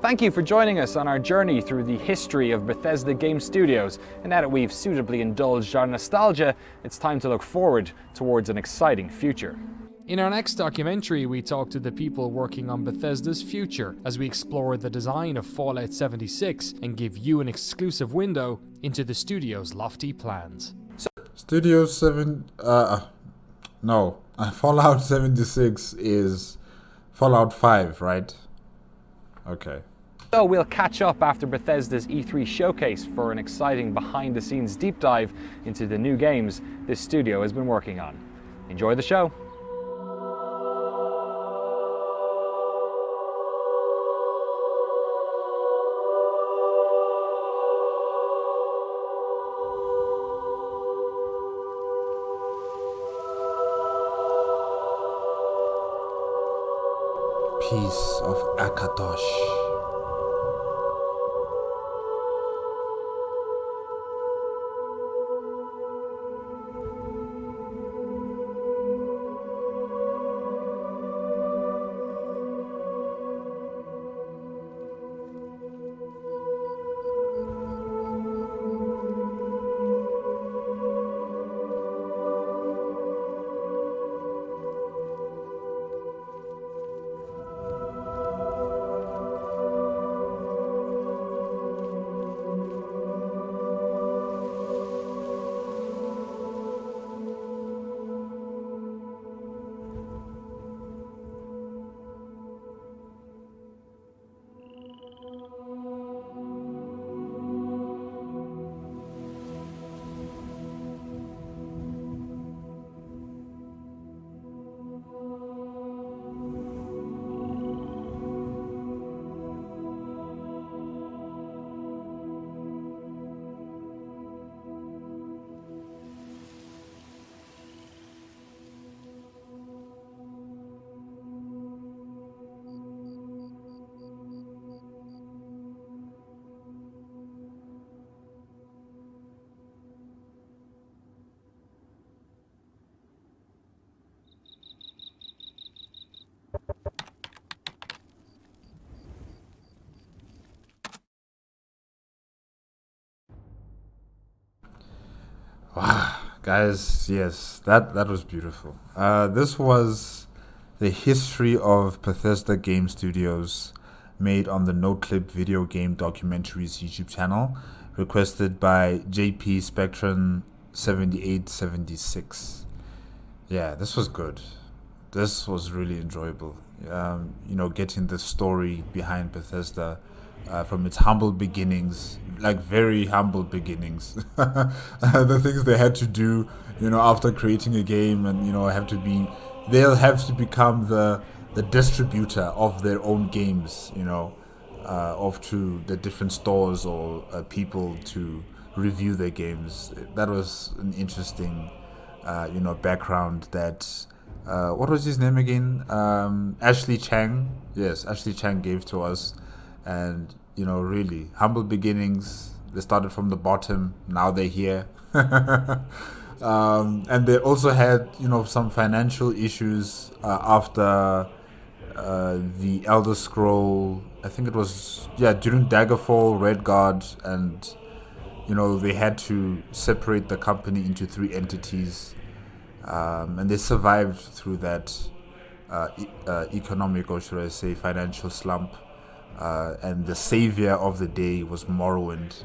Thank you for joining us on our journey through the history of Bethesda Game Studios. And now that we've suitably indulged our nostalgia, it's time to look forward towards an exciting future. In our next documentary, we talk to the people working on Bethesda's future as we explore the design of Fallout 76 and give you an exclusive window into the studio's lofty plans. Studio 7... no. Fallout 76 is Fallout 5, right? Okay. So we'll catch up after Bethesda's E3 showcase for an exciting behind-the-scenes deep dive into the new games this studio has been working on. Enjoy the show. Piece of Akadosh. Wow, guys, yes, that was beautiful. This was the history of Bethesda Game Studios, made on the Noclip video game documentaries YouTube channel, requested by JP Spectrum 7876. Yeah, this was good. This was really enjoyable. Getting the story behind Bethesda. From its humble beginnings, like very humble beginnings, the things they had to do, after creating a game, and they'll have to become the distributor of their own games, off to the different stores or people to review their games. That was an interesting, background that. What was his name again? Ashley Chang. Yes, Ashley Chang gave to us. And, really, humble beginnings. They started from the bottom. Now they're here. And they also had, some financial issues after the Elder Scroll. I think it was, during Daggerfall, Redguard. And, they had to separate the company into 3 entities. And they survived through that. economic, or should I say financial slump, and the savior of the day was Morrowind.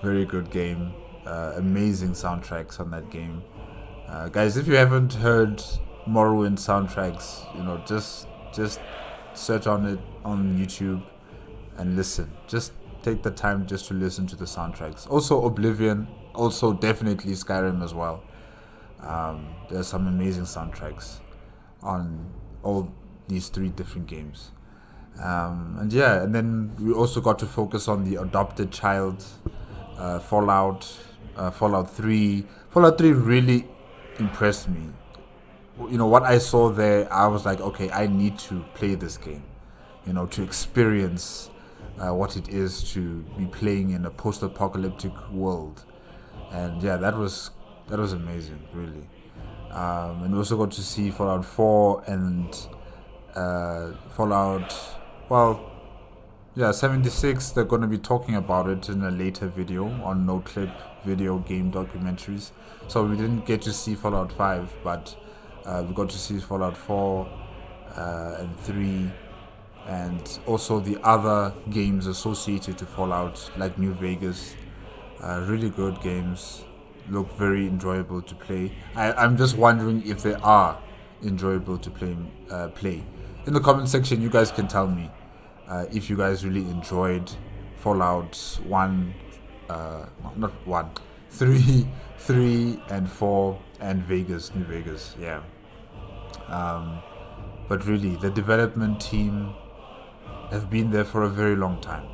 Very good game, amazing soundtracks on that game. Guys, if you haven't heard Morrowind soundtracks, just search on it on YouTube and listen. Just take the time just to listen to the soundtracks. Also Oblivion, also definitely Skyrim as well. There's some amazing soundtracks on all these 3 different games. And then we also got to focus on the adopted child, Fallout 3. Fallout 3 really impressed me. What I saw there, I was like, okay, I need to play this game, to experience what it is to be playing in a post-apocalyptic world. And yeah, that was amazing, really. And we also got to see Fallout 4 and Fallout, 76. They're going to be talking about it in a later video on Noclip video game documentaries. So we didn't get to see Fallout 5, but we got to see Fallout 4 and 3, and also the other games associated to Fallout, like New Vegas. Really good games, look very enjoyable to play. I'm just wondering if they are enjoyable to play. In the comment section, you guys can tell me if you guys really enjoyed Fallout 3 and 4 and New Vegas, yeah. But really, the development team have been there for a very long time.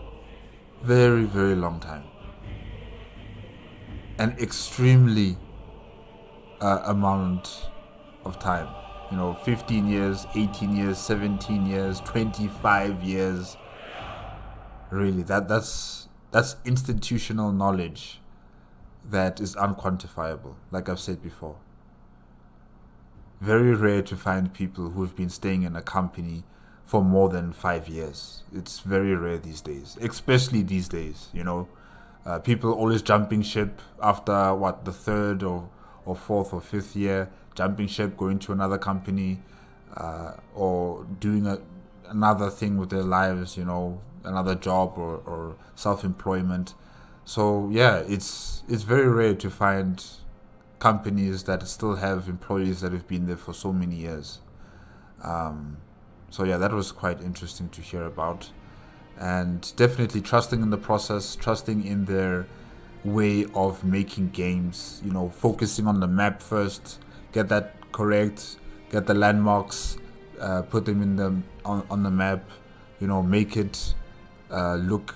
Very, very long time. An extremely amount of time. 15 years, 18 years, 17 years, 25 years. Really, that's institutional knowledge that is unquantifiable, like I've said before. Very rare to find people who have been staying in a company for more than 5 years. It's very rare these days, especially these days, people always jumping ship after the 3rd or 4th or 5th year, jumping ship, going to another company, or doing another thing with their lives, another job or self-employment. So yeah, it's very rare to find companies that still have employees that have been there for so many years. So yeah, that was quite interesting to hear about, and definitely trusting in the process, trusting in their way of making games, focusing on the map first, get that correct, get the landmarks, put them on the map, make it look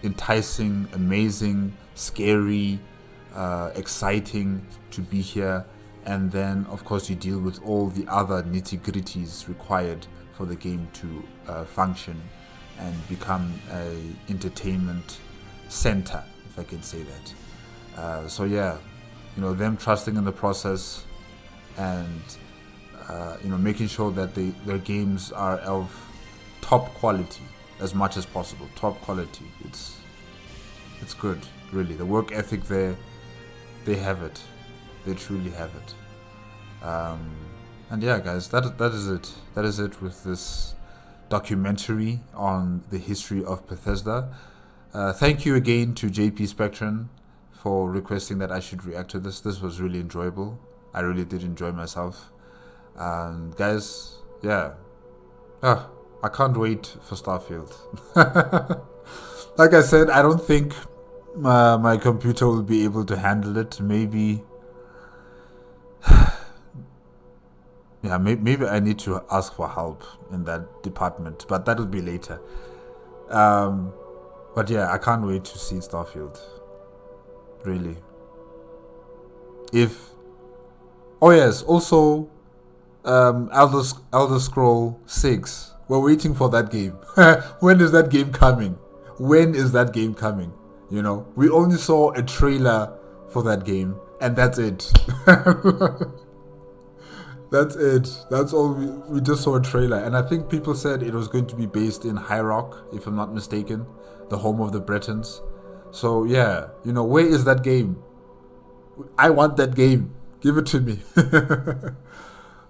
enticing, amazing, scary, exciting to be here. And then of course you deal with all the other nitty-gritties required for the game to function and become an entertainment center, if I can say that. So yeah, them trusting in the process and making sure that their games are of top quality as much as possible. Top quality. It's good, really. The work ethic there, they have it. They truly have it. And yeah, guys, that is it. That is it with this documentary on the history of Bethesda. Thank you again to JP Spectrum for requesting that I should react to this. This was really enjoyable. I really did enjoy myself. Guys, yeah. I can't wait for Starfield. Like I said, I don't think my computer will be able to handle it. Maybe yeah, maybe I need to ask for help in that department, but that'll be later. But yeah, I can't wait to see Starfield. Really. Oh yes, also Elder Scroll 6. We're waiting for that game. When is that game coming? When is that game coming? We only saw a trailer for that game, and that's it. That's it. That's all. We just saw a trailer, and I think people said it was going to be based in High Rock, if I'm not mistaken, the home of the Bretons. So yeah, where is that game? I want that game. Give it to me.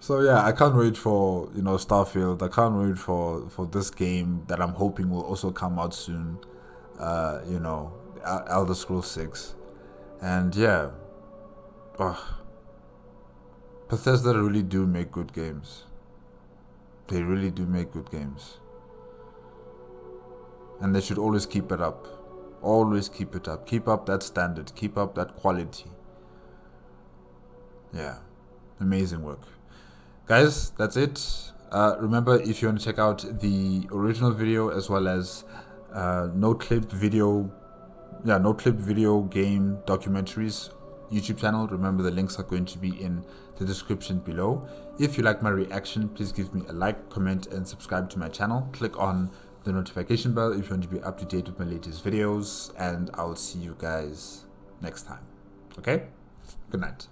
So yeah, I can't wait for Starfield. I can't wait for this game that I'm hoping will also come out soon. Elder Scrolls 6, and yeah, Bethesda really do make good games. They really do make good games, and they should always keep it up. Always keep it up. Keep up that standard. Keep up that quality. Yeah, amazing work. Guys, that's it. Remember, if you want to check out the original video as well as Noclip video game documentaries YouTube channel, remember the links are going to be in the description below. If you like my reaction, please give me a like, comment, and subscribe to my channel. Click on the notification bell if you want to be up to date with my latest videos, and I'll see you guys next time. Okay? Good night.